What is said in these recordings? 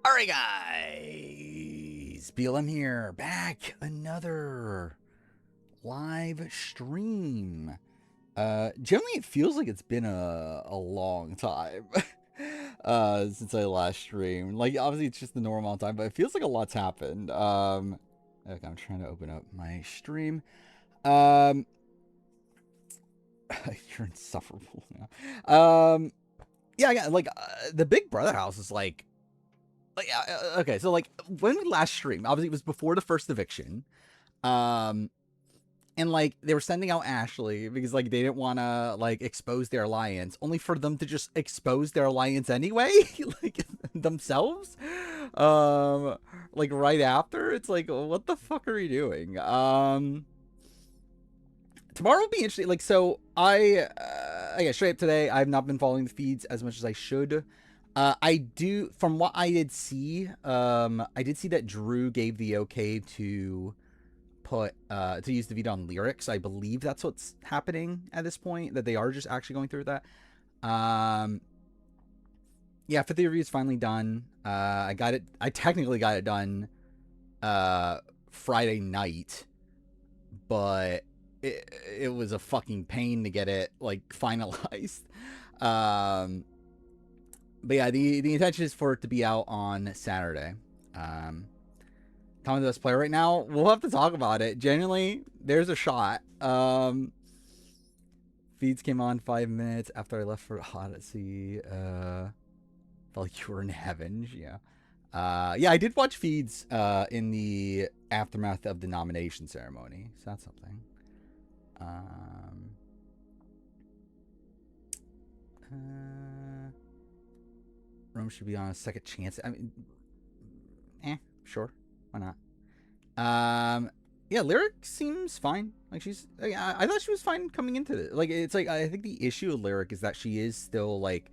Alright guys, BLM here, back another live stream. Generally it feels like it's been a long time since I last streamed. Like obviously it's just the normal time, but it feels like a lot's happened. Okay, I'm trying to open up my stream. Um you're insufferable now. Yeah, I got like the Big Brother house is like okay, so like when we last streamed, obviously it was before the first eviction, and like they were sending out Ashley because like they didn't want to like expose their alliance, only for them to just expose their alliance anyway, like themselves, like right after. It's like, what the fuck are you doing? Tomorrow will be interesting. Like, so I guess straight up today, I've not been following the feeds as much as I should. I do, from what I did see that Drew gave the okay to put to use the Vita on lyrics. I believe that's what's happening at this point. That they are just actually going through that. Yeah, 50 review is finally done. I got it. I technically got it done Friday night, but it was a fucking pain to get it like finalized. But yeah, the intention is for it to be out on Saturday. Tom the best player right now. We'll have to talk about it. Genuinely, there's a shot. Feeds came on 5 minutes after I left for Odyssey. Felt like you were in heaven. Yeah. Yeah, I did watch feeds in the aftermath of the nomination ceremony. So that's something. Rome should be on a second chance. I mean, sure, why not? Yeah, Lyric seems fine. Like I thought she was fine coming into it. Like it's like I think the issue with Lyric is that she is still like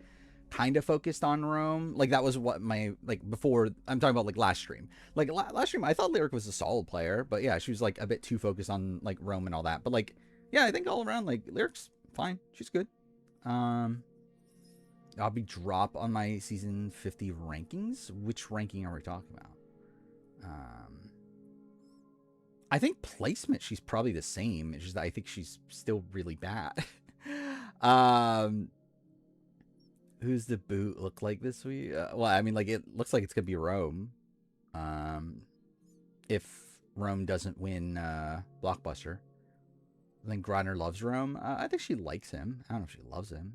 kind of focused on Rome. Like that was what my like before. I'm talking about like last stream. Like last stream, I thought Lyric was a solid player, but yeah, she was like a bit too focused on like Rome and all that. But like, yeah, I think all around like Lyric's fine. She's good. I'll be drop on my season 50 rankings. Which ranking are we talking about? I think placement she's probably the same. It's just that I think she's still really bad. Who's the boot look like this week? Well, I mean, like it looks like it's gonna be Rome. If Rome doesn't win Blockbuster, I think Grodner loves Rome. I think she likes him. I don't know if she loves him.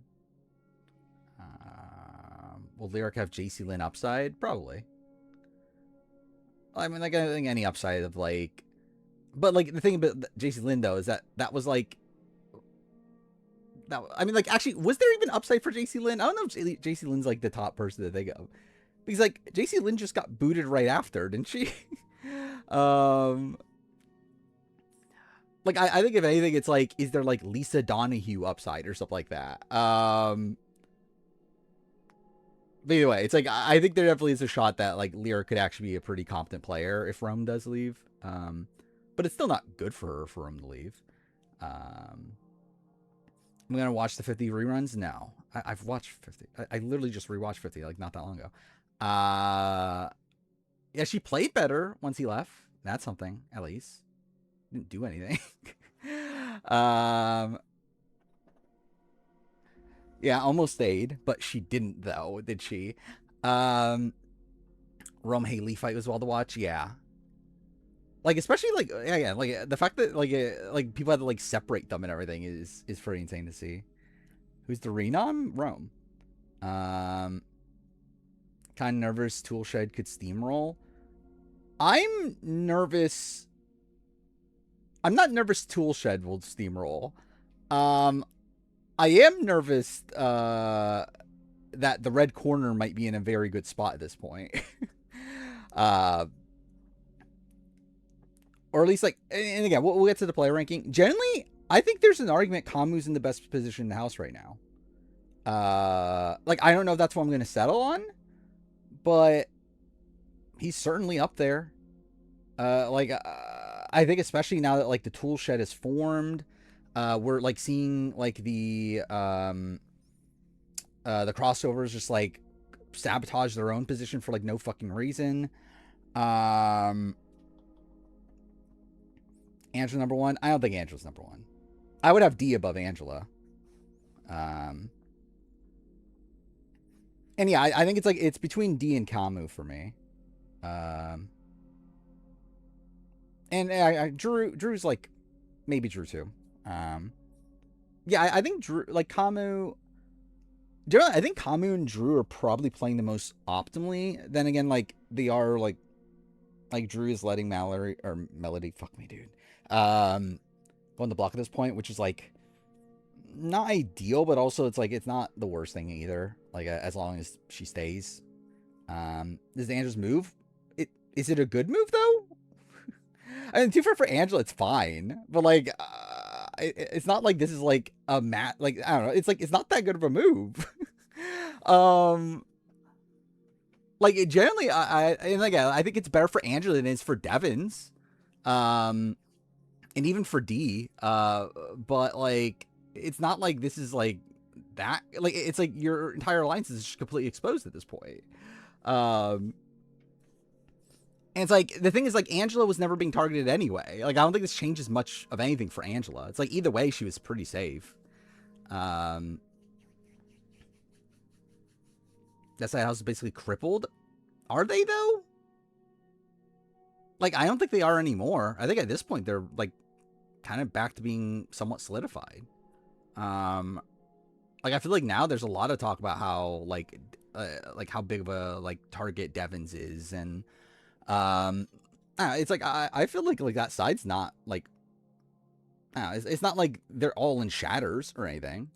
Will Lyric have JC Lynn upside? Probably. I mean, like I think any upside of like, but like the thing about JC Lynn though is that was like that. I mean, like actually, was there even upside for JC Lynn? I don't know if JC Lynn's like the top person that they go because like JC Lynn just got booted right after, didn't she? Like I think if anything, it's like, is there like Lisa Donahue upside or something like that? But either way, it's like I think there definitely is a shot that like Lyric could actually be a pretty competent player if Rome does leave. But it's still not good for her for Rome to leave. I'm gonna watch the 50 reruns now. I've watched 50. I literally just rewatched 50 like not that long ago. Yeah, she played better once he left. That's something at least. Didn't do anything. Yeah, almost stayed, but she didn't though, did she? Rome Haley fight was well to watch. Yeah, like especially like yeah, like the fact that like people had to like separate them and everything is pretty insane to see. Who's the Renom? Rome. Kind of nervous. Toolshed could steamroll. I'm nervous. I'm not nervous. Toolshed will steamroll. I am nervous that the red corner might be in a very good spot at this point. Or at least like, and again, we'll get to the player ranking. Generally, I think there's an argument Kamu's in the best position in the house right now. Like, I don't know if that's what I'm going to settle on, but he's certainly up there. I think especially now that like the tool shed is formed, we're like seeing like the crossovers just like sabotage their own position for like no fucking reason. Angela number one. I don't think Angela's number one. I would have D above Angela. And yeah, I think it's between D and Kamu for me. And Drew's like maybe Drew too. Yeah, I think Drew, like Kamu. Generally, I think Kamu and Drew are probably playing the most optimally. Then again, like they are like Drew is letting Melody, fuck me, dude. Go on the block at this point, which is like not ideal, but also it's like it's not the worst thing either. Like as long as she stays. Does Angela's move? Is it a good move though? I mean, too far for Angela, it's fine, but like, it's not like this is like a like I don't know. It's like it's not that good of a move. Like generally, and again, I think it's better for Angela than it is for Devins, and even for D. But like, it's not like this is like that. Like, it's like your entire alliance is just completely exposed at this point. And it's like, the thing is, like, Angela was never being targeted anyway. Like, I don't think this changes much of anything for Angela. It's like, either way, she was pretty safe. That side house is basically crippled. Are they, though? Like, I don't think they are anymore. I think at this point, they're, like, kind of back to being somewhat solidified. Like, I feel like now there's a lot of talk about how, like how big of a, like, target Devins is, and... it's like I feel like that side's not like it's not like they're all in shatters or anything.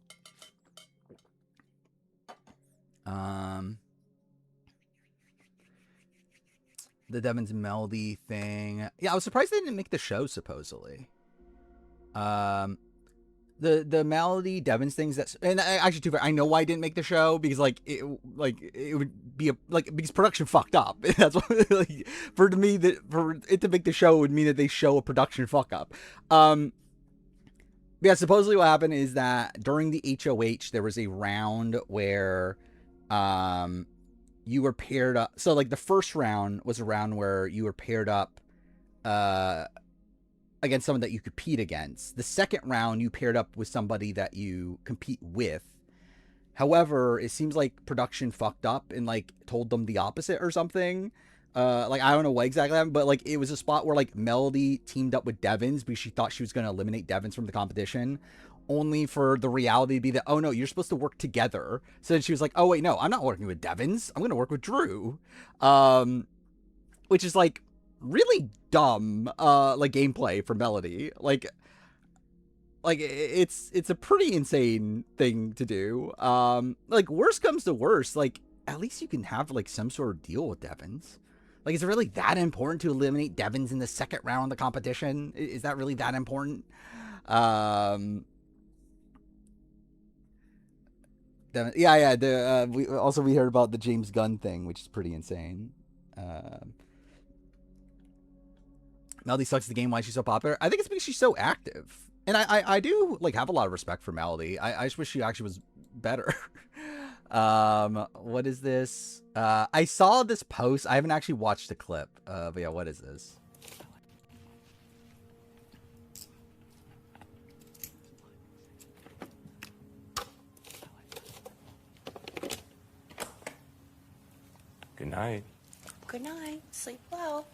The Devins Melody thing. Yeah, I was surprised they didn't make the show supposedly. The Melody Devins things and actually too fair, I know why I didn't make the show, because like it would be because production fucked up. That's what like for it to make the show would mean that they show a production fuck up. Yeah, supposedly what happened is that during the HOH there was a round where you were paired up. So like the first round was a round where you were paired up against someone that you compete against. The second round, you paired up with somebody that you compete with. However, it seems like production fucked up and like told them the opposite or something. Like I don't know what exactly happened, but like it was a spot where like Melody teamed up with Devins because she thought she was going to eliminate Devins from the competition, only for the reality to be that, oh no, you're supposed to work together. So then she was like, oh wait, no, I'm not working with Devins. I'm going to work with Drew. Which is like really dumb like gameplay for Melody. Like it's a pretty insane thing to do. Like worst comes to worst, like at least you can have like some sort of deal with Devins. Like, is it really that important to eliminate Devins in the second round of the competition? Is that really that important? Yeah. We heard about the James Gunn thing, which is pretty insane. Melody sucks at the game. Why is she so popular? I think it's because she's so active, and I do like have a lot of respect for Melody. I just wish she actually was better. What is this? I saw this post. I haven't actually watched the clip. But yeah, what is this? Good night. Good night. Sleep well.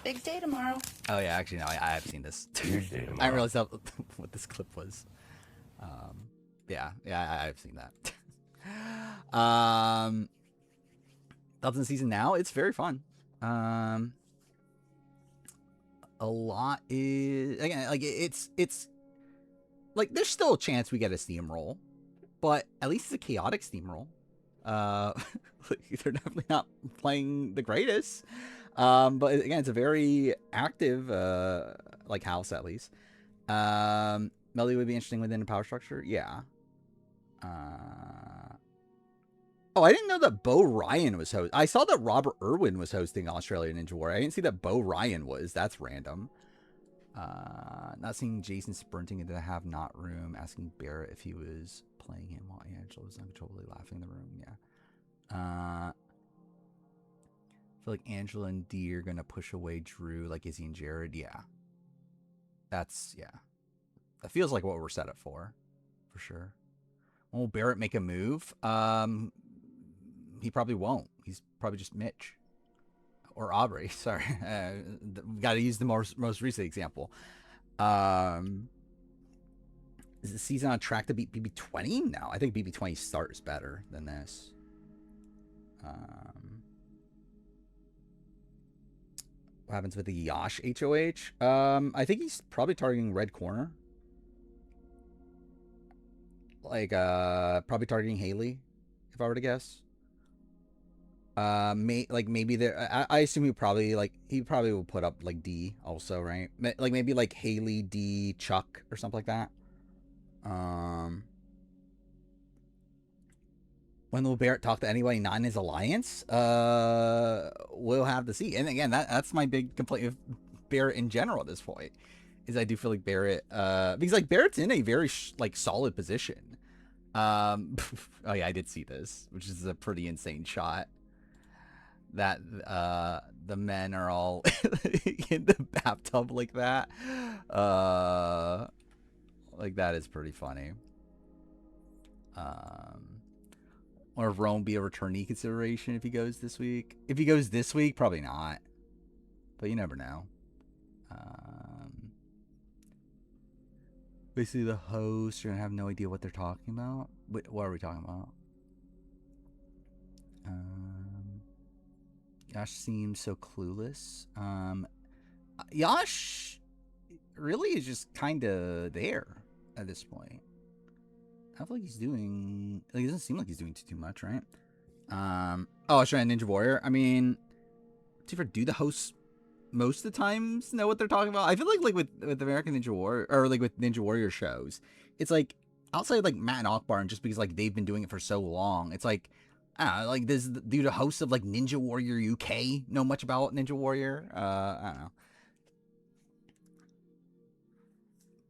Big day tomorrow. Oh yeah, actually no, I have seen this. Huge day tomorrow. I didn't realize what this clip was. Yeah, I've seen that. Thousand season now, it's very fun. A lot is again like it's like there's still a chance we get a steamroll, but at least it's a chaotic steamroll. They're definitely not playing the greatest. But again, it's a very active like house at least. Melody would be interesting within the power structure. Yeah. Oh, I didn't know that Bo Ryan was host. I saw that Robert Irwin was hosting Australian Ninja War. I didn't see that Bo Ryan was. That's random. Not seeing Jason sprinting into the have not room, asking Barrett if he was playing him while Angela was uncontrollably laughing in the room. Yeah. I feel like Angela and Dee are gonna push away Drew like Izzy and Jared. Yeah. That feels like what we're set up for sure. Will Barrett make a move? He probably won't. He's probably just Mitch or Aubrey. Sorry, got to use the most recent example. Is the season on track to beat BB20? No, I think BB20 start is better than this. What happens with the Yash HOH? I think he's probably targeting red corner. Like, probably targeting Haley, if I were to guess. Maybe there. I assume he probably will put up like D also, right? Like maybe like Haley, D, Chuck or something like that. When will Barrett talk to anybody not in his alliance? We'll have to see. And again, that's my big complaint with Barrett in general at this point. Is I do feel like Barrett, because like Barrett's in a very solid position. Oh yeah, I did see this, which is a pretty insane shot. That the men are all in the bathtub like that. Like that is pretty funny. Or if Rome be a returnee consideration if he goes this week. If he goes this week, probably not. But you never know. Basically, the hosts are gonna have no idea what they're talking about. Wait, what are we talking about? Yash seems so clueless. Yash really is just kind of there at this point. I feel like he's doing. Like, it doesn't seem like he's doing too much, right? Oh, I was trying Ninja Warrior. I mean, do the hosts most of the times know what they're talking about? I feel like with American Ninja Warrior or like with Ninja Warrior shows, it's like outside like Matt and Akbar, and just because like they've been doing it for so long, it's like I don't know, like do the hosts of like Ninja Warrior UK know much about Ninja Warrior? I don't know.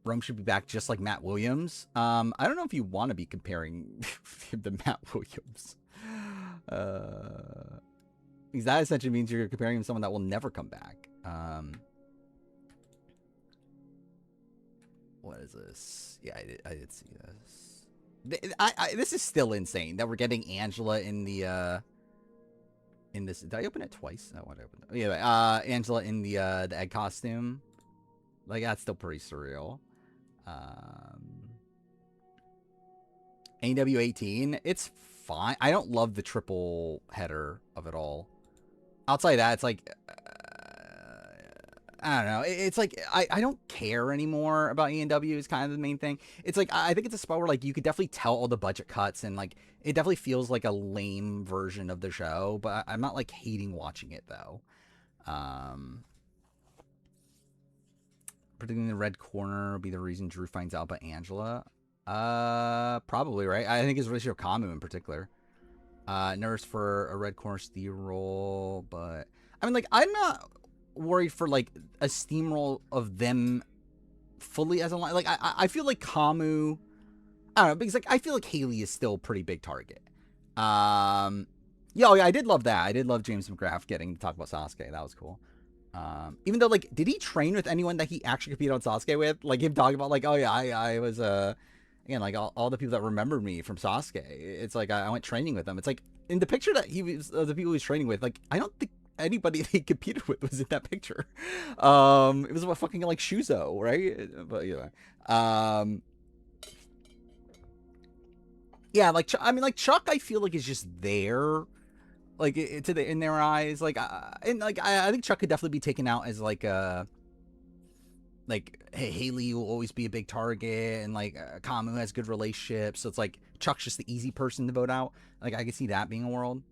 Rome should be back just like Matt Williams. I don't know if you want to be comparing him to Matt Williams. Because that essentially means you're comparing him to someone that will never come back. What is this? Yeah, I did see this. This is still insane that we're getting Angela in the in this. Did I open it twice? I want to open it. Yeah, Angela in the egg costume. Like that's still pretty surreal. AW 18, it's fine. I don't love the triple header of it all. Outside of that, it's like I don't know. It's like I don't care anymore about ENW is kind of the main thing. It's like I think it's a spot where like you could definitely tell all the budget cuts and like it definitely feels like a lame version of the show, but I'm not like hating watching it though. Predicting the red corner will be the reason Drew finds out about Angela. Probably, right? I think his relationship with Kamu in particular. Nervous for a red corner steamroll, but I mean, like, I'm not worried for like a steamroll of them fully as a line. Like, I feel like Kamu, I don't know, because like I feel like Haley is still a pretty big target. Yeah, I did love that. I did love James McGrath getting to talk about Sasuke. That was cool. Even though, like, did he train with anyone that he actually competed on Sasuke with? Like, him talking about, like, oh, yeah, I was, again, like, all the people that remembered me from Sasuke. It's like, I went training with them. It's like, in the picture that he was, the people he was training with, like, I don't think anybody that he competed with was in that picture. It was about fucking, like, Shuzo, right? But, yeah. Yeah, like, I mean, like, Chuck, I feel like is just there. Like in their eyes, like and like I think Chuck could definitely be taken out as like hey, Haley will always be a big target, and like Kamu has good relationships, so it's like Chuck's just the easy person to vote out. Like I could see that being a world.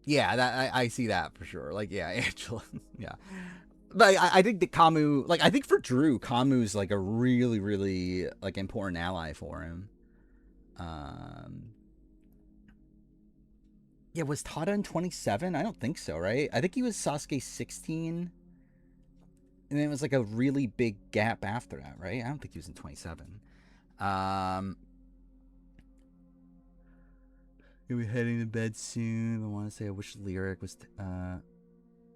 Yeah, that I see that for sure. Like yeah, Angela, yeah. But I think that Kamu, like I think for Drew, Kamu's like a really really like important ally for him. Yeah, was Tada in 27? I don't think so, right? I think he was Sasuke 16. And then it was like a really big gap after that, right? I don't think he was in 27. Gonna be heading to bed soon. I want to say I wish Lyric was.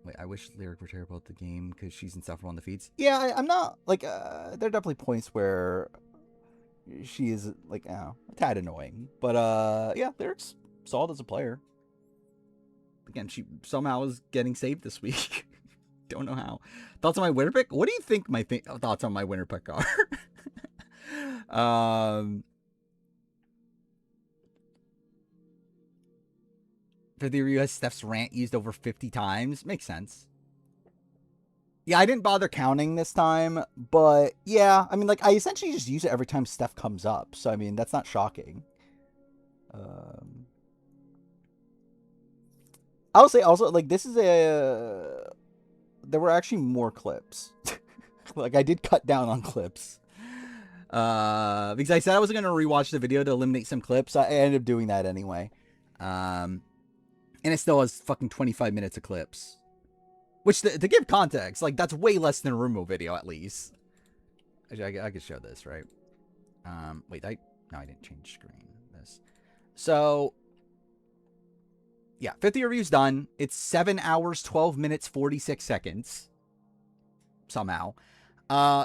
Wait, I wish Lyric were terrible at the game because she's insufferable on the feeds. Yeah, I'm not like. There are definitely points where she is like, a tad annoying, but yeah, Lyric's solid as a player. Again, she somehow is getting saved this week. Don't know how. Thoughts on my winner pick? What do you think my thoughts on my winner pick are? 50 review has Steph's rant used over 50 times. Makes sense. Yeah, I didn't bother counting this time, but yeah, I mean, like, I essentially just use it every time Steph comes up, so I mean, that's not shocking. I'll say also, like, this is there were actually more clips. Like, I did cut down on clips. Because I said I was going to rewatch the video to eliminate some clips. I ended up doing that anyway. And it still has fucking 25 minutes of clips. Which, to give context, like, that's way less than a Rumo video, at least. Actually, I could show this, right? Wait, no, I didn't change screen. This. So, yeah, 50 reviews done. It's 7 hours, 12 minutes, 46 seconds. Somehow.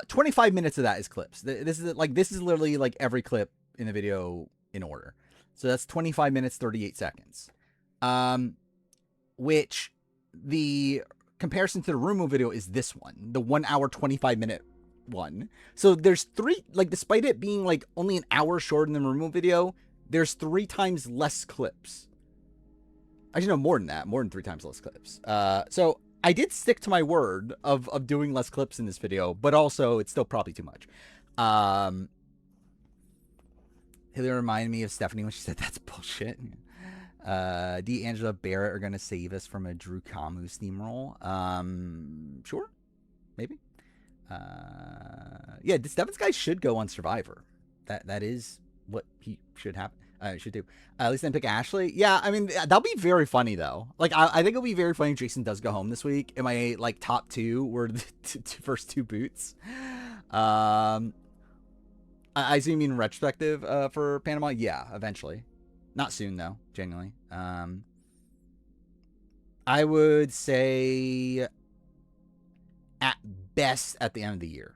25 minutes of that is clips. This is literally like every clip in the video in order. So that's 25 minutes, 38 seconds. Which the comparison to the Rumo video is this one, the 1 hour, 25 minute one. So there's three, like, despite it being like only an hour shorter than the Rumo video, there's 3 times less clips. Actually, no, more than that, more than 3 times less clips. So I did stick to my word of doing less clips in this video, but also it's still probably too much. Hilly reminded me of Stephanie when she said that's bullshit. D'Angelo Barrett are going to save us from a Drew Kamu steamroll. Sure. Maybe. Yeah, Stefan's guy should go on Survivor. That is what he should happen. Should do. At least then pick Ashley. Yeah, I mean, that'll be very funny, though. Like, I think it'll be very funny if Jason does go home this week. And my, like, top 2 were the first 2 boots. I assume you mean retrospective for Panama? Yeah, eventually. Not soon, though, genuinely. I would say at best at the end of the year.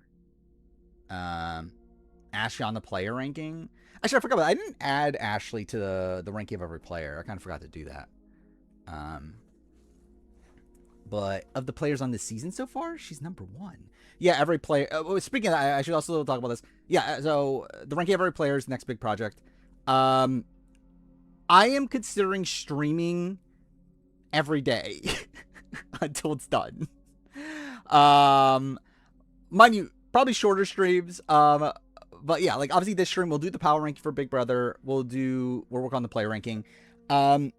Ashley on the player ranking. Actually, I forgot about that. I didn't add Ashley to the ranking of every player. I kind of forgot to do that. But of the players on this season so far, she's number 1. Yeah, every player. Speaking of that, I should also talk about this. Yeah, so the ranking of every player is the next big project. I am considering streaming every day until it's done. Mind you, probably shorter streams. But yeah, like, obviously this stream we'll do the power ranking for Big Brother. We'll work on the player ranking. I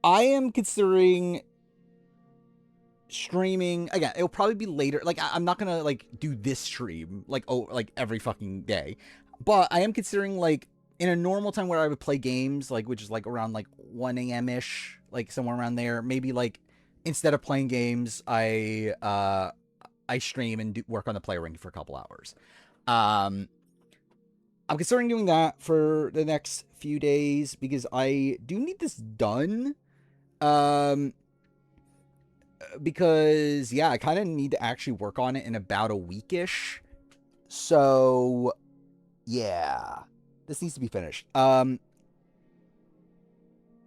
am considering streaming again. It'll probably be later. Like, I'm not gonna like do this stream like every fucking day. But I am considering, like, in a normal time where I would play games, like, which is like around like 1 a.m. ish, like somewhere around there. Maybe like instead of playing games, I stream and work on the player ranking for a couple hours. I'm considering doing that for the next few days because I do need this done. Because yeah, I kind of need to actually work on it in about a weekish. So yeah, this needs to be finished. What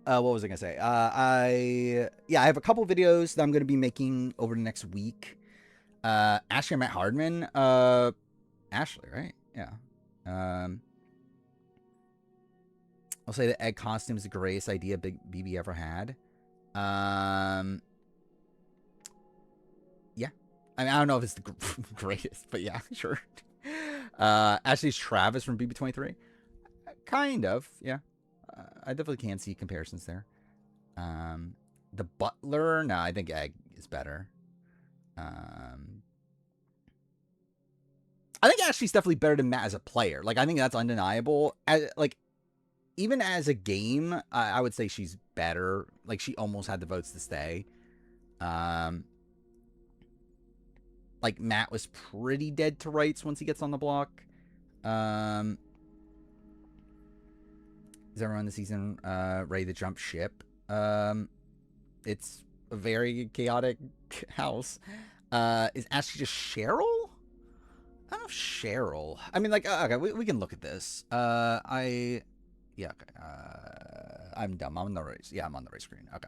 was I gonna say? I have a couple videos that I'm gonna be making over the next week. Ashley and Matt Hardman. Ashley, right? Yeah. I'll say the egg costume is the greatest idea Big BB ever had. Yeah. I mean, I don't know if it's the greatest, but yeah, sure. Ashley's Travis from BB23. Kind of, yeah. I definitely can see comparisons there. The Butler, no, I think Egg is better. I think Ashley's definitely better than Matt as a player. Like, I think that's undeniable. Even as a game, I would say she's better. Like, she almost had the votes to stay. Like, Matt was pretty dead to rights once he gets on the block. Is everyone in the season ready to jump ship? It's a very chaotic house. Is Ashley just Cheryl? I don't know if Cheryl. I mean, like, okay, we can look at this. Yeah, okay. I'm dumb. I'm on the right. Yeah, I'm on the right screen. Okay.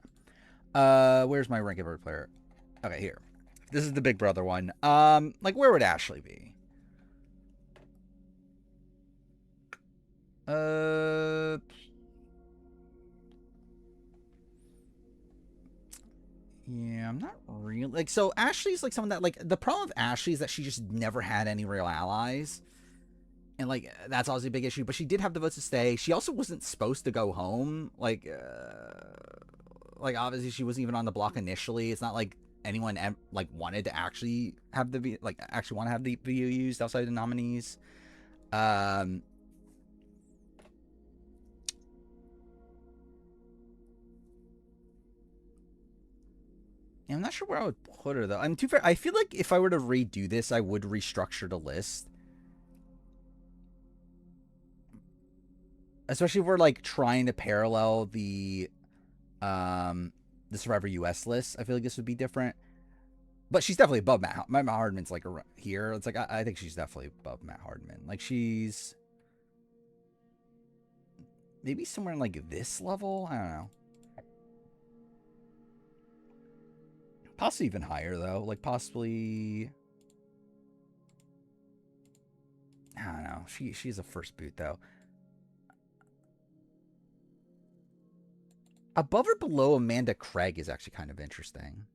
Where's my rank every player? Okay, here. This is the Big Brother one. Like, where would Ashley be? Yeah, I'm not really like, so Ashley's like someone that, like, the problem with Ashley is that she just never had any real allies. And like, that's obviously a big issue, but she did have the votes to stay. She also wasn't supposed to go home. Like obviously she wasn't even on the block initially. It's not like anyone like wanted to actually have the actually want to have the video used outside of the nominees. Yeah, I'm not sure where I would put her though. I'm too fair. I feel like if I were to redo this, I would restructure the list. Especially if we're like trying to parallel the Survivor US list. I feel like this would be different. But she's definitely above Matt. Matt Hardman's like here. It's like I think she's definitely above Matt Hardman. Like she's maybe somewhere in like this level. I don't know. Possibly even higher though. Like possibly. I don't know. She's a first boot though. Above or below Amanda Craig is actually kind of interesting.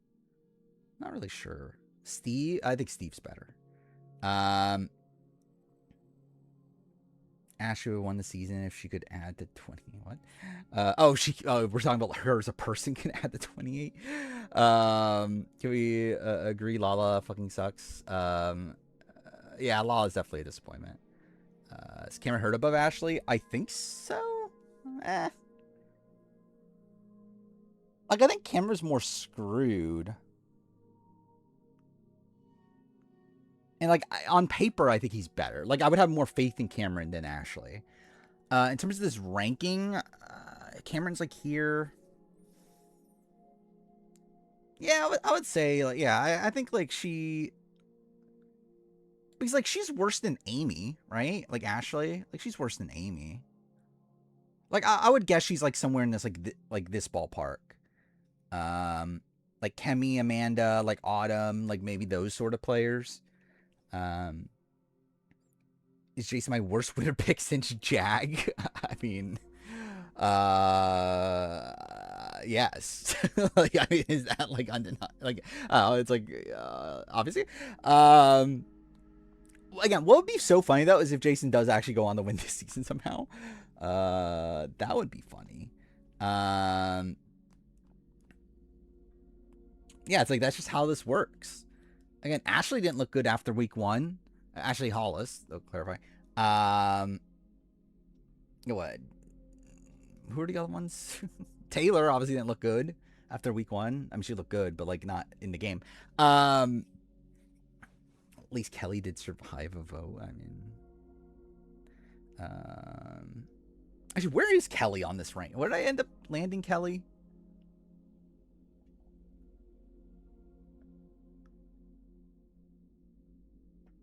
Not really sure. Steve? I think Steve's better. Ashley won the season if she could add the 20. What? We're talking about her as a person can add the 28. Can we agree Lala fucking sucks? Yeah, Lala's definitely a disappointment. Is Cameron Hurd above Ashley? I think so. Like, I think Cameron's more screwed. And, like, on paper, I think he's better. Like, I would have more faith in Cameron than Ashley. In terms of this ranking, Cameron's, like, here. Yeah, I would say, like, yeah, I think, like, she... Because, like, she's worse than Amy, right? Like, Ashley. Like, she's worse than Amy. Like, I would guess she's, like, somewhere in this, like this ballpark. Like Kemi, Amanda, like Autumn, like maybe those sort of players. Is Jason my worst winner pick since Jag? I mean, yes. Like, I mean, is that like undeniable? Like, it's like, obviously. Again, what would be so funny though is if Jason does actually go on to win this season somehow. That would be funny. Yeah, it's like that's just how this works. Again, Ashley didn't look good after week 1. Ashley Hollis, they'll clarify. What? Who are the other ones? Taylor obviously didn't look good after week 1. I mean, she looked good, but like not in the game. At least Kelly did survive a vote. I mean, actually, where is Kelly on this rank? Where did I end up landing Kelly?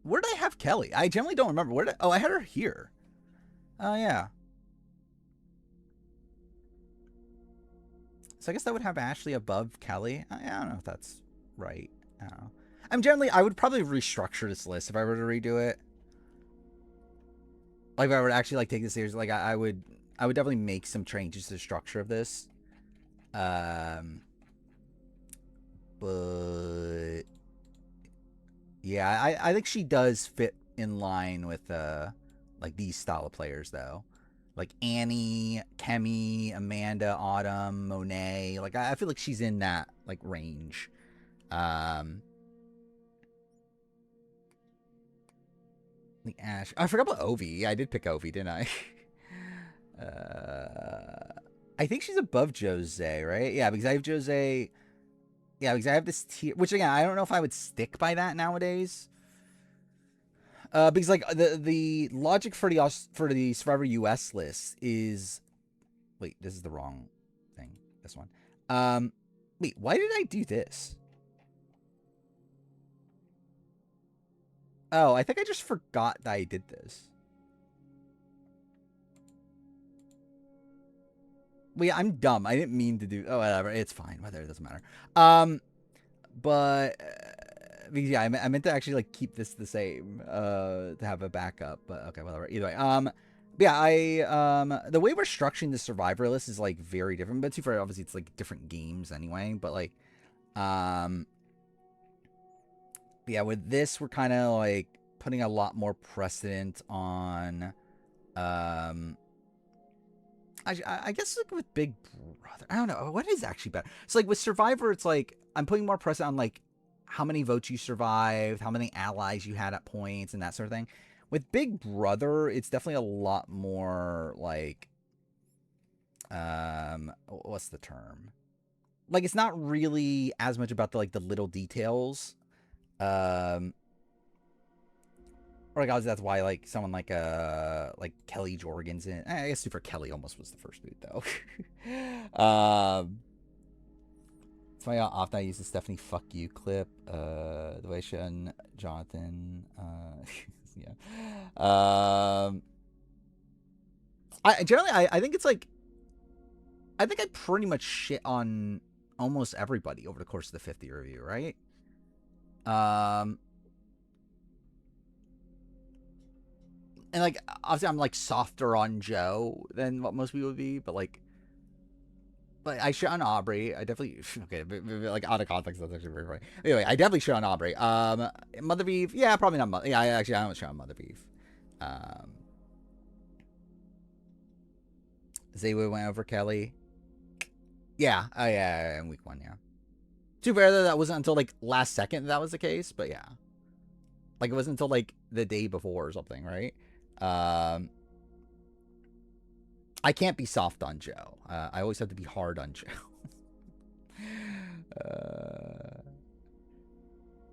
Where did I have Kelly? I generally don't remember. Where did I had her here. Oh, yeah. So I guess that would have Ashley above Kelly. I don't know if that's right. I don't know. I would probably restructure this list if I were to redo it. Like, if I were to actually, like, take this seriously, like, I would definitely make some changes to the structure of this. But... yeah, I think she does fit in line with, like, these style of players, though. Like, Annie, Kemi, Amanda, Autumn, Monet. Like, I feel like she's in that, like, range. The Ash. I forgot about Ovi. I did pick Ovi, didn't I? I think she's above Jose, right? Yeah, because I have Jose... Yeah, because I have this tier, which again, I don't know if I would stick by that nowadays. Because like the logic for the Survivor US list is Wait, this is the wrong thing. This one. Wait, why did I do this? Oh, I think I just forgot that I did this. Well, yeah, I'm dumb. I didn't mean to do. Oh, whatever. It's fine. Whether it doesn't matter. But because, yeah, I meant to actually like keep this the same to have a backup. But okay, whatever. Either way. Yeah, the way we're structuring the survivor list is like very different. But too far, obviously, it's like different games anyway. But like, yeah, with this, we're kind of like putting a lot more precedent on, I guess like with Big Brother, I don't know what is actually better. So like with Survivor, it's like I'm putting more precedent on like how many votes you survived, how many allies you had at points, and that sort of thing. With Big Brother, it's definitely a lot more like, what's the term? Like it's not really as much about the like the little details. Or like obviously that's why like someone like Kelly Jorgensen in. I guess Super Kelly almost was the first boot though. It's funny how often I use the Stephanie "fuck you" clip. The way she and Jonathan. Yeah. I generally I think it's like I think I pretty much shit on almost everybody over the course of the 50 review, right? And like obviously I'm like softer on Joe than what most people would be, but I shit on Aubrey. I definitely okay, like out of context that's actually very funny. Anyway, I definitely shit on Aubrey. Mother Beef, yeah, probably not Mother. Yeah, I don't shit on Mother Beef. Zaywoo went over Kelly. Yeah, yeah, in week 1, yeah. Too bad that wasn't until like last second that was the case, but yeah. Like it wasn't until like the day before or something, right? I can't be soft on Joe. I always have to be hard on Joe.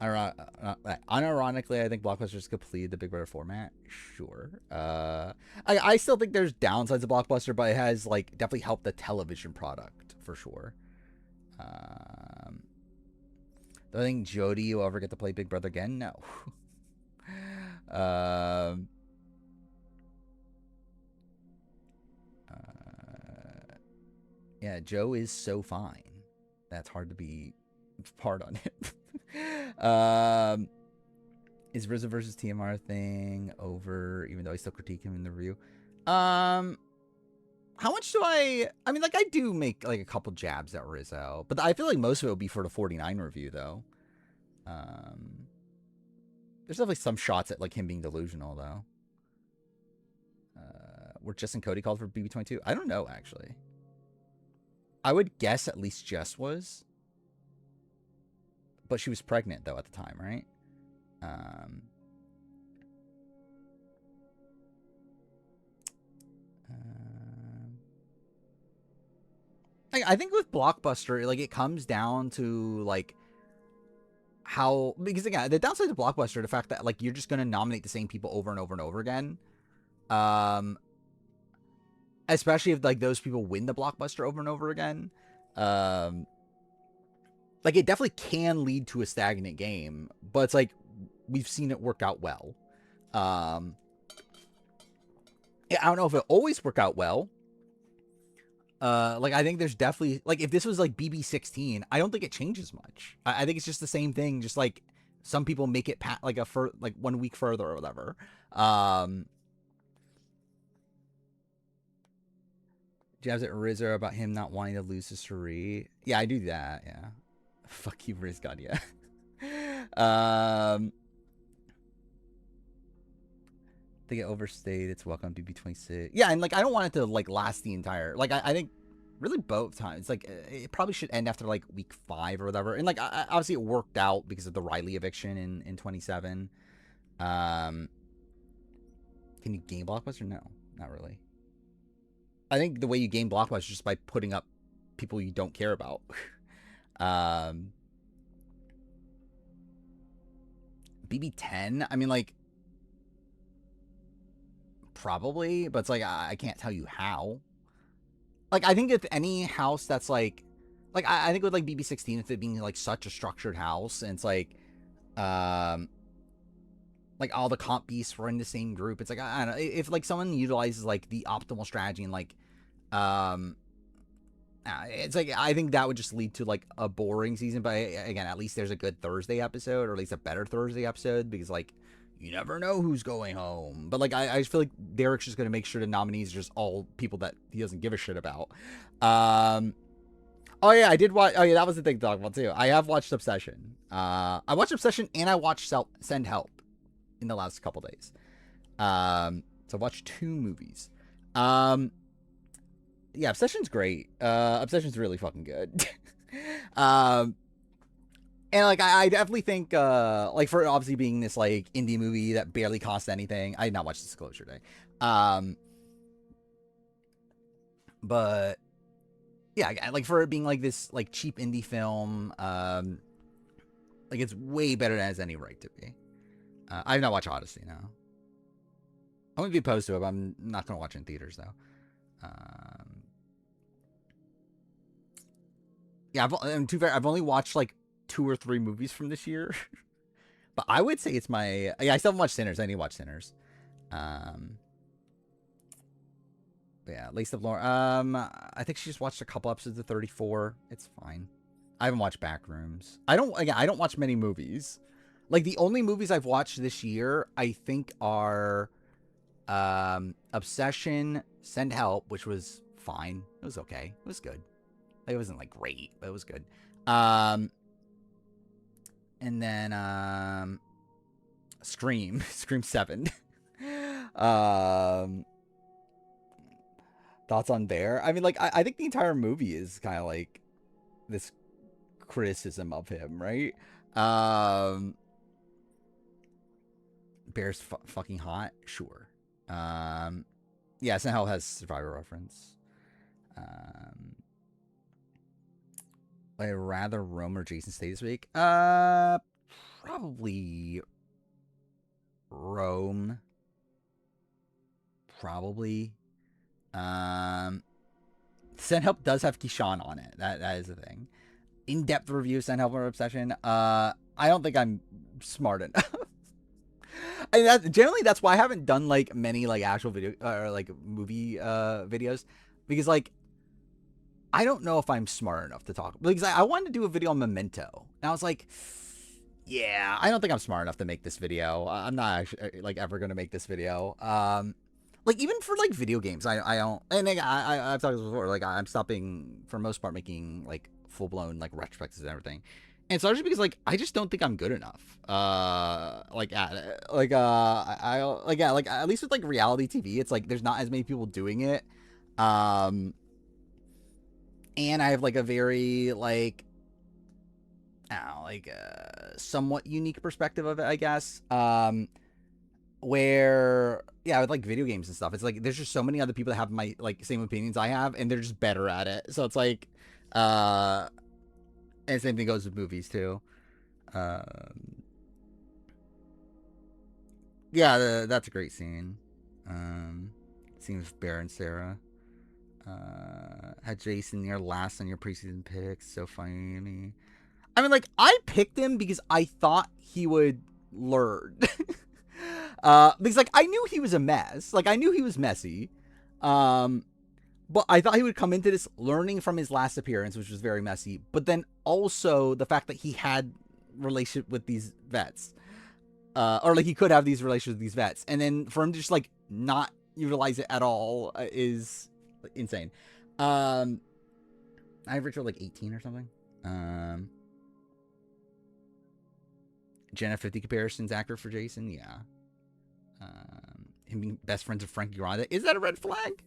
Unironically, I think Blockbuster's completed the Big Brother format. Sure. I still think there's downsides of Blockbuster, but it has like definitely helped the television product for sure. Do I think Jody will ever get to play Big Brother again? No. Yeah, Joe is so fine. That's hard to be hard on him. Is RZA versus TMR thing over, even though I still critique him in the review? How much do I mean, like, I do make, like, a couple jabs at Rizzo, but I feel like most of it will be for the 49 review, though. There's definitely some shots at, like, him being delusional, though. Were Jess and Cody called for BB22? I don't know, actually. I would guess at least Jess was. But she was pregnant, though, at the time, right? I think with Blockbuster, like, it comes down to, like, how... Because, again, the downside to Blockbuster, the fact that, like, you're just going to nominate the same people over and over and over again. Especially if, like, those people win the Blockbuster over and over again. Like, it definitely can lead to a stagnant game, but it's like, we've seen it work out well. I don't know if it always work out well. Like, I think there's definitely, like, if this was, like, BB16, I don't think it changes much. I think it's just the same thing, just, like, some people make it, like, 1 week further or whatever. Jabs at Rizzo about him not wanting to lose to Suri. Yeah, I do that, yeah. Fuck you, Riz God, yeah. They get overstayed. It's welcome to BB26. Yeah, and like I don't want it to like last the entire. Like I think really both times. Like it probably should end after like week 5 or whatever. And like obviously it worked out because of the Riley eviction in 27. Can you game Blockbuster? No, not really. I think the way you game Blockbuster is just by putting up people you don't care about. BB10, I mean, like, probably, but it's like, I can't tell you how. like I think if any house that's like I think with like BB16, with it being like such a structured house, and it's um like all the comp beasts were in the same group. It's like I don't know, if like someone utilizes like the optimal strategy and like um it's like I think that would just lead to like a boring season. But again, at least there's a good Thursday episode, or at least a better Thursday episode, because like you never know who's going home. But like I just feel like Derek's just gonna make sure the nominees are just all people that he doesn't give a shit about. Oh yeah, I did watch. Oh yeah, that was the thing to talk about too. I have watched Obsession. I watched Obsession and I watched Send Help in the last couple days. So I watched 2 movies. Yeah, Obsession's great. Obsession's really fucking good. And like I definitely think like for obviously being this like indie movie that barely cost anything. I did not watch Disclosure Day. But yeah, like for it being like this like cheap indie film, like it's way better than it has any right to be. I've not watched Odyssey now. I wouldn't be opposed to it, but I'm not gonna watch it in theaters though. Yeah, I've only watched like 2 or 3 movies from this year, but I would say it's my. Yeah, I still haven't watched Sinners. I need to watch Sinners. But yeah, Laced Up Lauren. I think she just watched a couple episodes of 34. It's fine. I haven't watched Backrooms. I don't watch many movies. Like the only movies I've watched this year, I think, are Obsession, Send Help, which was fine. It was okay. It was good. It wasn't like great, but it was good. And then Scream 7. Thoughts on Bear? I mean, like I think the entire movie is kind of like this criticism of him, right? Bear's fucking hot, sure. Yeah, Send Help has Survivor reference. I'd rather Rome or Jason stay this week. Probably Rome. Probably. Send Help does have Keyshawn on it. That is the thing. In-depth review, Send Help or Obsession. I don't think I'm smart enough. Generally that's why I haven't done like many like actual video or like movie videos, because like I don't know if I'm smart enough to talk, because I wanted to do a video on Memento, and I was like, yeah, I don't think I'm smart enough to make this video. I'm not actually like ever gonna make this video. Like even for like video games, I don't, and like, I've talked before, like I'm stopping for most part making like full blown like retrospectives and everything. And it's largely because like I just don't think I'm good enough. Like at it. Like I like yeah, like at least with like reality TV, it's like there's not as many people doing it. And I have like a very like I don't know, like somewhat unique perspective of it, I guess. Where yeah, with like video games and stuff, it's like there's just so many other people that have my like same opinions I have, and they're just better at it. So it's like and same thing goes with movies too. Yeah, that's a great scene. Scene with Bear and Sarah. Had Jason near last on your preseason picks. So funny to me. I mean, like, I picked him because I thought he would learn. Because, like, I knew he was a mess. Like, I knew he was messy. But I thought he would come into this learning from his last appearance, which was very messy. But then also the fact that he had relationship with these vets. Or, like, he could have these relationships with these vets. And then for him to just, like, not utilize it at all is insane. I have Rachel, like, 18 or something. Jenna 50 comparisons actor for Jason, yeah. Him being best friends with Frankie Grande. Is that a red flag?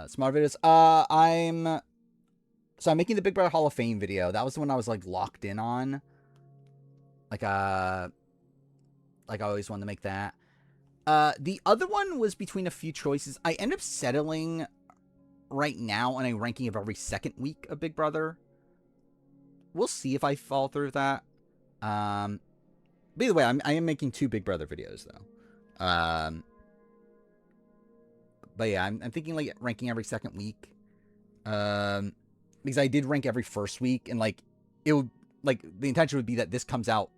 Smart videos. I'm making the Big Brother Hall of Fame video. That was the one I was like locked in on. Like I always wanted to make that. The other one was between a few choices. I end up settling right now on a ranking of every second week of Big Brother. We'll see if I fall through that. By the way, I am making 2 Big Brother videos though. But yeah, I'm thinking like ranking every second week. Because I did rank every first week, and like it would like the intention would be that this comes out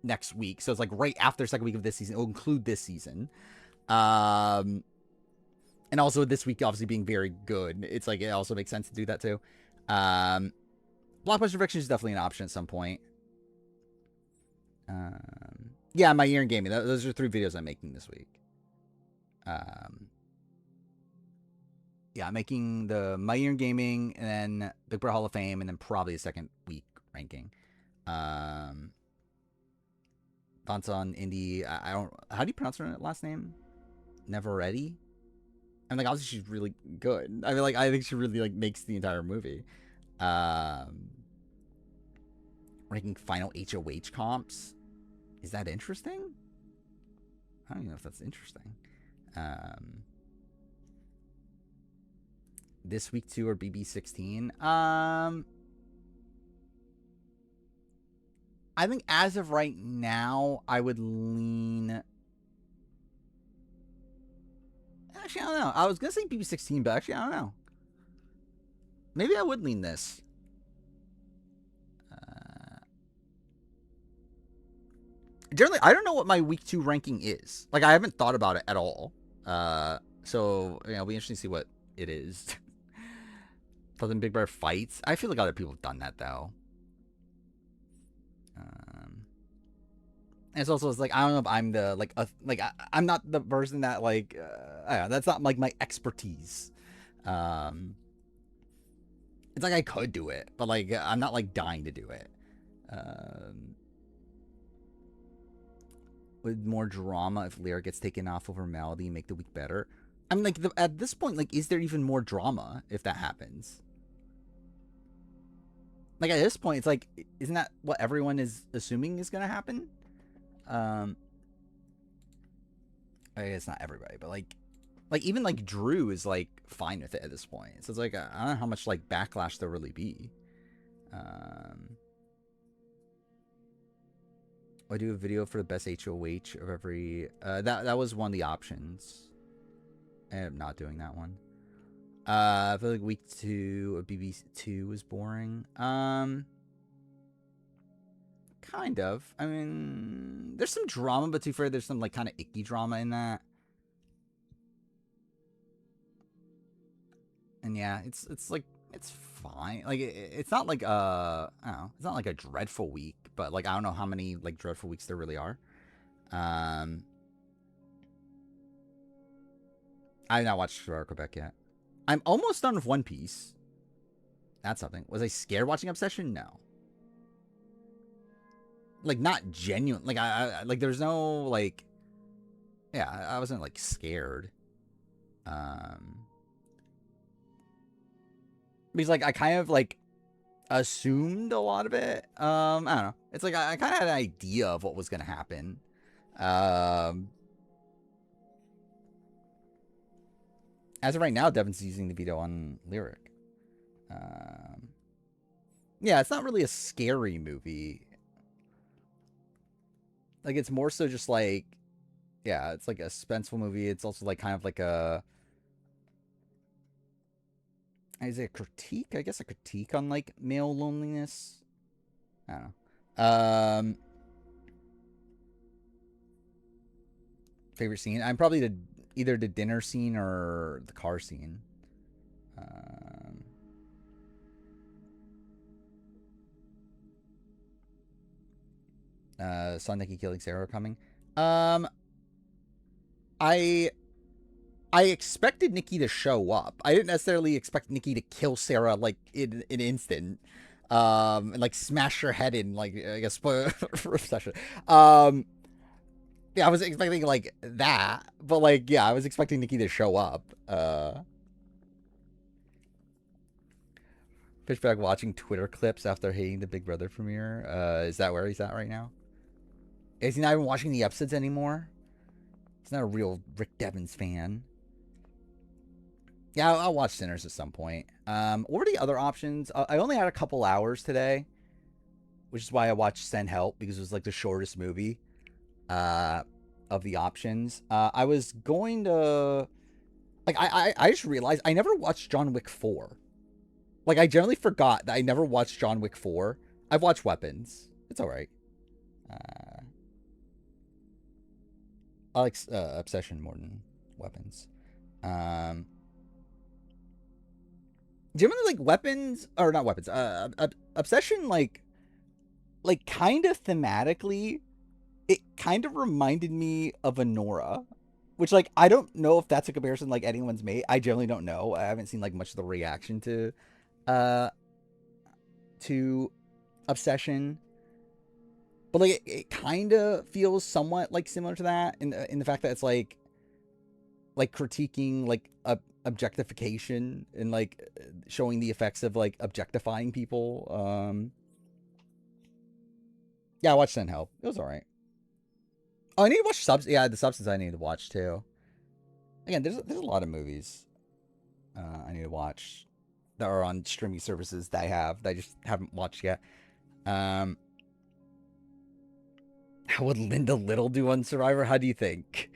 next week, so it's like right after the second week of this season. It will include this season, and also this week obviously being very good. It's like it also makes sense to do that too. Blockbuster Fiction is definitely an option at some point. Yeah, my year in gaming. Those are 3 videos I'm making this week. Yeah, I'm making my year in gaming, and then Big Brother Hall of Fame, and then probably a second week ranking. Thoughts on Indy? I don't. How do you pronounce her last name? Neveretti. I'm like, obviously she's really good. I mean, like, I think she really like makes the entire movie. Ranking final HOH comps. Is that interesting? I don't even know if that's interesting. This week 2 or BB16. I think as of right now, I would lean. Actually, I don't know. I was gonna say BB16, but actually, I don't know. Maybe I would lean this. Generally, I don't know what my week 2 ranking is. Like, I haven't thought about it at all. So, it'll be interesting to see what it is. Doesn't Big Brother fights? I feel like other people have done that, though. And it's also, it's like, I don't know if I'm the, like, I'm not the person that, like, I don't know, that's not, like, my expertise. It's like I could do it, but, like, I'm not, like, dying to do it. With more drama, if Lyra gets taken off over Melody, make the week better. I mean, like, at this point, like, is there even more drama if that happens? Like, at this point, it's like, isn't that what everyone is assuming is going to happen? I guess not everybody, but, like, even, like, Drew is, like, fine with it at this point. So it's like, I don't know how much, like, backlash there'll really be. I do a video for the best HOH of every... that was one of the options. I ended up not doing that one. I feel like week 2 of BB2 was boring. Kind of. I mean, there's some drama, but to be fair, there's some, like, kind of icky drama in that. And yeah, it's like, it's fine. Like, it's not like, I don't know, it's not like a dreadful week, but, like, I don't know how many, like, dreadful weeks there really are. I have not watched Star Quebec yet. I'm almost done with One Piece. That's something. Was I scared watching Obsession? No. Like, not genuine. Like, I like, there's no, like, yeah, I wasn't, like, scared. Because, like, I kind of, like, assumed a lot of it. I don't know. It's like, I kind of had an idea of what was going to happen. As of right now, Devin's using the veto on Lyric. Yeah, it's not really a scary movie. Like, it's more so just like, yeah, it's like a suspenseful movie. It's also like kind of like a, is it a critique? I guess a critique on, like, male loneliness. I don't know. Favorite scene? I'm probably either the dinner scene or the car scene. Saw Nikki killing Sarah coming. I expected Nikki to show up. I didn't necessarily expect Nikki to kill Sarah, like, in an instant. And, like, smash her head in, like, I guess, spoiler for Obsession. Yeah, I was expecting, like, that. But, like, yeah, I was expecting Nikki to show up. Fishback watching Twitter clips after hating the Big Brother premiere. Is that where he's at right now? Is he not even watching the episodes anymore? He's not a real Rick Devens fan. Yeah, I'll watch Sinners at some point. What were the other options? I only had a couple hours today, which is why I watched Send Help, because it was, like, the shortest movie of the options. I was going to... Like, I just realized I never watched John Wick 4. Like, I generally forgot that I never watched John Wick 4. I've watched Weapons. It's all right. I like Obsession more than Weapons. Generally, like, Weapons, or not Weapons, Obsession, like kind of thematically, it kind of reminded me of Anora, which, like, I don't know if that's a comparison, like, anyone's made. I generally don't know. I haven't seen, like, much of the reaction to Obsession. But, like, it kind of feels somewhat, like, similar to that in the fact that it's, like critiquing, like, objectification and, like, showing the effects of, like, objectifying people. Yeah, I watched Sin Help. It was all right. Oh, I need to watch the Substance I need to watch, too. Again, there's a lot of movies I need to watch that are on streaming services that I just haven't watched yet. How would Linda Little do on Survivor? How do you think?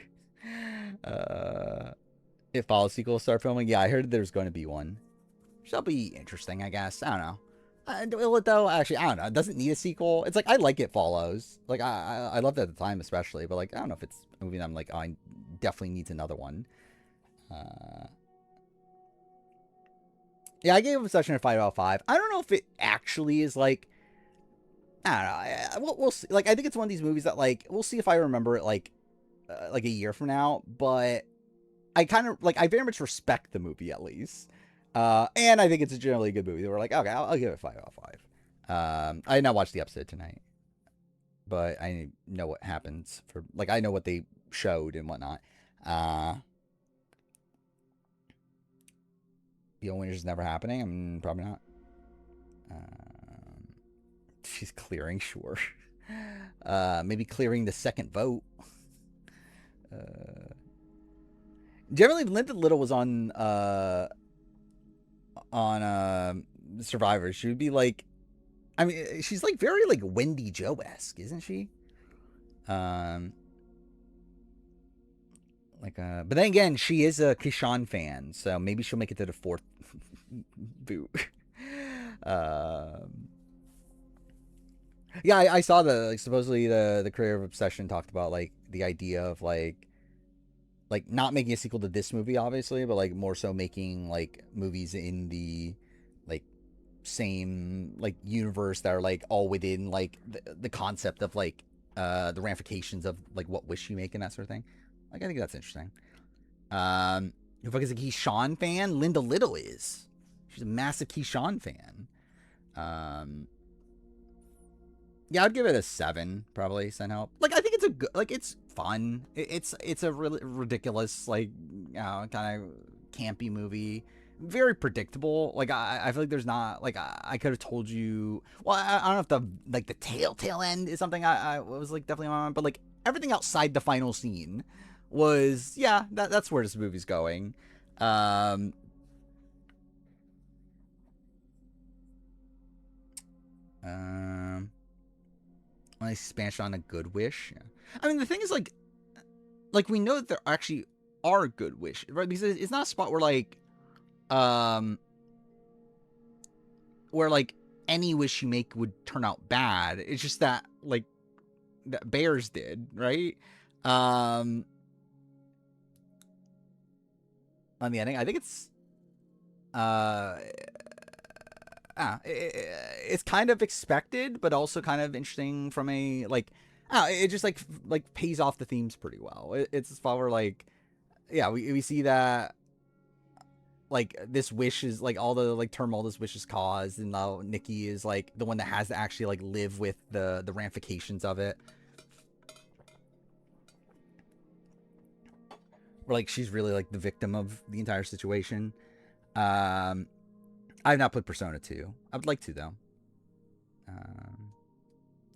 If Follow sequel will start filming? Yeah, I heard there's going to be one. That'll be interesting, I guess. I don't know. Will it though? Actually, I don't know. It doesn't need a sequel. It's like, I like It Follows. Like, I loved it at the time, especially. But, like, I don't know if it's a movie that I'm like, oh, I definitely needs another one. Yeah, I gave Obsession a 5 out of 5. I don't know if it actually is, like, I don't know. We'll see. Like, I think it's one of these movies that, like, we'll see if I remember it, like a year from now. But I kind of, like, I very much respect the movie, at least. And I think it's a generally good movie. We're like, okay, I'll give it 5 out of 5. I did not watch the episode tonight, but I know what happens for, like, I know what they showed and whatnot. The Winners is never happening. Probably not. She's clearing, sure. Maybe clearing the second vote. Generally, Linda Little was on Survivor. She would be like, I mean, she's like very like Wendy Jo-esque, isn't she? But then again, she is a Keyshawn fan, so maybe she'll make it to the fourth boot. Yeah, I saw supposedly the creator of Obsession talked about, like, the idea of like not making a sequel to this movie, obviously, but, like, more so making, like, movies in the, like, same, like, universe that are, like, all within, like, the concept of, like, the ramifications of, like, what wish you make and that sort of thing. Like, I think that's interesting. If I is a Keyshawn fan, Linda Little is. She's a massive Keyshawn fan. Yeah, I'd give it a 7, probably. Send Help. Like, I think it's a good, like, it's fun. It's a really ridiculous, like, kind of campy movie. Very predictable. Like, I feel like there's not, like, I could have told you. Well, I don't know if the tail end is something I was, like, definitely on my mind, but, like, everything outside the final scene was, yeah, that's where this movie's going. Nice expansion on a good wish. Yeah. I mean, the thing is, like we know that there actually are good wish, right? Because it's not a spot where like any wish you make would turn out bad. It's just that, like, that Bears did, right? On the ending, I think it's it's kind of expected, but also kind of interesting from a, like, it just like pays off the themes pretty well. It's a spot where, like, yeah, we see that, like, this wish is, like, all the, like, turmoil this wish has caused, and now Nikki is, like, the one that has to actually, like, live with the ramifications of it. Where, like, she's really, like, the victim of the entire situation. I've not played Persona 2. I would like to, though.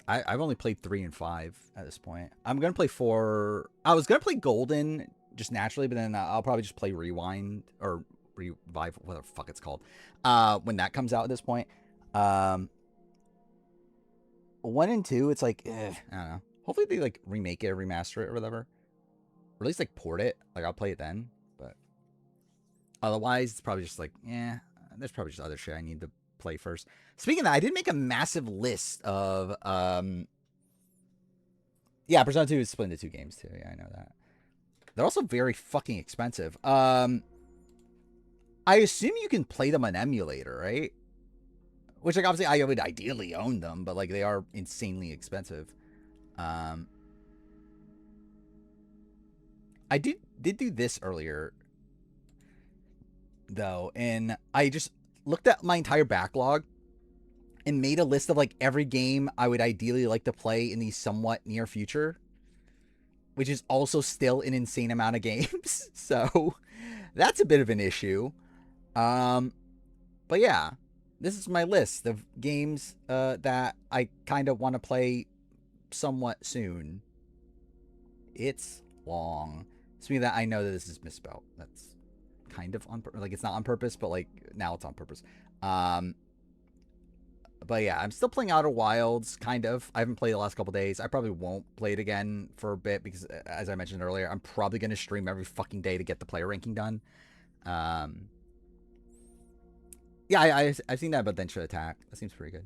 I've only played 3 and 5 at this point. I'm going to play 4. I was going to play Golden just naturally, but then I'll probably just play Rewind or Revive, whatever the fuck it's called, when that comes out at this point. 1 and 2, it's like, I don't know. Hopefully they, like, remake it or remaster it or whatever. Or at least, like, port it. Like, I'll play it then. But otherwise, it's probably just like, there's probably just other shit I need to play first. Speaking of that, I did make a massive list of yeah, Persona 2 is split into 2 games too. Yeah, I know that. They're also very fucking expensive. I assume you can play them on emulator, right? Which, like, obviously I would ideally own them, but like they are insanely expensive. I did do this earlier though, and I just looked at my entire backlog and made a list of like every game I would ideally like to play in the somewhat near future, which is also still an insane amount of games. So that's a bit of an issue. But yeah, this is my list of games that I kind of want to play somewhat soon. It's long. Speaking of that, I know that this is misspelled. That's kind of on purpose. Like, it's not on purpose, but like now it's on purpose. But yeah, I'm still playing Outer Wilds, kind of. I haven't played the last couple days. I probably won't play it again for a bit because, as I mentioned earlier, I'm probably going to stream every fucking day to get the player ranking done. Yeah, I've seen that about Densha Attack. That seems pretty good.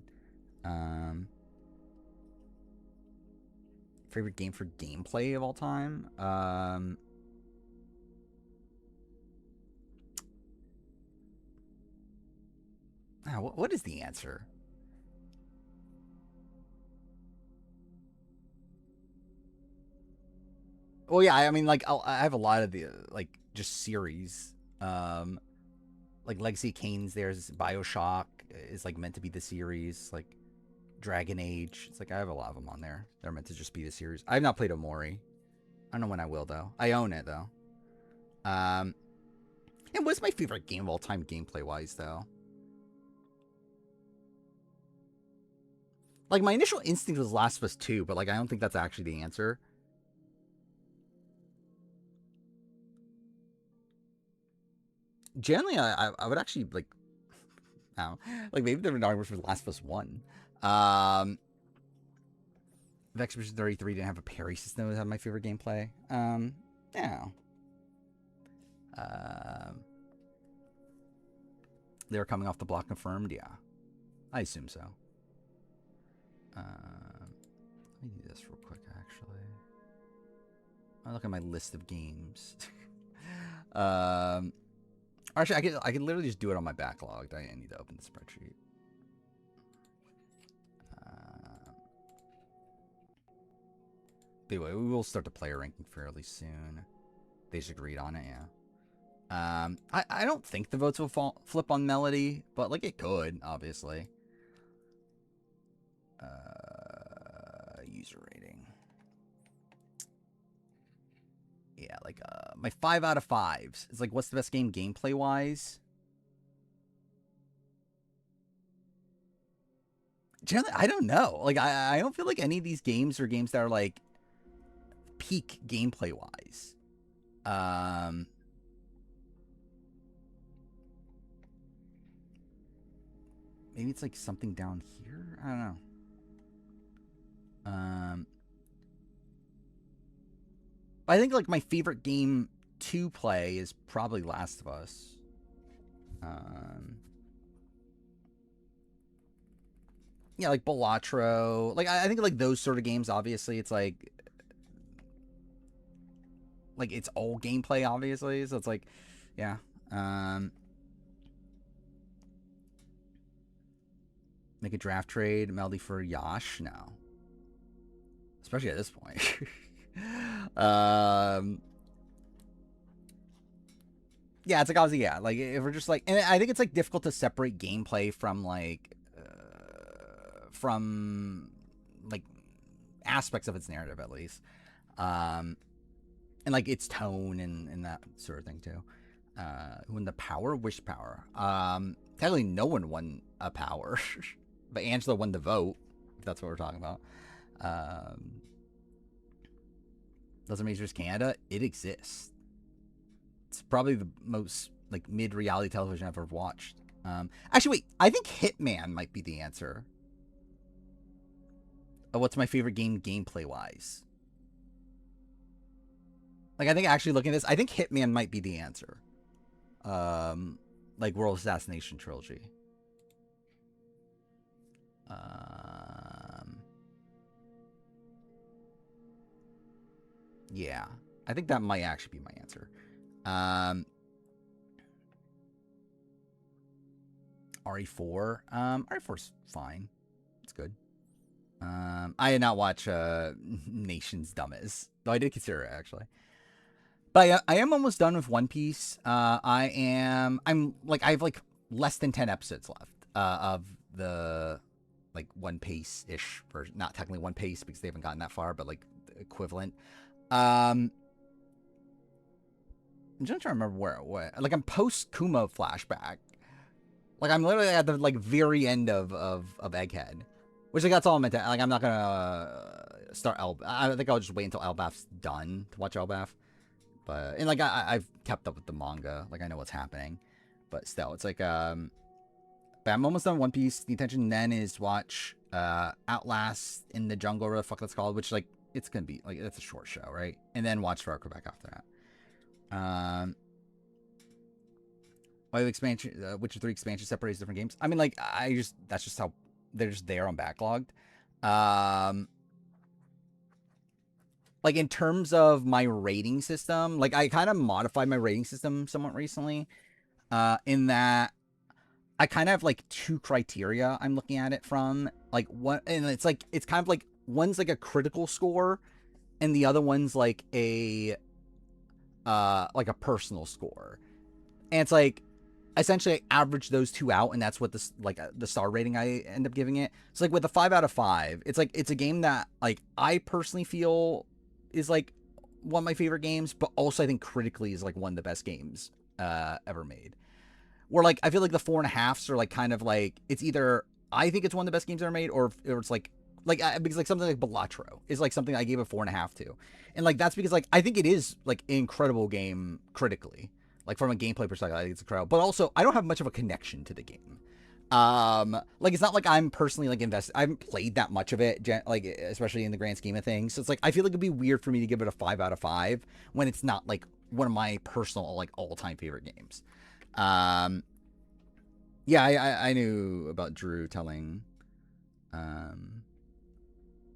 Favorite game for gameplay of all time? What is the answer? Well, yeah, I mean, like, I have a lot of the, like, just series. Like, Legacy of Kain's there's Bioshock is, like, meant to be the series. Like, Dragon Age. It's like, I have a lot of them on there. They're meant to just be the series. I have not played Omori. I don't know when I will, though. I own it, though. And what's my favorite game of all time gameplay-wise, though? Like, my initial instinct was Last of Us 2, but, like, I don't think that's actually the answer. Generally, I would actually, like, I don't know, like, maybe the argument for Last of Us 1. If Expedition 33 didn't have a parry system, it would have my favorite gameplay. Yeah. They were coming off the block confirmed? Yeah. I assume so. Let me do this real quick, actually. I look at my list of games. Actually, I could literally just do it on my backlog. I need to open the spreadsheet. Anyway, we will start the player ranking fairly soon. They just agreed on it, yeah. I don't think the votes will flip on Melody, but like it could, obviously. User rating. Yeah, like my 5 out of 5s is like, what's the best game gameplay wise? Generally, I don't know. Like, I don't feel like any of these games are games that are like peak gameplay wise. Maybe it's like something down here. I don't know. I think like my favorite game to play is probably Last of Us. Yeah, like Balatro. Like I think like those sort of games. Obviously, it's like it's all gameplay. Obviously, so it's like, yeah. Make a draft trade, Melody for Yash? No. Especially at this point. Yeah, it's like obviously, yeah, like if we're just like, and I think it's like difficult to separate gameplay from like aspects of its narrative, at least, and like its tone and that sort of thing too. Who won the power? Wish power. Technically, no one won a power, but Angela won the vote. If that's what we're talking about. Doesn't Majors Canada? It exists. It's probably the most like mid reality television I've ever watched. Actually, wait. I think Hitman might be the answer. What's my favorite game gameplay wise? Like, I think actually looking at this, I think Hitman might be the answer. like World Assassination trilogy. Yeah, I think that might actually be my answer. RE4. RE4's fine. It's good. I did not watch Nation's Dumbest, though I did consider it actually. But I am almost done with One Piece. I have like less than 10 episodes left of the like One Piece ish version. Not technically One Piece because they haven't gotten that far, but like the equivalent. I'm just trying to remember where like I'm post Kuma flashback. Like I'm literally at the like very end of Egghead, which like that's all I'm into. Like I'm not gonna start I think I'll just wait until Elbaf's done to watch Elbaf. But and like I've kept up with the manga, like I know what's happening, but still it's like but I'm almost done One Piece. The intention then is watch Outlast in the Jungle, or the fuck that's called, which like it's gonna be like it's a short show, right? And then watch Far Cry back after that. Why the expansion, Witcher 3 expansion separates different games? I mean, like that's just how they're just there on backlogged. Like in terms of my rating system, like I kind of modified my rating system somewhat recently, in that I kind of have like two criteria I'm looking at it from. Like one, and it's kind of like one's like a critical score, and the other one's like a personal score. And it's like essentially I average those two out, and that's what this like the star rating I end up giving it. So like with a 5 out of 5, it's like it's a game that like I personally feel is like one of my favorite games, but also I think critically is like one of the best games ever made. Where like I feel like the 4.5s are like kind of like it's either I think it's one of the best games ever made, or it's like because like something like Balatro is like something I gave a 4.5 to, and like that's because like I think it is like an incredible game critically, like from a gameplay perspective I think it's incredible, but also I don't have much of a connection to the game. Like it's not like I'm personally like invested. I haven't played that much of it, like especially in the grand scheme of things. So it's like I feel like it'd be weird for me to give it a 5 out of 5 when it's not like one of my personal like all-time favorite games. Yeah, I knew about Drew telling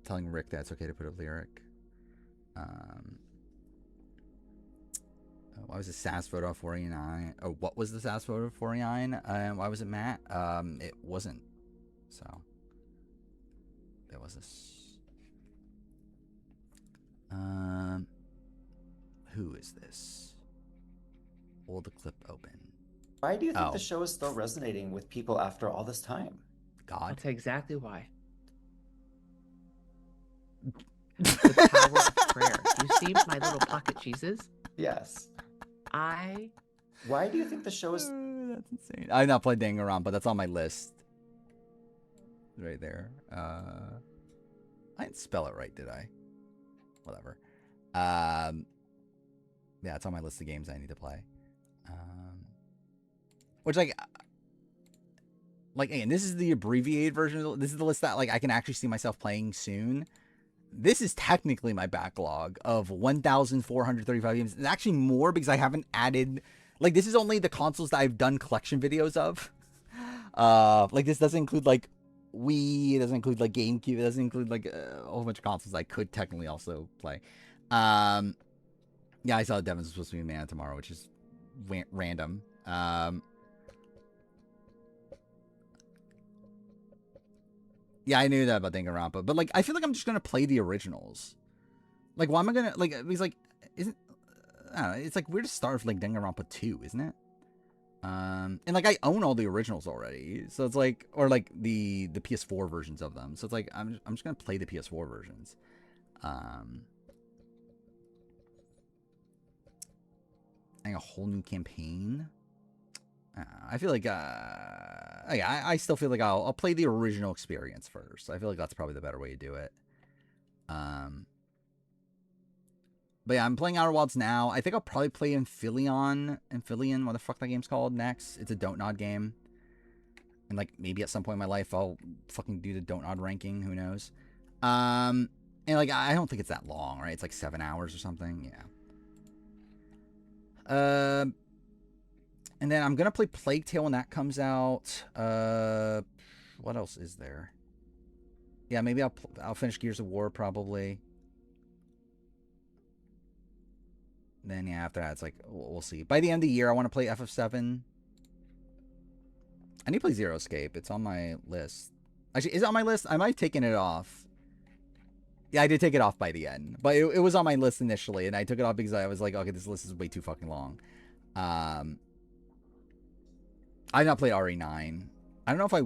Rick that it's okay to put a lyric. Why was the SAS photo 49? Oh, what was the SAS photo 49? Why was it Matt? It wasn't. So there was this. Who is this? Hold the clip open. Why do you think the show is still resonating with people after all this time? God. I'll tell you exactly why. The power of prayer. You see my little pocket cheeses? Yes. Why do you think the show is... That's insane. I've not played Danganronpa. That's on my list. Right there. I didn't spell it right, did I? Whatever. Yeah, it's on my list of games I need to play. Which like again, this is the abbreviated version. This is the list that like I can actually see myself playing soon. This is technically my backlog of 1,435 games. It's actually more because I haven't added, like this is only the consoles that I've done collection videos of. Like this doesn't include like Wii, it doesn't include like GameCube, it doesn't include like a whole bunch of consoles I could technically also play. Yeah, I saw Devin's supposed to be Man tomorrow, which is random. Yeah, I knew that about Danganronpa, but like I feel like I'm just gonna play the originals. Like, why am I gonna like? Because like, isn't I don't know, it's like weird to start with like Danganronpa 2, isn't it? And like I own all the originals already, so it's like, or like the PS4 versions of them. So it's like I'm just gonna play the PS4 versions. And a whole new campaign. I feel like I still feel like I'll play the original experience first. I feel like that's probably the better way to do it. But yeah, I'm playing Outer Wilds now. I think I'll probably play Amphibian, what the fuck that game's called, next. It's a Don't Nod game. And like maybe at some point in my life I'll fucking do the Don't Nod ranking, who knows. And like I don't think it's that long, right? It's like 7 hours or something. Yeah. And then I'm gonna play Plague Tale when that comes out. What else is there? Yeah, maybe I'll finish Gears of War probably. Then yeah, after that it's like we'll see. By the end of the year, I want to play FF7. I need to play Zero Escape. It's on my list. Actually, is it on my list? I might have taken it off. Yeah, I did take it off by the end, but it was on my list initially, and I took it off because I was like, okay, this list is way too fucking long. I've not played RE9. I don't know if I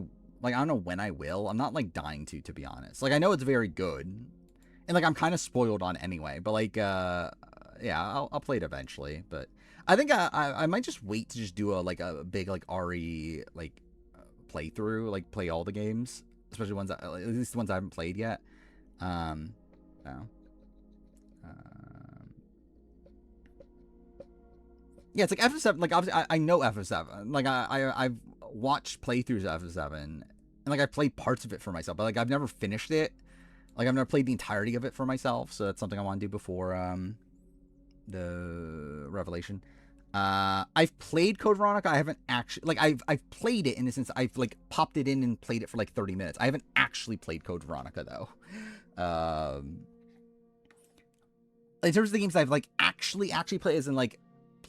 don't know when I will. I'm not like dying to be honest. Like I know it's very good, and like I'm kind of spoiled on anyway. But like, yeah, I'll play it eventually. But I think I might just wait to just do a big like RE like playthrough, like play all the games, especially ones at least the ones I haven't played yet. No. Yeah, it's like FF7. Like obviously, I know FF7. Like I've watched playthroughs of FF7, and like I played parts of it for myself, but like I've never finished it. Like I've never played the entirety of it for myself, so that's something I want to do before the Revelation. I've played Code Veronica. I haven't actually like I've played it in the sense I've like popped it in and played it for like 30 minutes. I haven't actually played Code Veronica though. In terms of the games I've like actually played, as in like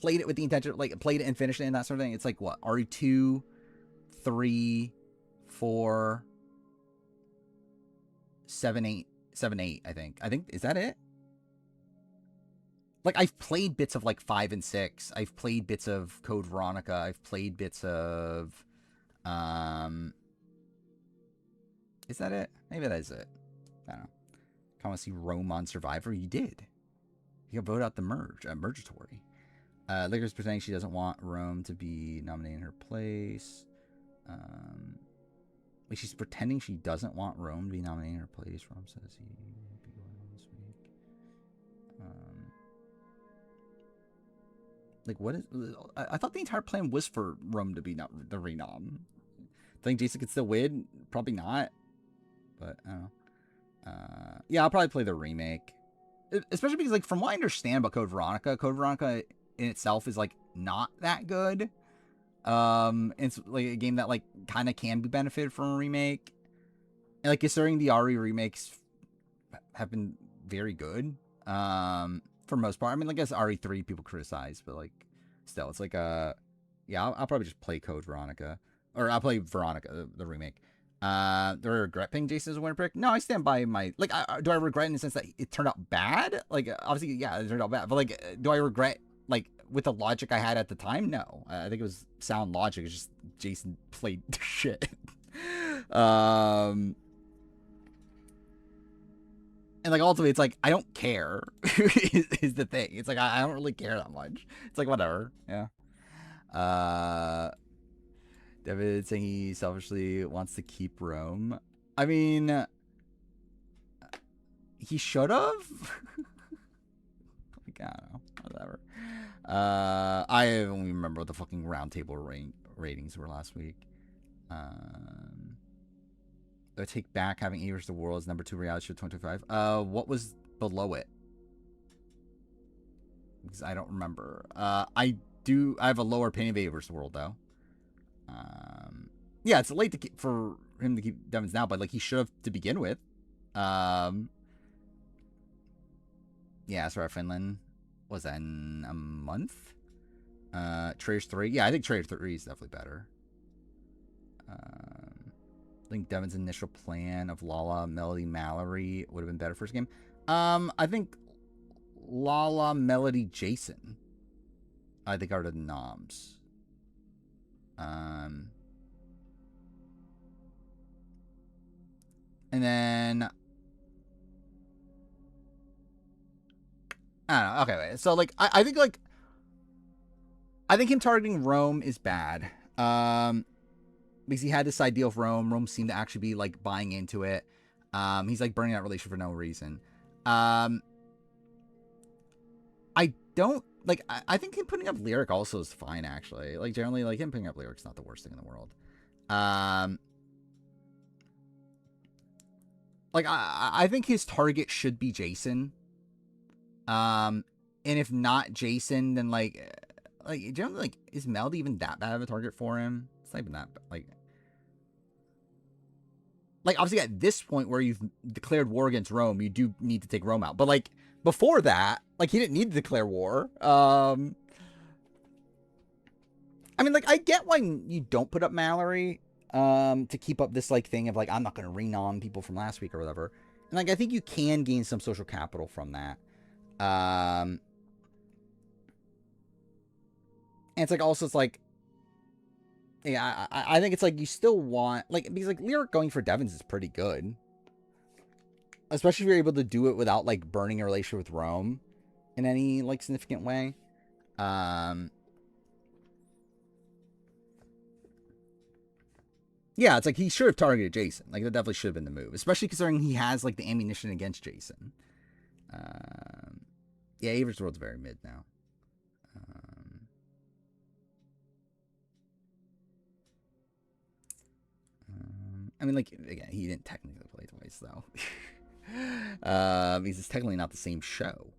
played it with the intention of like played it and finished it and that sort of thing. It's like what, RE2, 3, 4, 7, 8, 7, 8. I think is that it? Like I've played bits of like 5 and 6. I've played bits of Code Veronica. I've played bits of is that it? Maybe that is it. I don't know. I want to see Rome on Survivor. You did. You can vote out the Mergatory. Liquor's pretending she doesn't want Rome to be nominated in her place. Like she's pretending she doesn't want Rome to be nominated in her place. Rome says he will be going on this week. Like what is? I thought the entire plan was for Rome to be not the renom. Think Jason could still win? Probably not. But I don't know. Yeah, I'll probably play the remake. Especially because, like, from what I understand about Code Veronica in itself is, like, not that good. It's, like, a game that, like, kind of can be benefited from a remake. And, like, considering the RE remakes have been very good, for most part. I mean, I guess RE3 people criticize, but, like, still, it's like, yeah, I'll probably just play Code Veronica. Or I'll play Veronica, the remake. Do I regret paying Jason as a winner pick? No, I stand by my, like, do I regret in the sense that it turned out bad? Like, obviously, yeah, it turned out bad, but, like, do I regret, like, with the logic I had at the time? No. I think it was sound logic. It's just Jason played shit. And, like, ultimately, it's like, I don't care, is the thing. It's like, I don't really care that much. It's like, whatever, yeah. David saying he selfishly wants to keep Rome. I mean, he should have. Like, I don't know, whatever. I don't even remember what the fucking roundtable ratings were last week. I take back having A vs. the World as number 2 reality show 2025. What was below it? Because I don't remember. I have a lower opinion of A vs. the World though. Yeah, it's late for him to keep Devins now, but like he should have to begin with. Yeah, Sorry, Finland was that in a month? Traitors 3, yeah, I think Traitors 3 is definitely better. I think Devin's initial plan of Lala, Melody, Mallory would have been better first game. I think Lala, Melody, Jason, I think are the noms. And then I don't know. Okay, wait. So like I think like I think him targeting Rome is bad. Because he had this idea of Rome. Rome seemed to actually be like buying into it. He's like burning that relationship for no reason. I don't like I think him putting up Lyric also is fine actually. Like generally like him putting up Lyric's not the worst thing in the world. Like I think his target should be Jason. And if not Jason, then like like, do you know, like, is Meld even that bad of a target for him? It's not even that, like, obviously at this point where you've declared war against Rome, you do need to take Rome out. But, like, before that, like, he didn't need to declare war. I mean, like, I get why you don't put up Mallory, to keep up this, like, thing of, like, I'm not going to renom people from last week or whatever. And, like, I think you can gain some social capital from that. And it's, like, also, it's, like, yeah, I think it's, like, you still want, like, because, like, Lyric going for Devons is pretty good. Especially if you're able to do it without, like, burning a relationship with Rome in any, like, significant way. Yeah, it's like he should have targeted Jason. Like, that definitely should have been the move. Especially considering he has, like, the ammunition against Jason. Yeah, Avery's World's very mid now. I mean, like, again, he didn't technically play twice, though. Because it's technically not the same show.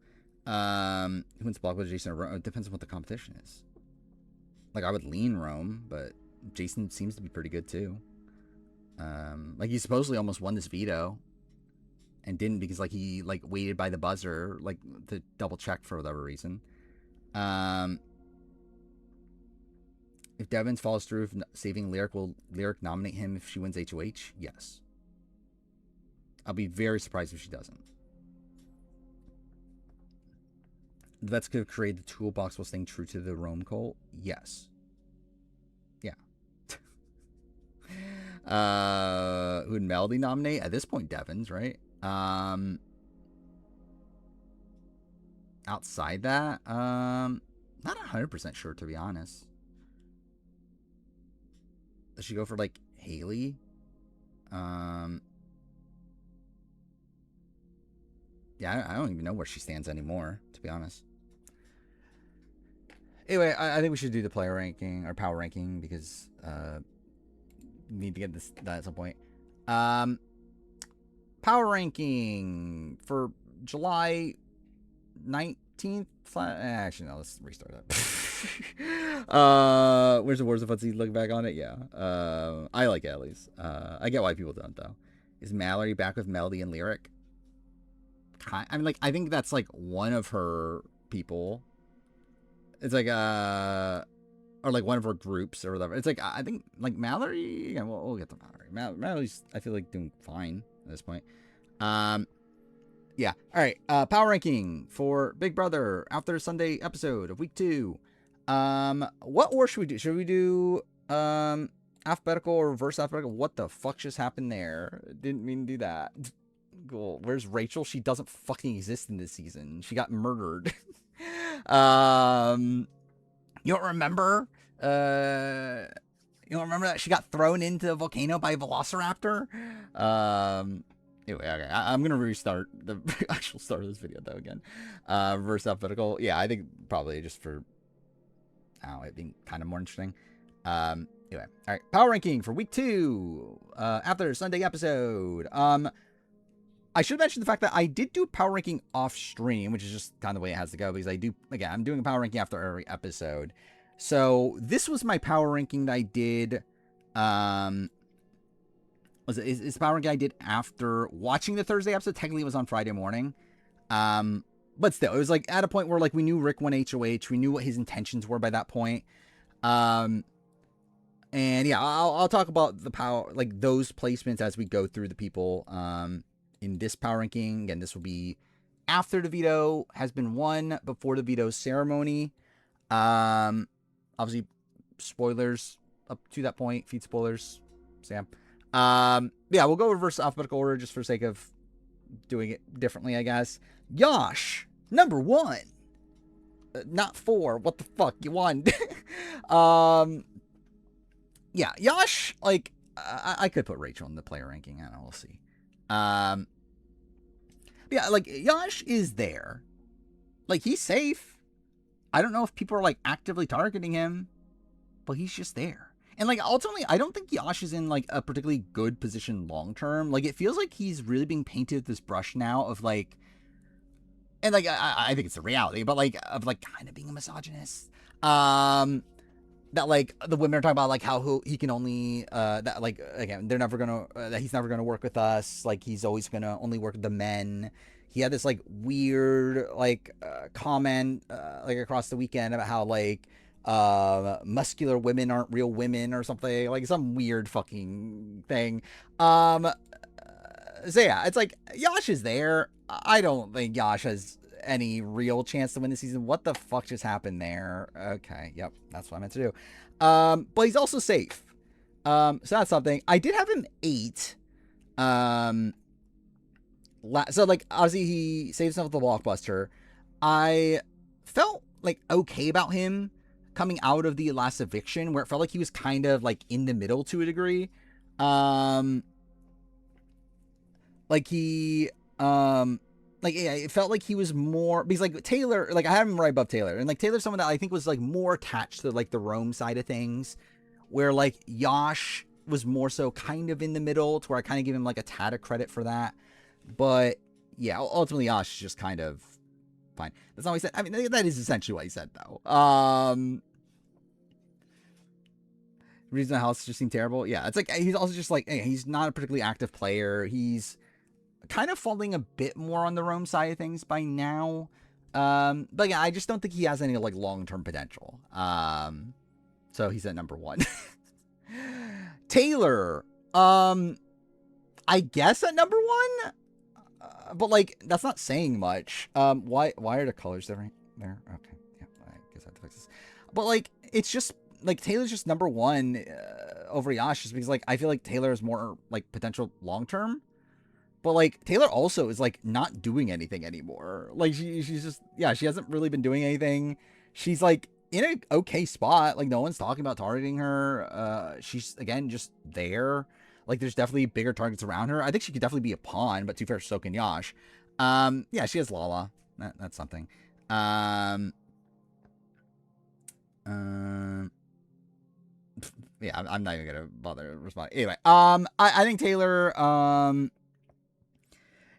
Who wins block with Jason or Rome? It depends on what the competition is. Like, I would lean Rome, but Jason seems to be pretty good, too. Like, he supposedly almost won this veto. And didn't because, like, he, like, waited by the buzzer, like, to double check for whatever reason. If Devins follows through with saving Lyric, will Lyric nominate him if she wins HOH? Yes. I'll be very surprised if she doesn't. The vets could have created the toolbox while staying true to the Rome cult? Yes. Yeah. Who'd Melody nominate? At this point, Devins, right? Outside that, not 100% sure, to be honest. Does she go for, like, Haley? Yeah, I don't even know where she stands anymore, to be honest. Anyway, I think we should do the player ranking, or power ranking, because we need to get that at some point. Power ranking for July 19th. Actually, no, let's restart that. Where's the Wars of Futzy? Look back on it. Yeah. I like it at least. I get why people don't though. Is Mallory back with Melody and Lyric? I mean, like, I think that's like one of her people. It's like or like one of her groups or whatever. It's like I think like Mallory. Yeah, we'll get to Mallory. Mallory's I feel like doing fine at this point. Yeah. All right. Power ranking for Big Brother after Sunday episode of week 2. What order should we do? Should we do alphabetical or reverse alphabetical? What the fuck just happened there? Didn't mean to do that. Cool. Where's Rachel? She doesn't fucking exist in this season. She got murdered. You don't remember? You don't remember that she got thrown into a volcano by a velociraptor? Anyway, okay, I'm gonna restart the actual start of this video though again. Reverse alphabetical. Yeah, I think probably just for it being kind of more interesting. Anyway, all right, power ranking for week 2 after Sunday episode. I should mention the fact that I did do a power ranking off stream, which is just kind of the way it has to go because I'm doing a power ranking after every episode. So this was my power ranking that I did. Is power ranking I did after watching the Thursday episode. Technically, it was on Friday morning. But still, it was like at a point where like we knew Rick won HOH. We knew what his intentions were by that point. And yeah, I'll talk about the power, like those placements as we go through the people. In this power ranking, again, this will be after the veto has been won, before the veto ceremony. Obviously, spoilers up to that point. Feed spoilers, Sam. Yeah, we'll go reverse alphabetical order just for sake of doing it differently, I guess. Yosh, number 1. Not 4. What the fuck? You won. Yeah, Yosh, like, I could put Rachel in the player ranking. I don't know, we'll see. Yeah, like, Yosh is there. Like, he's safe. I don't know if people are, like, actively targeting him, but he's just there. And, like, ultimately, I don't think Yosh is in, like, a particularly good position long-term. Like, it feels like he's really being painted with this brush now of, like... and like I think it's the reality, but like of like kind of being a misogynist. That like the women are talking about like how he can only that like again they're never gonna that he's never gonna work with us, like he's always gonna only work with the men. He had this like weird like comment like across the weekend about how like muscular women aren't real women or something, like some weird fucking thing. So yeah, it's like Yash is there. I don't think Yash has any real chance to win the season. What the fuck just happened there? Okay, yep, that's what I meant to do. But he's also safe. So that's something. I did have him 8. So like obviously he saved himself with the blockbuster. I felt like okay about him coming out of the last eviction, where it felt like he was kind of like in the middle to a degree. Like he like yeah, it felt like he was more, because like Taylor, like I have him right above Taylor, and like Taylor's someone that I think was like more attached to like the Rome side of things, where like Yash was more so kind of in the middle, to where I kind of give him like a tad of credit for that. But yeah, ultimately Yash is just kind of fine. That's not what he said. I mean, that is essentially what he said though. Reason the house just seemed terrible. Yeah, it's like he's also just like, hey, he's not a particularly active player. He's kind of falling a bit more on the Rome side of things by now. But yeah, I just don't think he has any like long-term potential. So he's at number 1. Taylor, I guess at number 1, but like that's not saying much. Why are the colors different there? Okay, yeah, I guess I have to fix this. But like it's just like Taylor's just number 1 over Yash, just because like I feel like Taylor is more like potential long-term. But like Taylor also is like not doing anything anymore. Like she's just, yeah, she hasn't really been doing anything. She's like in an okay spot. Like no one's talking about targeting her. She's again just there. Like there's definitely bigger targets around her. I think she could definitely be a pawn, but to be fair, so can Yash. Yeah, she has Lala. That's something. Yeah, I'm not even gonna bother responding. Anyway, I think Taylor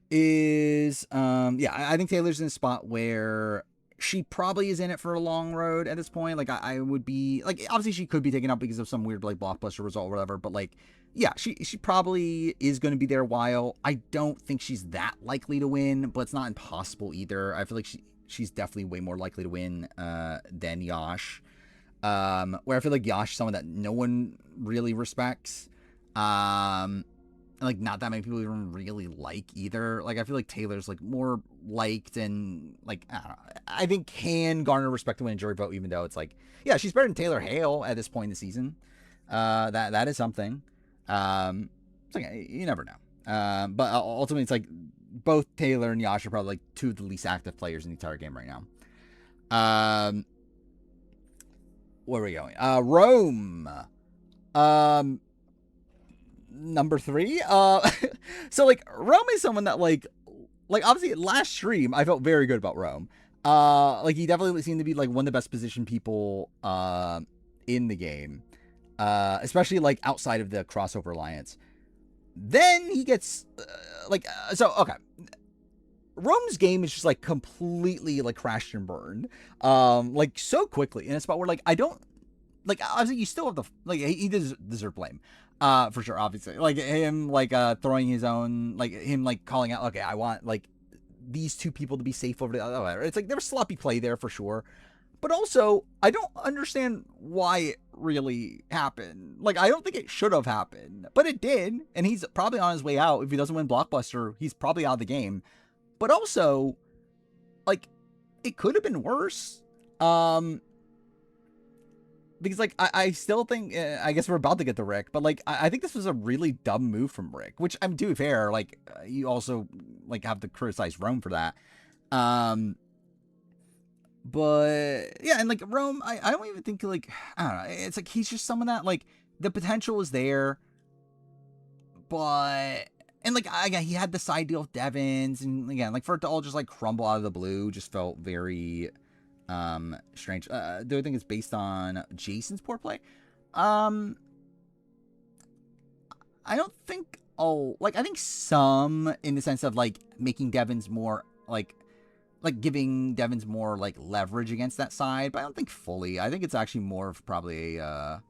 is yeah, I think Taylor's in a spot where she probably is in it for a long road at this point. Like I would be like, obviously she could be taken out because of some weird like blockbuster result or whatever, but like yeah, she probably is going to be there a while. I don't think she's that likely to win, but it's not impossible either. I feel like she's definitely way more likely to win than Yash. Where I feel like Yash is someone that no one really respects. Like not that many people even really like either. Like I feel like Taylor's like more liked, and like I don't know, I think can garner respect to win a jury vote, even though it's like, yeah, she's better than Taylor Hale at this point in the season. That is something. It's like you never know. But ultimately it's like both Taylor and Yash are probably like 2 of the least active players in the entire game right now. Where are we going? Rome. Number 3. So like Rome is someone that like obviously last stream I felt very good about Rome. Like he definitely seemed to be like one of the best positioned people in the game, especially like outside of the crossover alliance. Then he gets so okay, Rome's game is just like completely like crashed and burned like so quickly in a spot where like I don't like, obviously you still have the like he does deserve blame for sure, obviously, like him like throwing his own, like him like calling out, okay, I want like these 2 people to be safe over the other. It's like there was sloppy play there for sure, but also I don't understand why it really happened. Like I don't think it should have happened, but it did, and he's probably on his way out. If he doesn't win blockbuster, he's probably out of the game. But also like it could have been worse. Because like I still think I guess we're about to get to Rick, but like I think this was a really dumb move from Rick, which I'm, to be fair, like you also like have to criticize Rome for that. But yeah, and like Rome, I don't even think like, I don't know, it's like he's just someone that like the potential is there, but and like again he had the side deal with Devins, and again like for it to all just like crumble out of the blue just felt very strange. Do I think it's based on Jason's poor play? I don't think I think some, in the sense of like making Devins more like like giving Devins more like leverage against that side, but I don't think fully. I think it's actually more of probably a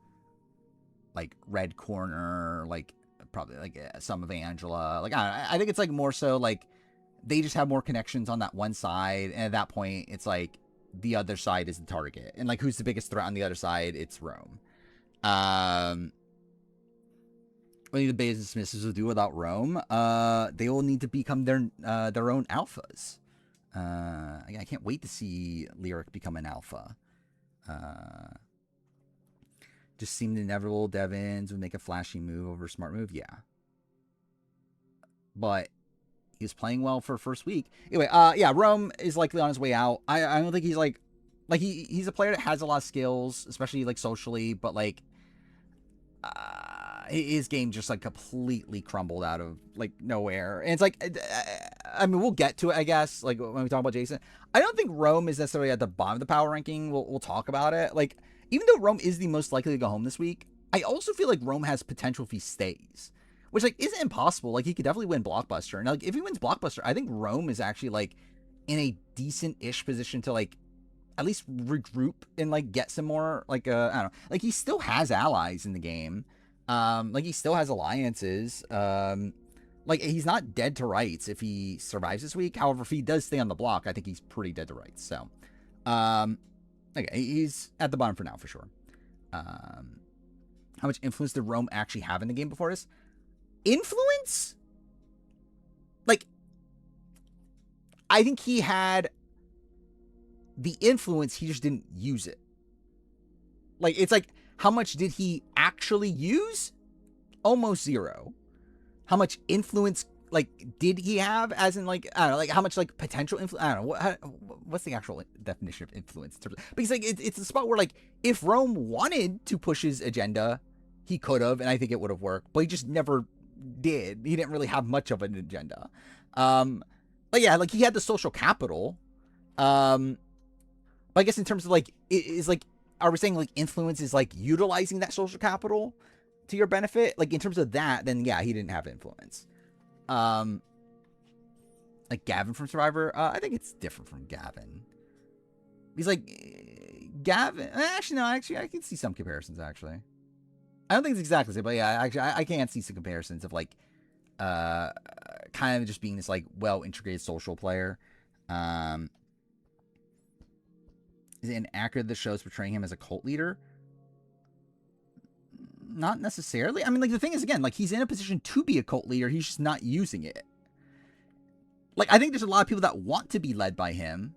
like red corner, like probably like some of Angela. Like I think it's like more so like they just have more connections on that one side, and at that point, it's like the other side is the target, and like who's the biggest threat on the other side? It's Rome. What do the Bays and Smiths will do without Rome? They will need to become their own alphas. I can't wait to see Lyric become an alpha. Just seemed inevitable. Devins would make a flashy move over a smart move. Yeah. But he was playing well for first week. Anyway, yeah, Rome is likely on his way out. I don't think he's like he's a player that has a lot of skills, especially like socially, but like his game just like completely crumbled out of like nowhere. And it's like, I mean, we'll get to it, I guess. Like when we talk about Jason, I don't think Rome is necessarily at the bottom of the power ranking. We'll talk about it. Like, even though Rome is the most likely to go home this week, I also feel like Rome has potential if he stays, which like isn't impossible. Like he could definitely win Blockbuster. And like if he wins Blockbuster, I think Rome is actually like in a decent-ish position to like at least regroup and like get some more like I don't know. Like he still has allies in the game. Like he still has alliances. Like he's not dead to rights if he survives this week. However, if he does stay on the block, I think he's pretty dead to rights. So, okay, he's at the bottom for now for sure. How much influence did Rome actually have in the game before this? Influence? Like, I think he had the influence, he just didn't use it. Like, it's like, how much did he actually use? Almost zero. How much influence, like, did he have? As in, like, I don't know, like, how much, like, potential influence? I don't know. What's the actual definition of influence? Because, like, it's a spot where, like, if Rome wanted to push his agenda, he could have, and I think it would have worked. But he just never did. He didn't really have much of an agenda. But yeah, like, he had the social capital. But I guess in terms of, like, is, like, are we saying, like, influence is, like, utilizing that social capital to your benefit? Like, in terms of that, then, yeah, he didn't have influence. Like, Gavin from Survivor, I think it's different from Gavin. He's, like, Gavin... Actually, no, I can see some comparisons, actually. I don't think it's exactly the same, but, yeah, actually, I can see some comparisons of, like, kind of just being this, like, well-integrated social player. Is it inaccurate the show's portraying him as a cult leader? Not necessarily. I mean, like, the thing is, again, like, he's in a position to be a cult leader. He's just not using it. Like, I think there's a lot of people that want to be led by him,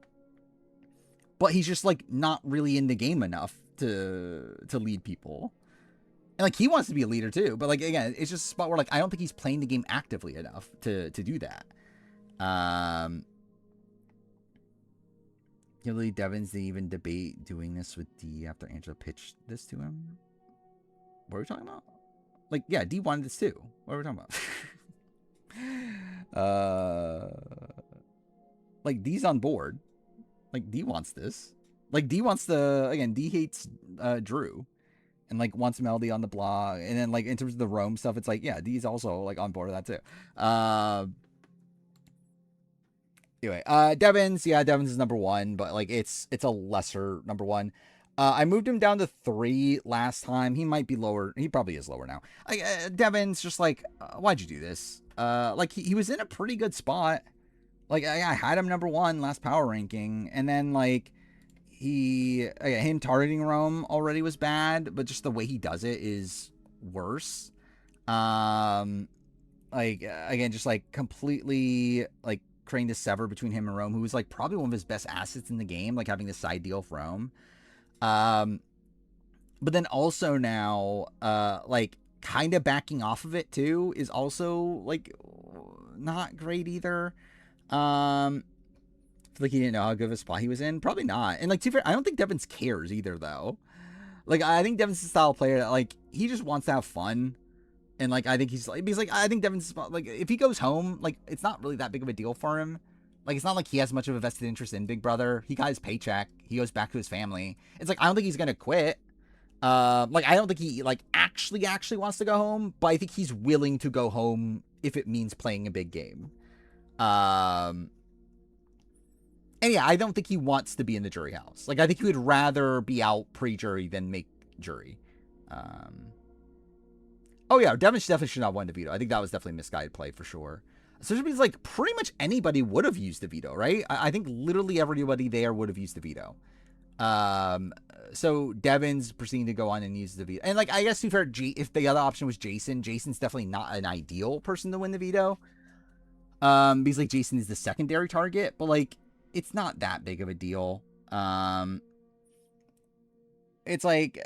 but he's just, like, not really in the game enough to lead people. And, like, he wants to be a leader, too. But, like, again, it's just a spot where, like, I don't think he's playing the game actively enough to do that. Gilly Devins didn't even debate doing this with D after Angela pitched this to him. What are we talking about? Like, yeah, D wanted this too. What are we talking about? Like, D's on board. Like, D wants this. Like, D wants the... Again, D hates Drew. And, like, wants Melody on the blog. And then, like, in terms of the Rome stuff, it's like, yeah, D's also, like, on board with that too. Anyway, Devins, yeah, Devins is number 1, but, like, it's a lesser number 1. I moved him down to 3 last time. He might be lower. He probably is lower now. Devins, just like, why'd you do this? Like, he was in a pretty good spot. Like, I had him number 1 last power ranking. And then, like, him targeting Rome already was bad, but just the way he does it is worse. Like, again, just, like, completely, like, creating this sever between him and Rome, who was, like, probably one of his best assets in the game, like, having this side deal with Rome. But then also now, like, kind of backing off of it, too, is also, like, not great either. I feel like he didn't know how good of a spot he was in. Probably not. And, like, to be fair, I don't think Devins cares either, though. Like, I think Devins is the style of player that, like, he just wants to have fun. And, like, I think he's, like, because, like, I think Devins, like, if he goes home, like, it's not really that big of a deal for him. Like, it's not like he has much of a vested interest in Big Brother. He got his paycheck. He goes back to his family. It's like, I don't think he's going to quit. Like, I don't think he, like, actually wants to go home, but I think he's willing to go home if it means playing a big game. And yeah, I don't think he wants to be in the jury house. Like, I think he would rather be out pre-jury than make jury. Oh yeah, Devin definitely should not win the veto. I think that was definitely a misguided play for sure. Especially because, like, pretty much anybody would have used the veto, right? I think literally everybody there would have used the veto. So Devin's proceeding to go on and use the veto. And, like, I guess to be fair, if the other option was Jason, Jason's definitely not an ideal person to win the veto. Because, like, Jason is the secondary target, but, like, it's not that big of a deal. It's like,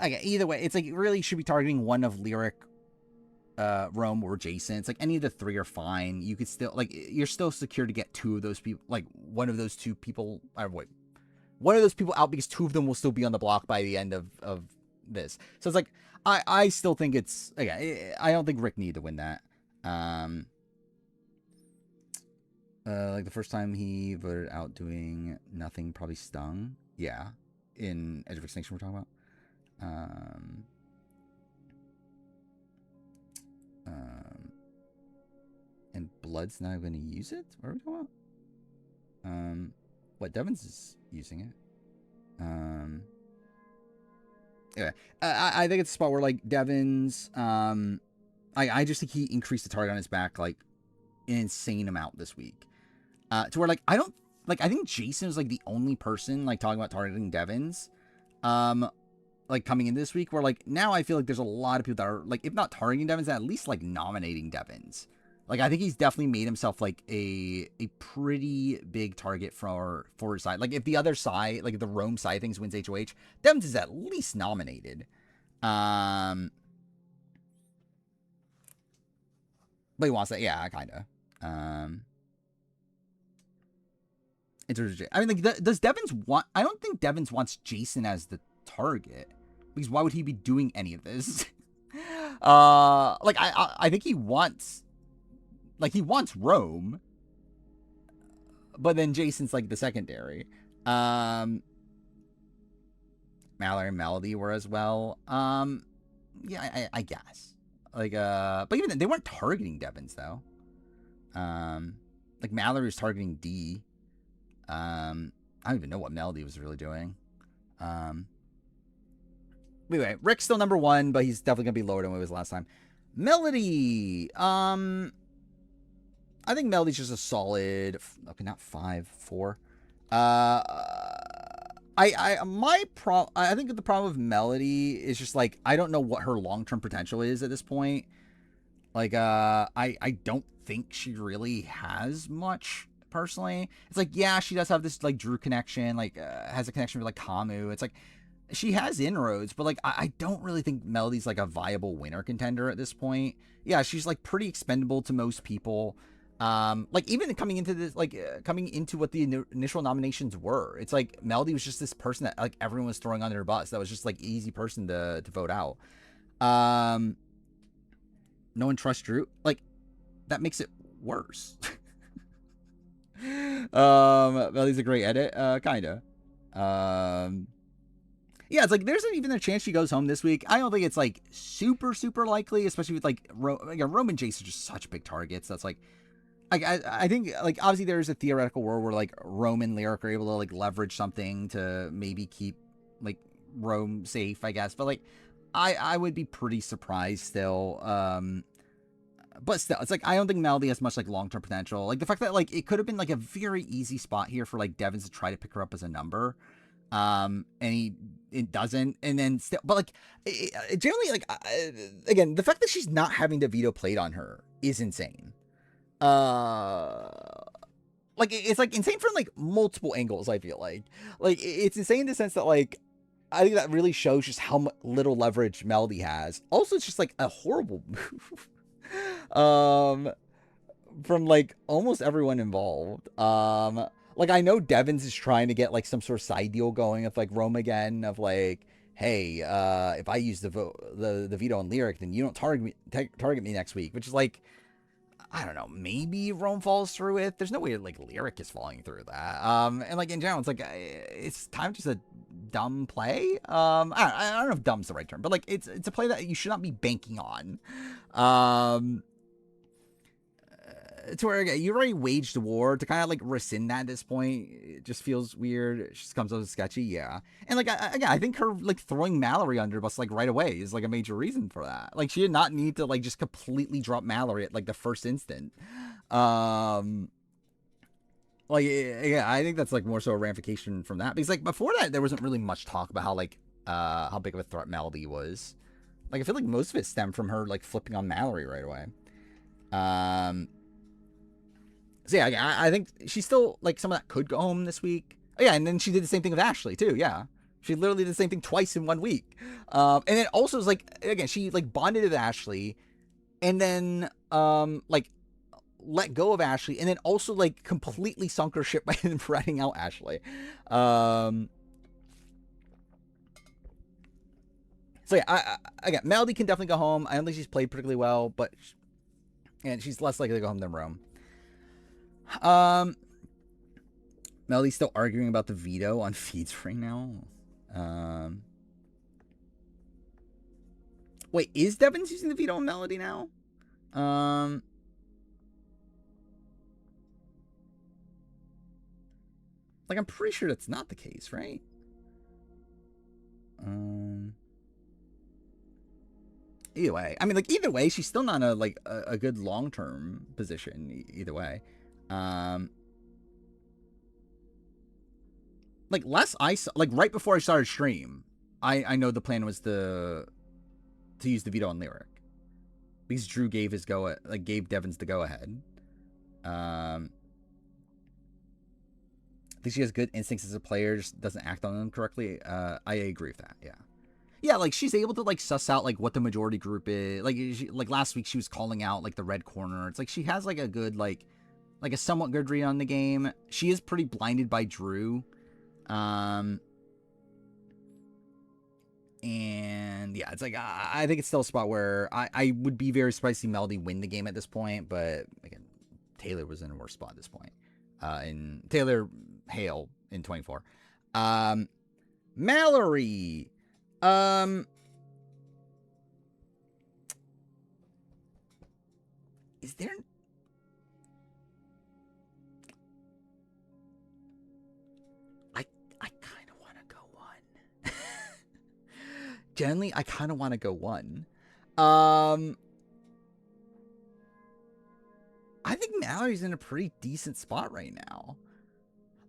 okay, either way, it's like, it really should be targeting one of Lyric, Rome, or Jason. It's like any of the three are fine. You could still, like, you're still secure to get two of those people, like, one of those two people, or wait, one of those people out, because two of them will still be on the block by the end of this. So it's like, I still think it's, again, I don't think Rick needed to win that. Like the first time he voted out doing nothing probably stung. Yeah. In Edge of Extinction we're talking about. And Blood's not going to use it? What are we talking about? What, Devins is using it. Anyway, I think it's a spot where, like, Devins, I just think he increased the target on his back, like, an insane amount this week. To where, like, I think Jason was, like, the only person, like, talking about targeting Devins, like, coming in this week, where, like, now I feel like there's a lot of people that are, like, if not targeting Devins, at least, like, nominating Devins. Like, I think he's definitely made himself, like, a pretty big target for his side. Like, if the other side, like, if the Rome side things wins HOH, Devins is at least nominated. But he wants that, yeah, kind of. I mean, like, does Devins want... I don't think Devins wants Jason as the target. Because why would he be doing any of this? Like, I think he wants... Like, he wants Rome. But then Jason's, like, the secondary. Mallory and Melody were as well. Yeah, I guess. Like, but even then, they weren't targeting Devins, though. Like, Mallory was targeting D. I don't even know what Melody was really doing. Anyway, Rick's still number one, but he's definitely gonna be lower than what he was last time. Melody, I think Melody's just a solid, okay, not 5-4. I think the problem with Melody is just, like, I don't know what her long-term potential is at this point. Like, I don't think she really has much, personally. It's like, yeah, she does have this, like, Drew connection, like, has a connection with, like, Kamu. It's like, she has inroads, but, like, I don't really think Melody's, like, a viable winner contender at this point. Yeah, she's, like, pretty expendable to most people. Like, even coming into this, like, coming into what the initial nominations were, it's like Melody was just this person that, like, everyone was throwing under their bus. That was just, like, easy person to vote out. No one trusts Drew. Like, that makes it worse. Melody's a great edit, kinda. Yeah, it's like, there's even a chance she goes home this week. I don't think it's, like, super likely, especially with, like, Rome and Jason are just such big targets. That's, like, I think, like, obviously there's a theoretical world where, like, Rome and Lyric are able to, like, leverage something to maybe keep, like, Rome safe, I guess. But, like, I would be pretty surprised still. But still, it's like, I don't think Melody has much, like, long-term potential. Like, the fact that, like, it could have been, like, a very easy spot here for, like, Devins to try to pick her up as a number. And it doesn't. And then still, but, like, it generally, like, again, the fact that she's not having the veto played on her is insane. Like, it's, like, insane from, like, multiple angles, I feel like. Like, it's insane in the sense that, like, I think that really shows just how little leverage Melody has. Also, it's just, like, a horrible move. From, like, almost everyone involved. Like, I know Devins is trying to get, like, some sort of side deal going with, like, Rome again, of, like, hey, if I use the veto on Lyric, then you don't target me next week, which is, like, I don't know, maybe Rome falls through it. There's no way, like, Lyric is falling through that. And, like, in general, it's, like, it's kind of just a dumb play. I don't know if dumb's the right term, but, like, it's a play that you should not be banking on. to where again, you already waged war to kind of like rescind that at this point. It just feels weird. It just comes out as sketchy, yeah. And like again, I think her like throwing Mallory under the bus like right away is like a major reason for that. Like she did not need to like just completely drop Mallory at like the first instant. Like yeah, I think that's like more so a ramification from that because like before that there wasn't really much talk about how big of a threat Melody was. Like I feel like most of it stemmed from her like flipping on Mallory right away. So yeah, I think she still like some of that could go home this week. Oh yeah, and then she did the same thing with Ashley too. Yeah, she literally did the same thing twice in 1 week. And then also is like again she like bonded with Ashley, and then like let go of Ashley, and then also like completely sunk her ship by ratting out Ashley. So yeah, again, Melody can definitely go home. I don't think she's played particularly well, but and she's less likely to go home than Rome. Melody's still arguing about the veto on feeds right now. Wait, is Devins using the veto on Melody now? Like I'm pretty sure that's not the case, right? Either way, I mean, like either way, she's still not a good long-term position. Either way, like less I saw, like right before I started stream, I know the plan was to use the veto on Lyric because Drew gave gave Devins the go ahead. I think she has good instincts as a player, just doesn't act on them correctly. I agree with that. Yeah, like she's able to like suss out like what the majority group is. Like last week she was calling out like the red corner. It's like she has like a good like a somewhat good read on the game. She is pretty blinded by Drew. And yeah, it's like I think it's still a spot where I would be very surprised to see Melody win the game at this point, but again, Taylor was in a worse spot at this point. In Taylor Hale in 24. Mallory. Is there I kind of want to go 1. Generally, I kind of want to go 1. I think Mallory's in a pretty decent spot right now.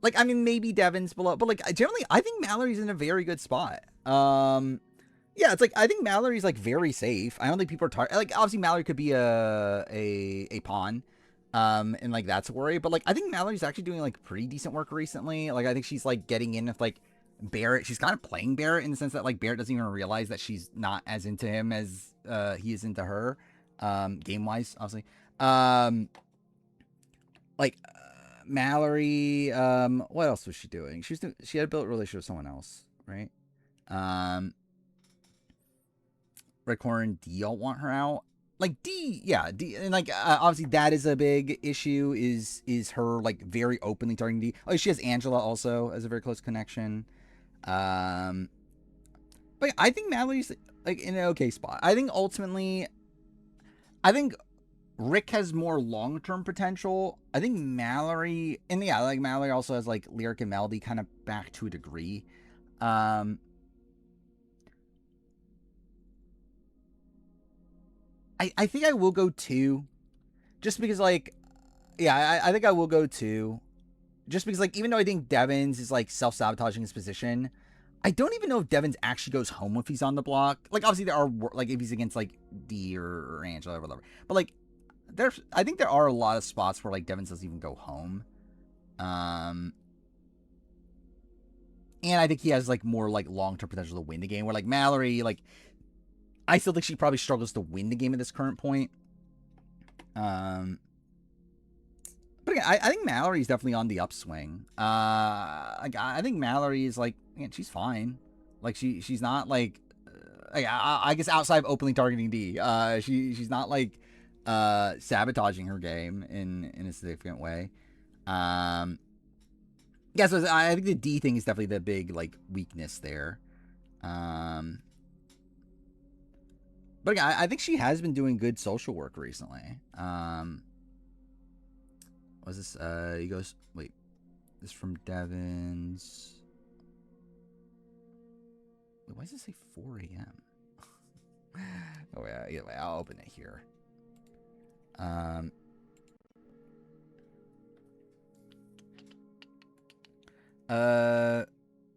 Like, I mean, maybe Devin's below, but like, generally, I think Mallory's in a very good spot. Yeah, it's like, I think Mallory's like very safe. I don't think people are like, obviously Mallory could be a pawn, and like, that's a worry, but like, I think Mallory's actually doing like pretty decent work recently. Like, I think she's like getting in with like Barrett. She's kind of playing Barrett in the sense that like Barrett doesn't even realize that she's not as into him as, he is into her, game-wise, obviously. Mallory, what else was she doing? She had built a relationship with someone else, right? Red Corner and D all want her out. Like D, yeah, D, and like obviously that is a big issue. Is her like very openly targeting D? Oh, she has Angela also as a very close connection. But I think Mallory's like in an okay spot. I think ultimately, Rick has more long-term potential. I think Mallory, and yeah, like Mallory also has like Lyric and Melody kind of back to a degree. I think I will go 2, just because like, yeah, I think I will go 2, just because like even though I think Devins is like self-sabotaging his position, I don't even know if Devins actually goes home if he's on the block. Like obviously there are like if he's against like D or Angela or whatever, but like. I think there are a lot of spots where like Devins doesn't even go home. And I think he has like more like long-term potential to win the game, where like Mallory, like I still think she probably struggles to win the game at this current point. But again, I think Mallory's definitely on the upswing. I think Mallory is like, again, she's fine. Like she's not like, I guess outside of openly targeting D, she's not like sabotaging her game in a significant way. Yeah, so I think the D thing is definitely the big like weakness there. But again, I think she has been doing good social work recently. Was this? He goes. Wait. This is from Devon's. Wait, why does it say 4 a.m.? Oh yeah. Either way, I'll open it here.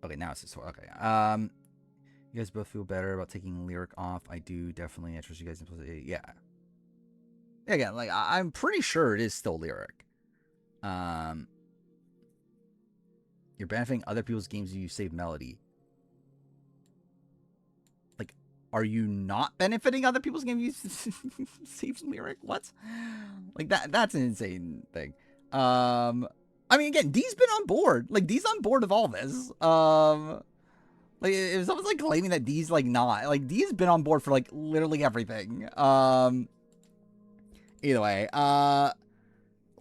Okay, now it's this one. Okay. You guys both feel better about taking Lyric off. I do definitely. I trust you guys. Yeah. Again, like I'm pretty sure it is still Lyric. You're benefiting other people's games. You save Melody. Like, are you not benefiting other people's games? You save Lyric? What? Like that's an insane thing. I mean, again, Dee's been on board. Like, Dee's on board of all this. Like, if someone's, like, claiming that Dee's, like, not. Like, Dee's been on board for, like, literally everything. Either way.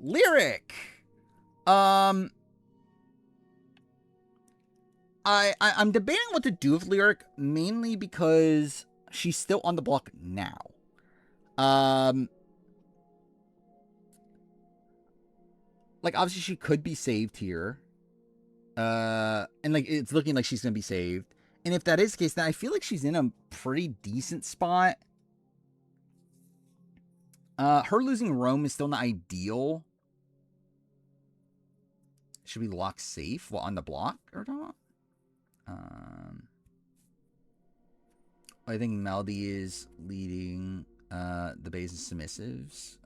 Lyric. I'm debating what to do with Lyric, mainly because she's still on the block now. Like, obviously, she could be saved here. And, like, it's looking like she's going to be saved. And if that is the case, then I feel like she's in a pretty decent spot. Her losing Rome is still not ideal. Should we lock safe while on the block or not? I think Melody is leading the base of submissives.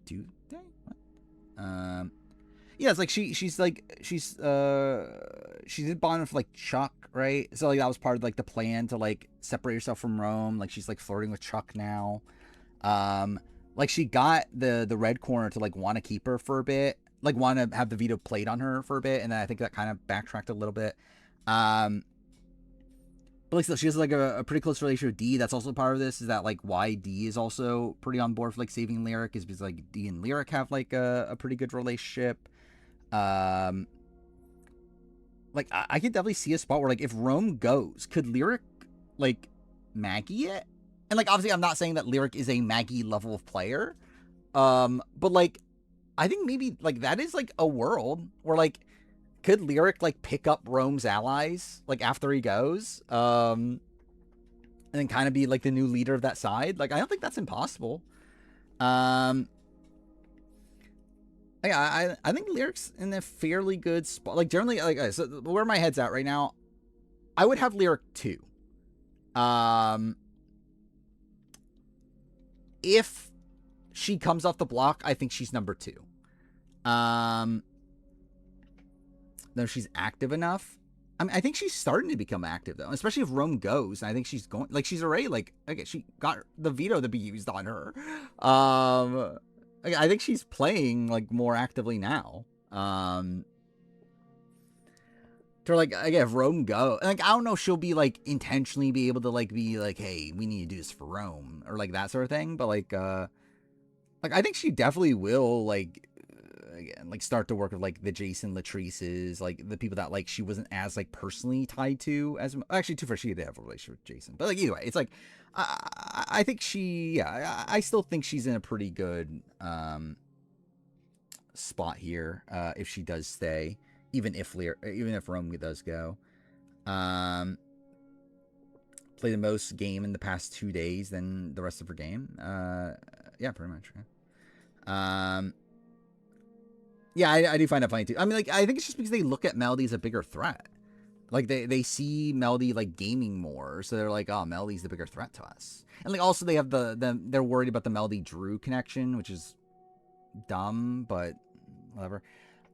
Do they? What? Yeah, it's like she's in bond with like Chuck, right? So like that was part of like the plan to like separate herself from Rome. Like she's like flirting with Chuck now. Like she got the red corner to like want to keep her for a bit, like want to have the veto played on her for a bit, and then I think that kind of backtracked a little bit. But like still, she has like a pretty close relationship with D. That's also part of this, is that like why D is also pretty on board for like saving Lyric is because like D and Lyric have like a pretty good relationship. Like I could definitely see a spot where like if Rome goes, could Lyric like Maggie it? And like obviously I'm not saying that Lyric is a Maggie level of player. But like I think maybe like that is like a world where like could Lyric like pick up Rome's allies like after he goes? And then kind of be like the new leader of that side. Like I don't think that's impossible. Yeah, I think Lyric's in a fairly good spot. Like generally, like so where my head's at right now, I would have Lyric 2. If she comes off the block, I think she's number 2. Though she's active enough. I mean, I think she's starting to become active though, especially if Rome goes. I think she's going, like she's already like, okay, she got the veto to be used on her. I think she's playing like more actively now. To like, again, if Rome go, like I don't know if she'll be like intentionally be able to like be like, hey, we need to do this for Rome or like that sort of thing. But like I think she definitely will like. Again, like start to work with like the Jason Latrices, like the people that like she wasn't as like personally tied to as actually too far she did have a relationship with Jason, but like either way, it's like I think she I still think she's in a pretty good spot here if she does stay, even if Rome does go. Play the most game in the past 2 days than the rest of her game. Yeah, pretty much. Yeah, I do find that funny too. I mean, like, I think it's just because they look at Melody as a bigger threat. Like, they see Melody, like, gaming more. So they're like, oh, Melody's the bigger threat to us. And, like, also they have they're worried about the Melody-Drew connection, which is dumb, but whatever.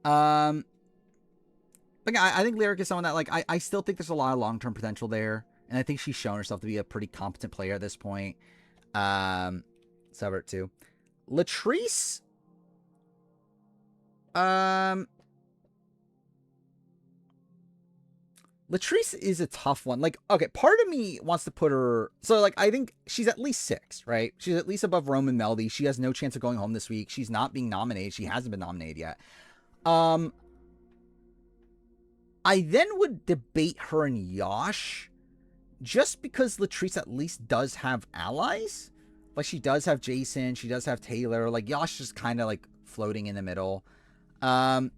Like, I think Lyric is someone that, like, I still think there's a lot of long-term potential there. And I think she's shown herself to be a pretty competent player at this point. Sever too. Latrice... Latrice is a tough one. Like, okay, part of me wants to put her... So, like, I think she's at least 6, right? She's at least above Rome and Melody. She has no chance of going home this week. She's not being nominated. She hasn't been nominated yet. I then would debate her and Yosh just because Latrice at least does have allies. Like, she does have Jason, she does have Taylor. Like, Yash is kind of like floating in the middle. But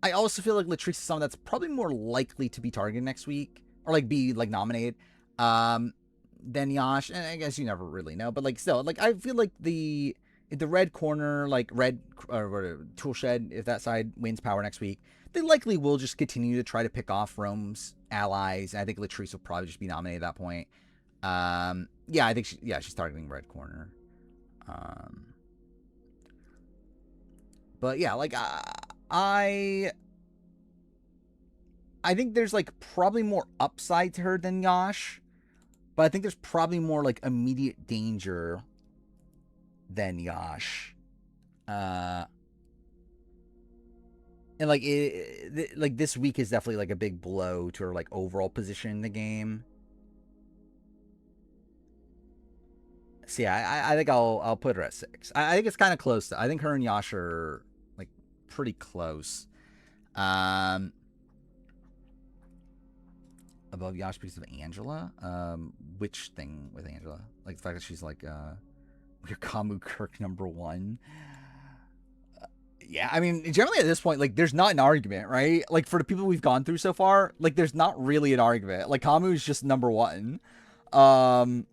I also feel like Latrice is someone that's probably more likely to be targeted next week, or like be like nominated, than Yash. And I guess you never really know, but like still, like I feel like the red corner, like red or Toolshed, if that side wins power next week, they likely will just continue to try to pick off Rome's allies. And I think Latrice will probably just be nominated at that point. Yeah, I think she's targeting red corner. But yeah, like I think there's like probably more upside to her than Yash, but I think there's probably more like immediate danger than Yash. And like like this week is definitely like a big blow to her like overall position in the game. So yeah, I think I'll put her at 6. I think it's kind of close. I think her and Yash are like pretty close. Above Yash because of Angela. Which thing with Angela? Like the fact that she's like your Kamu Kirk #1. Yeah, I mean, generally at this point, like, there's not an argument, right? Like, for the people we've gone through so far, like, there's not really an argument. Like, Kamu's just #1. Or,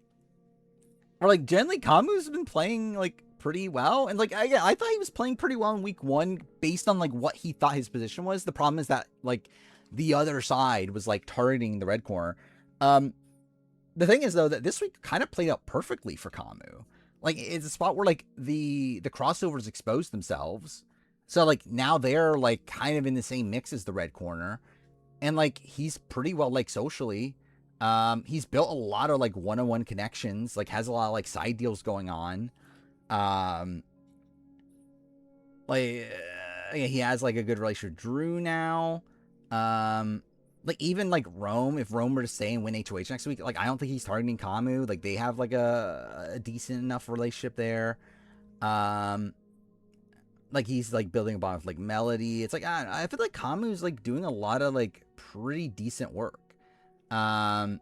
like, generally, Kamu's been playing, like, pretty well. And, like, I thought he was playing pretty well in week 1 based on, like, what he thought his position was. The problem is that, like, the other side was, like, targeting the red corner. The thing is, though, that this week kind of played out perfectly for Kamu. Like, it's a spot where, like, the crossovers exposed themselves. So, like, now they're, like, kind of in the same mix as the red corner. And, like, he's pretty well, like, socially. He's built a lot of, like, one-on-one connections. Like, has a lot of, like, side deals going on. He has, like, a good relationship with Drew now. Like, even, like, Rome, if Rome were to stay and win HOH next week, like, I don't think he's targeting Kamu. Like, they have, like, a decent enough relationship there. Like, he's, like, building a bond with, like, Melody. It's, like, I feel like Kamu's, like, doing a lot of, like, pretty decent work. Yeah,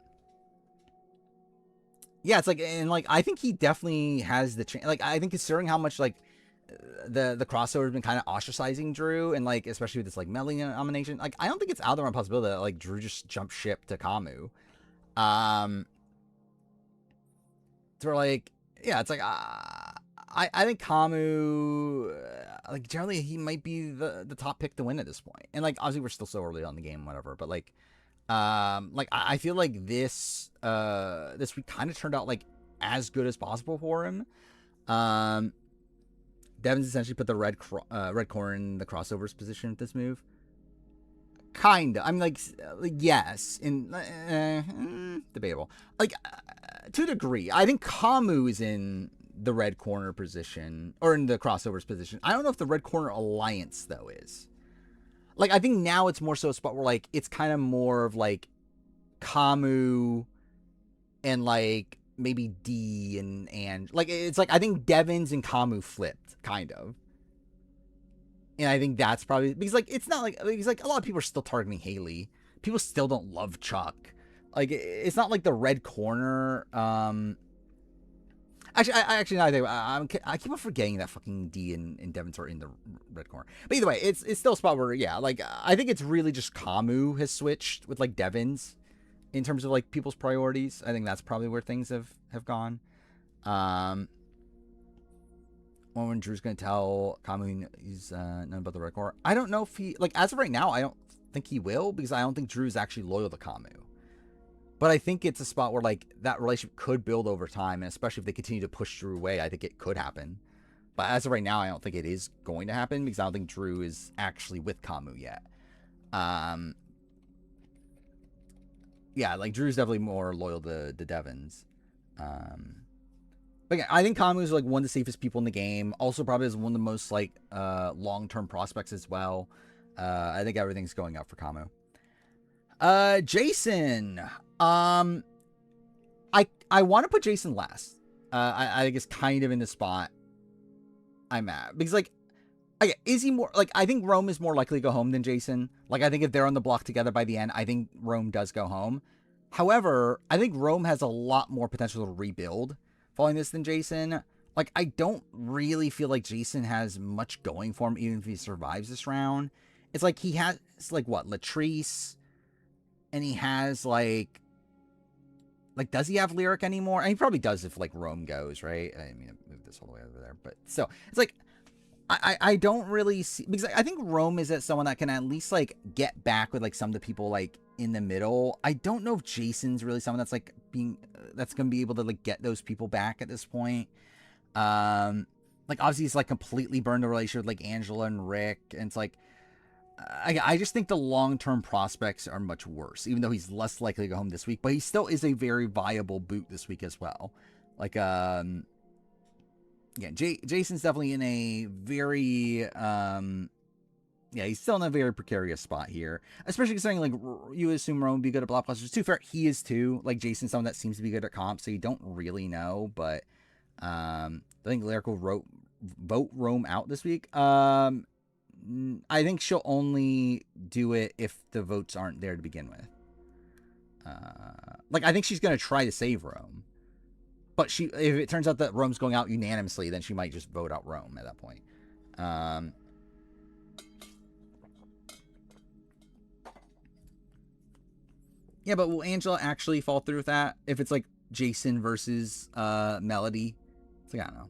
it's, like, and, like, I think he definitely has the chance. Like, I think considering how much, like, the crossover has been kind of ostracizing Drew, and, like, especially with this, like, Melody nomination, like, I don't think it's out there on possibility that, like, Drew just jumped ship to Kamu. So, like, yeah, it's, like, I think Kamu, like, generally, he might be the top pick to win at this point. And, like, obviously, we're still so early on in the game, whatever. But, like, I feel like this week kind of turned out, like, as good as possible for him. Devin's essentially put the red corner in the crossovers position with this move. Kinda. I mean, like yes. Debatable. Like, to a degree. I think Kamu is in the red corner position, or in the crossovers position. I don't know if the red corner alliance, though, is. Like, I think now it's more so a spot where, like, it's kind of more of, like, Kamu and, like, maybe D and like, it's like, I think Devins and Kamu flipped, kind of. And I think that's probably, because, like, it's not like, because, like, a lot of people are still targeting Haley. People still don't love Chuck. Like, it's not like the red corner, Actually, no, I keep on forgetting that fucking D and Devins are in the red corner. But either way, it's still a spot where, yeah, like, I think it's really just Kamu has switched with, like, Devins in terms of, like, people's priorities. I think that's probably where things have gone. When Drew's going to tell Kamu he's known about the red corner. I don't know if he, like, as of right now, I don't think he will, because I don't think Drew's actually loyal to Kamu. But I think it's a spot where, like, that relationship could build over time, and especially if they continue to push Drew away, I think it could happen. But as of right now, I don't think it is going to happen, because I don't think Drew is actually with Kamu yet. Yeah, like, Drew's definitely more loyal to Devins. But yeah, I think Kamu is, like, one of the safest people in the game. Also, probably is one of the most, like, long-term prospects as well. I think everything's going up for Kamu. Jason. I want to put Jason last. I think it's kind of in the spot I'm at, because, like, is he more, like, I think Rome is more likely to go home than Jason. Like, I think if they're on the block together by the end, I think Rome does go home. However, I think Rome has a lot more potential to rebuild following this than Jason. Like, I don't really feel like Jason has much going for him, even if he survives this round. It's like he has, like, what, Latrice, and he has, like, does he have Lyric anymore? And he probably does if, like, Rome goes, right? I mean, I moved this all the way over there. But still, it's like, I don't really see, because I think Rome is someone that can at least, like, get back with, like, some of the people, like, in the middle. I don't know if Jason's really someone that's, like, that's going to be able to, like, get those people back at this point. Like, obviously, he's, like, completely burned the relationship with, like, Angela and Rick, and it's, like, I just think the long-term prospects are much worse, even though he's less likely to go home this week, but he still is a very viable boot this week as well. Like, yeah, Jason's definitely in a very, yeah, he's still in a very precarious spot here, especially considering, like, you assume Rome would be good at blockbusters too. Fair, he is too. Like, Jason's someone that seems to be good at comp, so you don't really know, but, I think Lyric will vote Rome out this week. I think she'll only do it if the votes aren't there to begin with. Like, I think she's going to try to save Rome. But if it turns out that Rome's going out unanimously, then she might just vote out Rome at that point. Yeah, but will Angela actually fall through with that? If it's, like, Jason versus Melody? It's like, I don't know.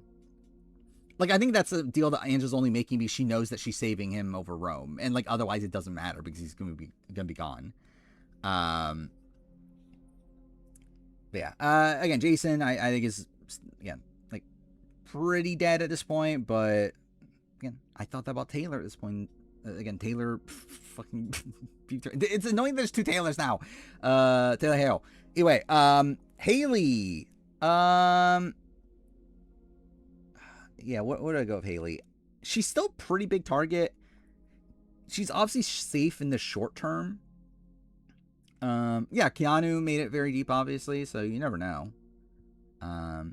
Like, I think that's a deal that Angela's only making because she knows that she's saving him over Rome. And, like, otherwise it doesn't matter because he's going to be gone. Yeah. Again, Jason, I think is, again, like, pretty dead at this point. But, again, I thought that about Taylor at this point. Again, Taylor fucking... It's annoying there's two Taylors now. Taylor Hale. Anyway, Haley. Yeah, what did I go with Haley? She's still a pretty big target. She's obviously safe in the short term. Yeah, Keanu made it very deep, obviously, so you never know. Yeah,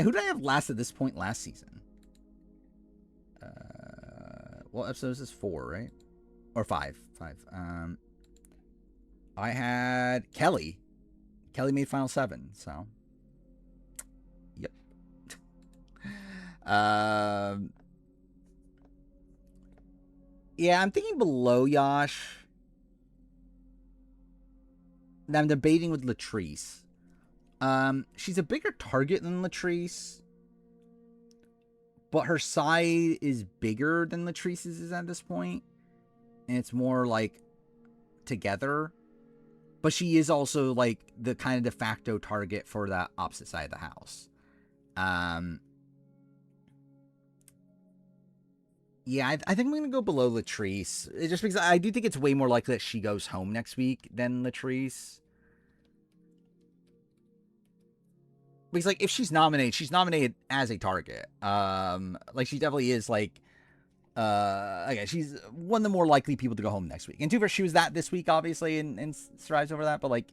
who did I have last at this point last season? Well, episodes is 4, right? Or 5. 5. I had Kelly. Kelly made Final 7, so. Yep. Yeah, I'm thinking below Yash. I'm debating with Latrice. She's a bigger target than Latrice, but her side is bigger than Latrice's is at this point, and it's more like together. But she is also like the kind of de facto target for that opposite side of the house. Yeah, I think I'm going to go below Latrice. Just because I do think it's way more likely that she goes home next week than Latrice. Because, like, if she's nominated as a target. Like, she definitely is, like, again, she's one of the more likely people to go home next week. And two, she was that this week, obviously, and strives over that. But, like,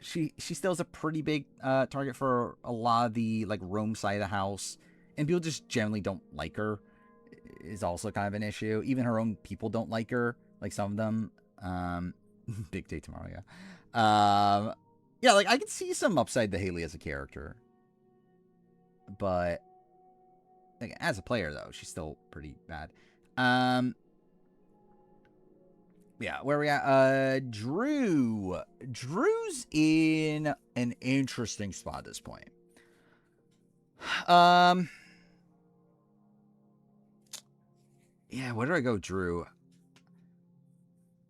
she still is a pretty big target for a lot of the, like, Rome side of the house. And people just generally don't like her. Is also kind of an issue. Even her own people don't like her, like some of them. Big day tomorrow, yeah. Yeah, like I could see some upside to Haley as a character, but like, as a player though, she's still pretty bad. Yeah, where we at? Drew. Drew's in an interesting spot at this point. Yeah, where do I go, Drew?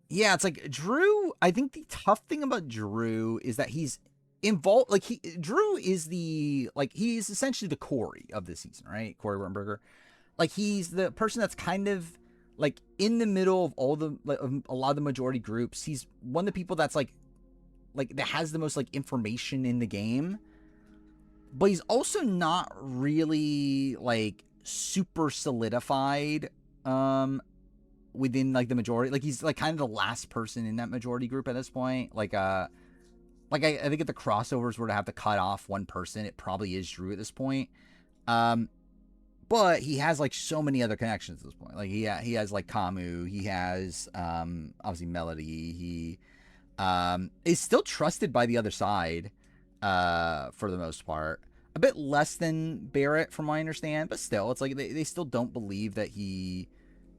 Yeah, it's like Drew. I think the tough thing about Drew is that he's involved. Like Drew is he's essentially the Corey of this season, right? Corey Wurtenberger. Like he's the person that's kind of like in the middle of of a lot of the majority groups. He's one of the people that's like that has the most like information in the game, but he's also not really like super solidified. Within like the majority, like he's like kind of the last person in that majority group at this point. Like I think if the crossovers were to have to cut off one person, it probably is Drew at this point. But he has like so many other connections at this point. Like he has like Kamu, he has obviously Melody, he is still trusted by the other side, for the most part. A bit less than Barrett, from what I understand, but still, it's like they still don't believe that he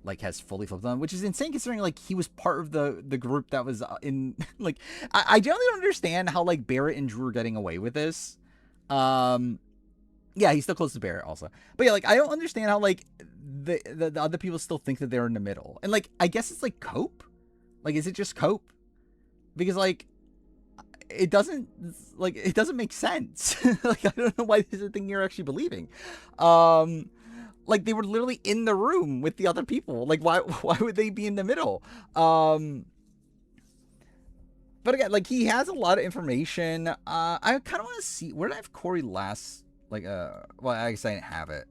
like has fully flipped them, which is insane considering like he was part of the group that was in like I generally don't understand how like Barrett and Drew are getting away with this. Yeah, he's still close to Barrett also, but yeah, like I don't understand how like the other people still think that they're in the middle, and like I guess it's like cope. Like, is it just cope? Because like it doesn't make sense. Like, I don't know why this is a thing you're actually believing. Like they were literally in the room with the other people. Like, why would they be in the middle? But again, like he has a lot of information. I kind of want to see, where did I have Corey last? Like, well, I guess I didn't have it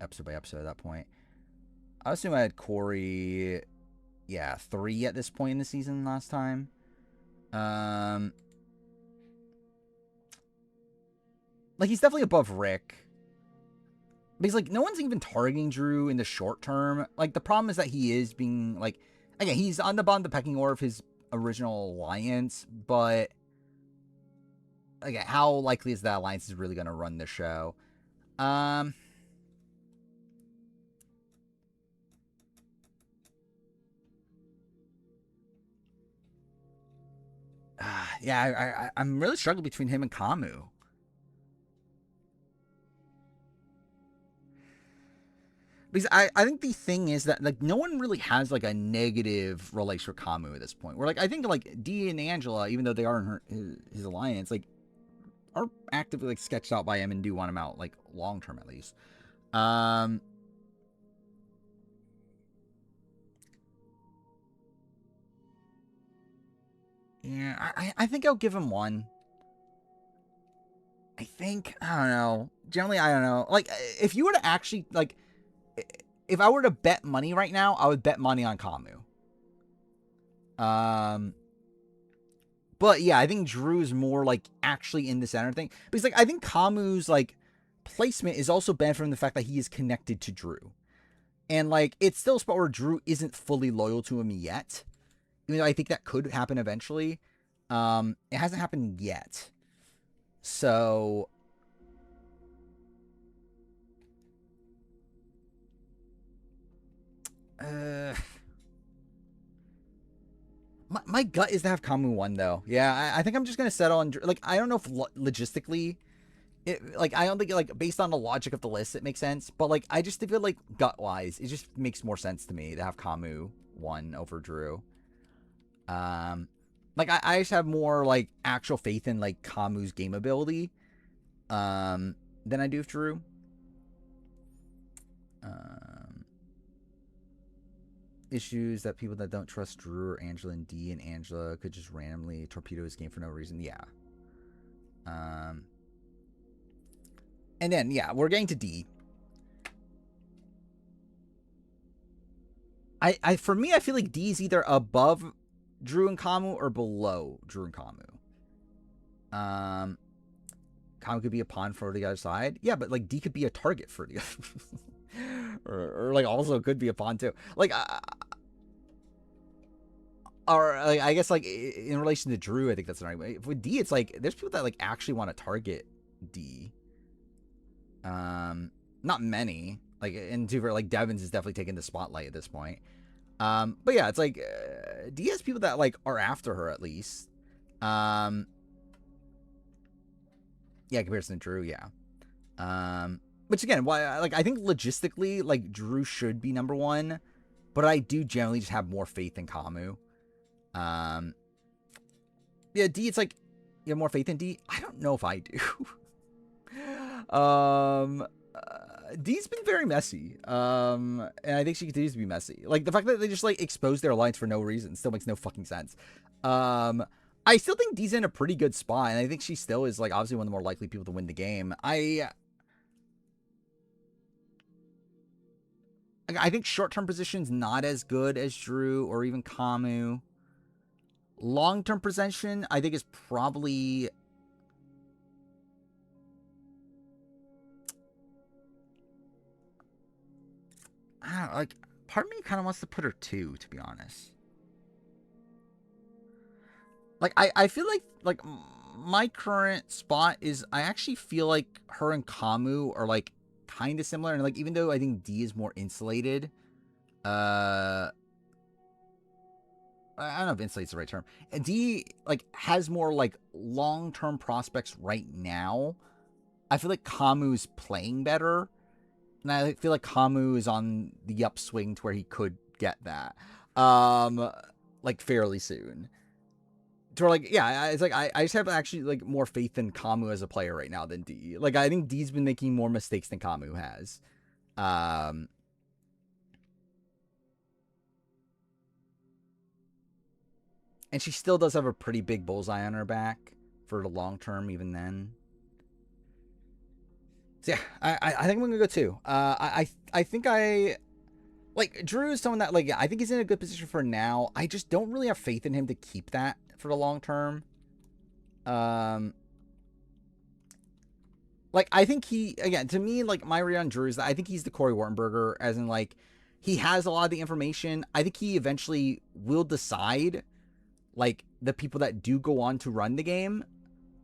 episode by episode at that point. I assume I had Corey, 3 at this point in the season last time. Like he's definitely above Rick. Because like no one's even targeting Drew in the short term. Like the problem is that he is being like, again, he's on the bottom of the pecking order of his original alliance, but again, how likely is that alliance is really going to run the show? Yeah, I'm really struggling between him and Kamu. Because I think the thing is that like no one really has like a negative relation with Kamu at this point. Where like I think like Dee and Angela, even though they are in his alliance, like are actively like sketched out by him and do want him out like long term at least. Yeah, I think I'll give him 1. I think, I don't know. Generally, I don't know. Like, if you were to actually, like, if I were to bet money right now, I would bet money on Kamu. But yeah, I think Drew's more like actually in the center thing. Because like I think Kamu's like placement is also benefiting from the fact that he is connected to Drew. And like it's still a spot where Drew isn't fully loyal to him yet. Even though I think that could happen eventually. It hasn't happened yet. So my gut is to have Kamu 1 though. Yeah, I think I'm just gonna settle on like I don't know if logistically, like I don't think like based on the logic of the list it makes sense, but like I just feel like gut wise it just makes more sense to me to have Kamu 1 over Drew. Like I just have more like actual faith in like Kamu's game ability, than I do with Drew. Issues that people that don't trust Drew or Angela and Dee and Angela could just randomly torpedo his game for no reason. Yeah. And then, yeah, we're getting to Dee. For me, I feel like Dee's either above Drew and Kamu or below Drew and Kamu. Kamu could be a pawn for the other side. Yeah, but like Dee could be a target for the other. or like also could be a pawn too. Like, or like, I guess like in relation to Drew, I think that's the right way. With Dee, it's like there's people that like actually want to target Dee. Not many. Like, and to like Devins is definitely taking the spotlight at this point. But yeah, it's like Dee has people that like are after her at least. Yeah, comparison to Drew, yeah. Which again, why like I think logistically, like Drew should be number 1, but I do generally just have more faith in Kamu. Yeah, Dee, it's like you have more faith in Dee. I don't know if I do. Dee's been very messy. And I think she continues to be messy. Like the fact that they just like exposed their alliance for no reason still makes no fucking sense. I still think Dee's in a pretty good spot, and I think she still is like obviously one of the more likely people to win the game. I think short-term position's not as good as Drew or even Kamu. Long-term position, I think, is probably I don't know, like part of me kind of wants to put her 2, to be honest. Like, I feel like my current spot is I actually feel like her and Kamu are like kind of similar, and like even though I think D is more insulated, I don't know if insulate's the right term. D like has more like long-term prospects right now. I feel like Kamu's playing better, and I feel like Kamu is on the upswing to where he could get that, like fairly soon. To where, like, yeah, it's like I just have actually like more faith in Kamu as a player right now than D. Like I think D's been making more mistakes than Kamu has. And she still does have a pretty big bullseye on her back for the long term, even then. So yeah, I think I'm gonna go 2. I think I like Drew is someone that like I think he's in a good position for now. I just don't really have faith in him to keep that for the long term. Like I think he again to me like my read on Drew is that I think he's the Corey Wartenberger, as in like he has a lot of the information. I think he eventually will decide like the people that do go on to run the game,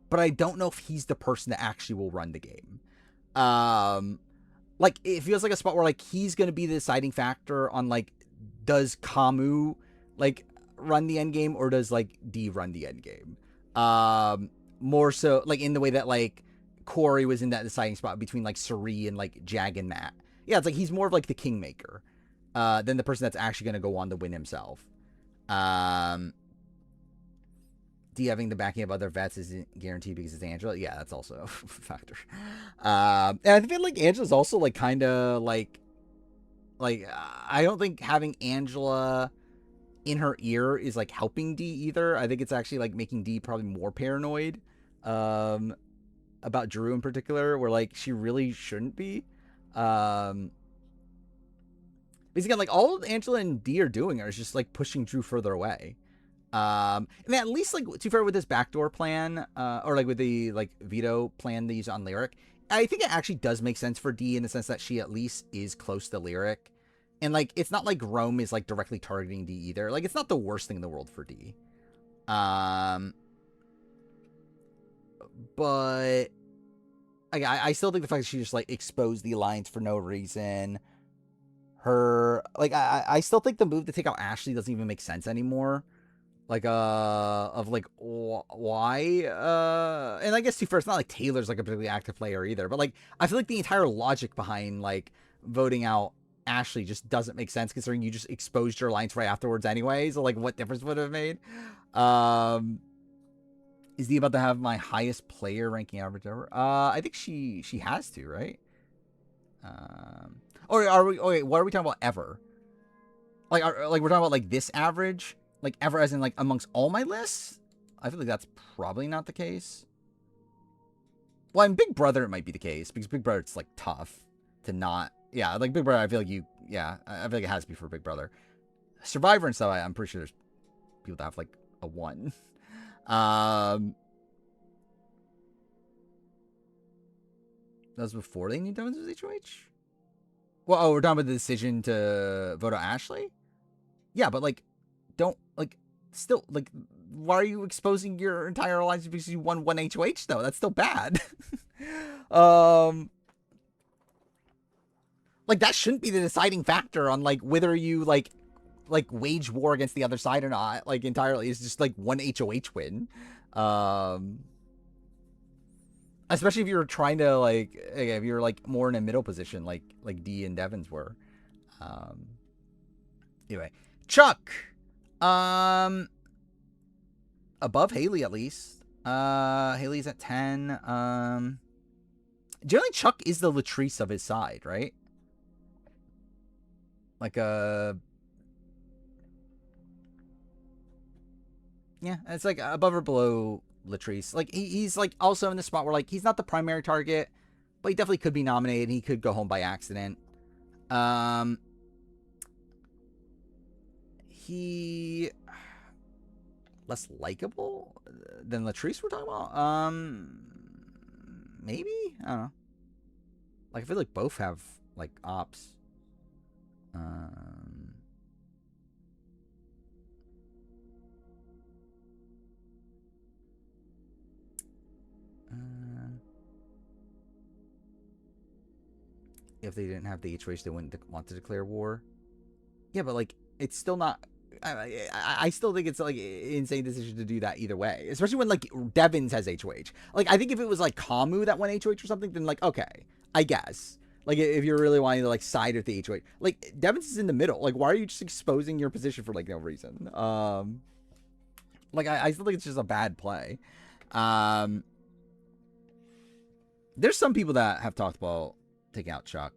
but I don't know if he's the person that actually will run the game. Like it feels like a spot where like he's gonna be the deciding factor on like does Kamu like run the end game or does like D run the end game? More so like in the way that like Corey was in that deciding spot between like Suri and like Jag and Matt. Yeah, it's like he's more of like the kingmaker than the person that's actually gonna go on to win himself. D having the backing of other vets isn't guaranteed because it's Angela. Yeah, that's also a factor. And I feel like Angela's also like kind of like I don't think having Angela in her ear is like helping D either. I think it's actually like making D probably more paranoid about Drew in particular, where like she really shouldn't be. Because again, like all Angela and D are doing is just like pushing Drew further away. And at least like to be fair with this backdoor plan, or like with the like veto plan they use on Lyric, I think it actually does make sense for D in the sense that she at least is close to Lyric. And like it's not like Rome is like directly targeting D either. Like it's not the worst thing in the world for D. But I still think the fact that she just like exposed the alliance for no reason. Her like I still think the move to take out Ashley doesn't even make sense anymore. Like of like why and I guess to first not like Taylor's like a particularly active player either, but like I feel like the entire logic behind like voting out Ashley just doesn't make sense considering you just exposed your alliance right afterwards anyway. So like what difference would it have made? Is he about to have my highest player ranking average ever? I think she has to, right? Or are we? Okay, what are we talking about ever? Like, like we're talking about like this average, like ever as in like amongst all my lists. I feel like that's probably not the case. Well, in Big Brother it might be the case because Big Brother it's like tough to not. Yeah, like Big Brother, I feel like you. Yeah, I feel like it has to be for Big Brother. Survivor and stuff, I'm pretty sure there's people that have like a 1. That was before they knew Devin was HOH? Well, oh, we're talking about the decision to vote out Ashley? Yeah, but, like, don't, like, still, like, why are you exposing your entire alliance because you won 1 HOH, though? That's still bad. Like, that shouldn't be the deciding factor on, like, whether you, like wage war against the other side or not, like entirely. It's just like 1 HOH win. Especially if you're trying to like if you're like more in a middle position like D and Devins were. Anyway, Chuck above Haley at least. Haley's at 10. Generally Chuck is the Latrice of his side, right? Like yeah, it's like above or below Latrice. Like he's like also in the spot where like he's not the primary target, but he definitely could be nominated. He could go home by accident. He less likable than Latrice we're talking about. Maybe I don't know. Like I feel like both have like ops. if they didn't have the HOH, they wouldn't want to declare war. Yeah, but like it's still not. I still think it's like insane decision to do that either way, especially when like Devins has HOH. Like I think if it was like Kamu that went HOH or something, then like okay, I guess. Like if you're really wanting to like side with the HOH, like Devins is in the middle. Like why are you just exposing your position for like no reason? Like I still think it's just a bad play. There's some people that have talked about taking out Chuck.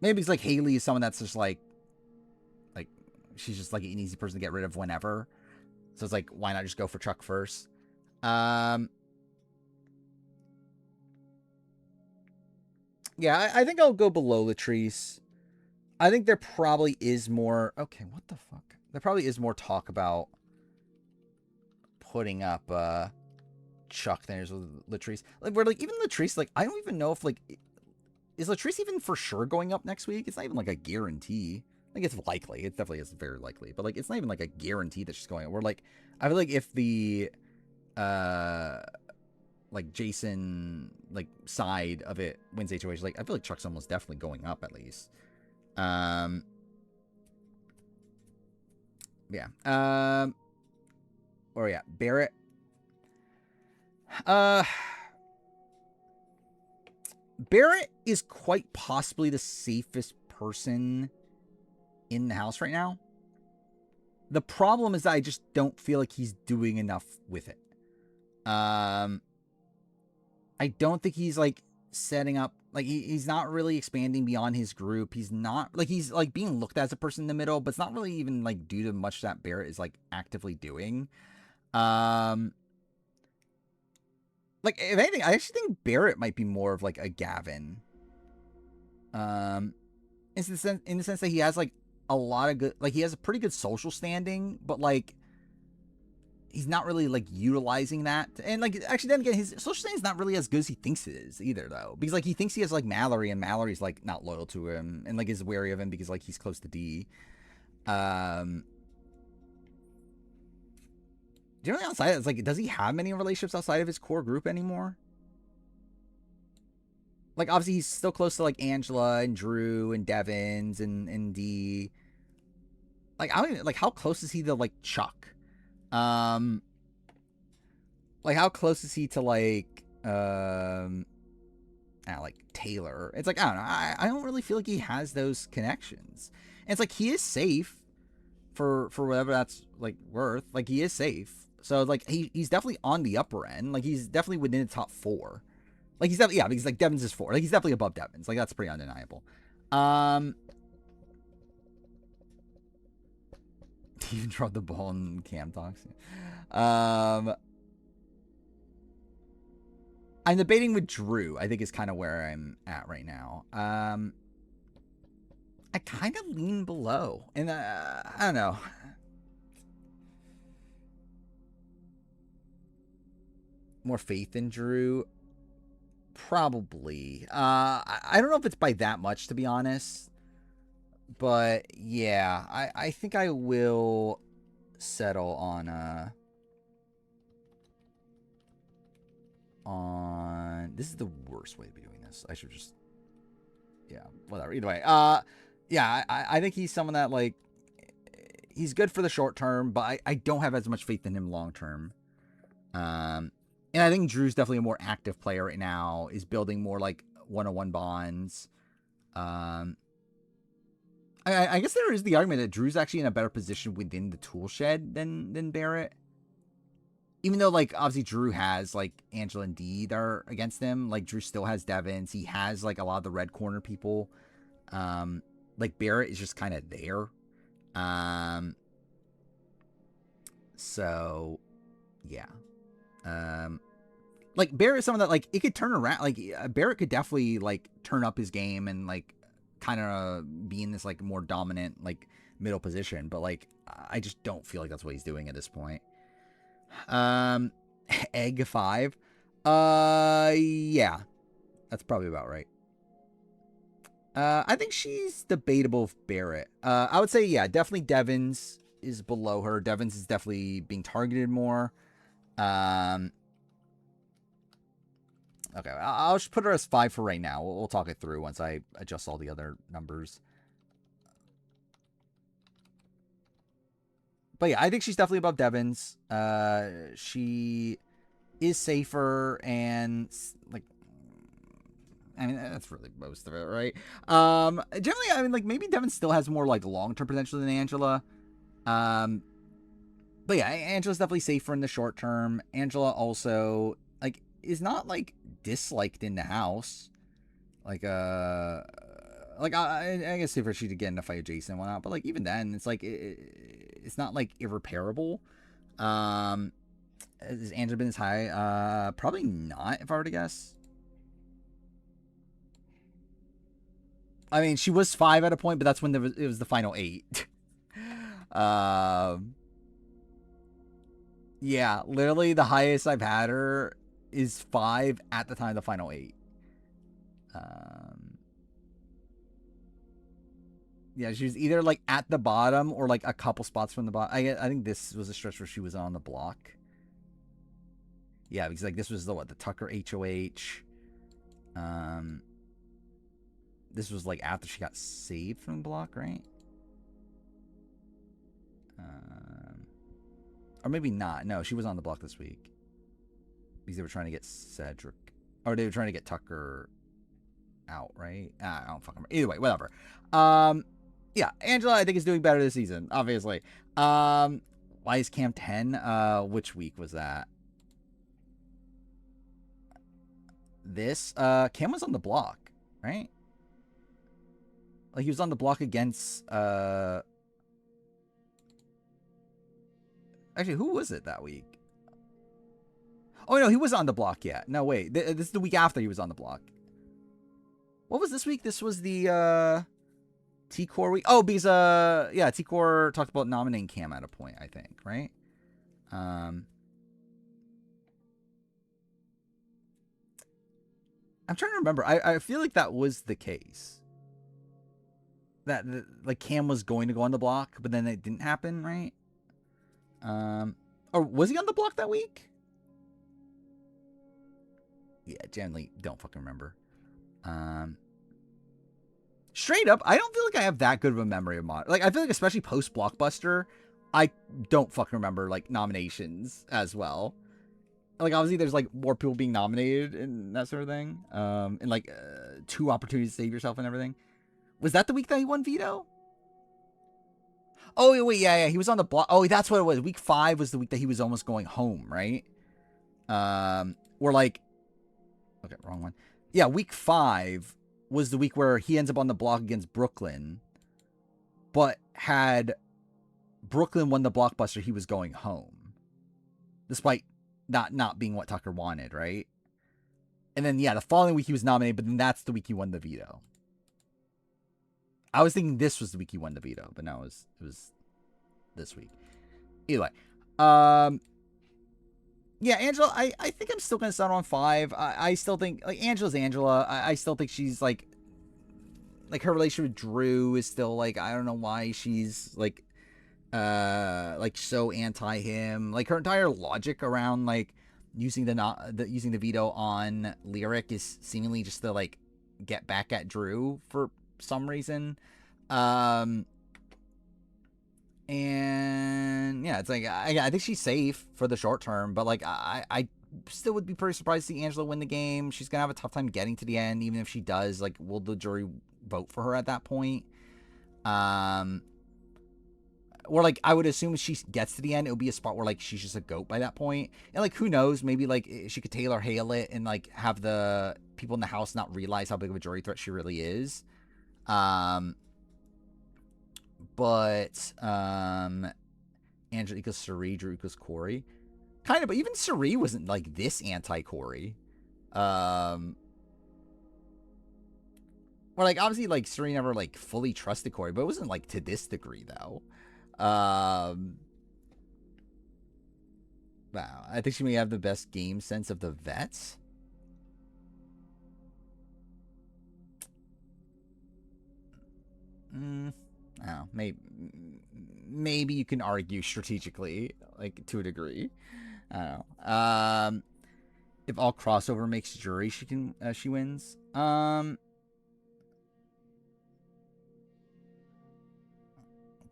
Maybe it's like Haley is someone that's just like she's just like an easy person to get rid of whenever. So it's like, why not just go for Chuck first? Yeah, I think I'll go below Latrice. I think there probably is more. Okay, what the fuck? There probably is more talk about putting up Chuck than there's with Latrice. Like, where like even Latrice, like I don't even know if like is Latrice even for sure going up next week? It's not even like a guarantee. I think it's likely. It definitely is very likely. But like it's not even like a guarantee that she's going up. We're like I feel like if the like Jason like side of it wins HOH, like I feel like Chuck's almost definitely going up at least. Yeah. Or yeah, Barrett. Barrett is quite possibly the safest person in the house right now. The problem is that I just don't feel like he's doing enough with it. I don't think he's like setting up, like he's not really expanding beyond his group. He's not like, he's like being looked at as a person in the middle, but it's not really even like due to much that Barrett is like actively doing. Like if anything, I actually think Barrett might be more of like a Gavin. In the sense that he has like a lot of good, like he has a pretty good social standing, but like he's not really like utilizing that. And like actually then again, his social standing is not really as good as he thinks it is either though, because like he thinks he has like Mallory, and Mallory's like not loyal to him and like is wary of him because like he's close to D. Do you know outside it's like, does he have many relationships outside of his core group anymore? Like obviously he's still close to like Angela and Drew and Devins and D. Like I don't even, like how close is he to like Chuck? Like how close is he to like like Taylor? It's like I don't know. I don't really feel like he has those connections. And it's like he is safe for whatever that's like worth. Like he is safe. So like he's definitely on the upper end. Like he's definitely within the top 4. Like he's definitely, yeah, because like Devins is 4. Like he's definitely above Devins. Like that's pretty undeniable. He even dropped the ball in Cam talks. I'm debating with Drew, I think is kind of where I'm at right now. I kind of lean below. And I don't know. More faith in Drew? Probably. I don't know if it's by that much, to be honest. But yeah, I think I will settle on this is the worst way to be doing this. I should just, yeah, whatever. Either way, yeah, I think he's someone that like he's good for the short term, but I don't have as much faith in him long term. And I think Drew's definitely a more active player right now. Is building more like one-on-one bonds. I guess there is the argument that Drew's actually in a better position within the tool shed than Barrett. Even though, like, obviously Drew has, like, Angela and Dee that are against him. Like, Drew still has Devins. He has, like, a lot of the red corner people. Like, Barrett is just kind of there. So, yeah. Like, Barrett is someone that, like, it could turn around. Like, Barrett could definitely, like, turn up his game and, like, kind of be in this, like, more dominant, like, middle position. But, like, I just don't feel like that's what he's doing at this point. Egg 5. Yeah. That's probably about right. I think she's debatable with Barrett. I would say, yeah, definitely Devins is below her. Devins is definitely being targeted more. Okay, I'll just put her as 5 for right now. We'll talk it through once I adjust all the other numbers. But yeah, I think she's definitely above Devon's. She is safer and like, I mean, that's really most of it, right? Generally, I mean, like maybe Devon still has more like long-term potential than Angela. But yeah, Angela's definitely safer in the short term. Angela also like is not like disliked in the house. Like I guess if she to get in a fight with Jason and whatnot, but like even then, it's like it's not like irreparable. Has Angela been as high? Probably not, if I were to guess. I mean, she was 5 at a point, but that's when it was the final 8. Yeah, literally the highest I've had her is 5 at the time of the final 8. Yeah, she was either like at the bottom or like a couple spots from the bottom. I think this was a stretch where she was on the block. Yeah, because like this was the Tucker HOH. This was like after she got saved from the block, right? Or maybe not. No, she was on the block this week because they were trying to get Cedric, or they were trying to get Tucker out, right? I don't fucking remember. Either way, whatever. Yeah, Angela I think is doing better this season, obviously. Why is Cam 10? Which week was that? This Cam was on the block, right? Like he was on the block against actually, who was it that week? Oh no, he was on the block yet. No, wait. This is the week after he was on the block. What was this week? This was the T-Core week. Oh, because yeah, T-Core talked about nominating Cam at a point, I think, right? I'm trying to remember. I feel like that was the case. That like Cam was going to go on the block, but then it didn't happen, right? Or was he on the block that week? Yeah, generally don't fucking remember. Straight up, I don't feel like I have that good of a memory of like I feel like especially post Blockbuster, I don't fucking remember like nominations as well. Like obviously there's like more people being nominated and that sort of thing. And like 2 opportunities to save yourself and everything. Was that the week that he won veto? Oh, wait, yeah, he was on the block. Oh, that's what it was. Week 5 was the week that he was almost going home, right? Or like, okay, wrong one. Yeah, week 5 was the week where he ends up on the block against Brooklyn, but had Brooklyn won the Blockbuster, he was going home, despite not being what Tucker wanted, right? And then, yeah, the following week he was nominated, but then that's the week he won the veto. I was thinking this was the week he won the veto, but no, it was this week. Either way. Yeah, Angela, I think I'm still going to start on 5. I still think, like, Angela's Angela. I still think she's, like her relationship with Drew is still, like, I don't know why she's, like so anti him. Like, her entire logic around, like, using the veto on Lyric is seemingly just to, like, get back at Drew for some reason. And yeah, it's like I think she's safe for the short term, but like I still would be pretty surprised to see Angela win the game. She's gonna have a tough time getting to the end, even if she does. Like, will the jury vote for her at that point? Or like I would assume if she gets to the end, it would be a spot where like she's just a goat by that point. And like who knows, maybe like she could Taylor Hale it and like have the people in the house not realize how big of a jury threat she really is. But Angela equals Cirie, Drew equals Corey. Kind of, but even Cirie wasn't like this anti-Corey. Or like obviously like Cirie never like fully trusted Corey, but it wasn't like to this degree though. Wow, I think she may have the best game sense of the vets. I don't know, maybe you can argue strategically, like to a degree. I don't know. If all crossover makes jury, she wins.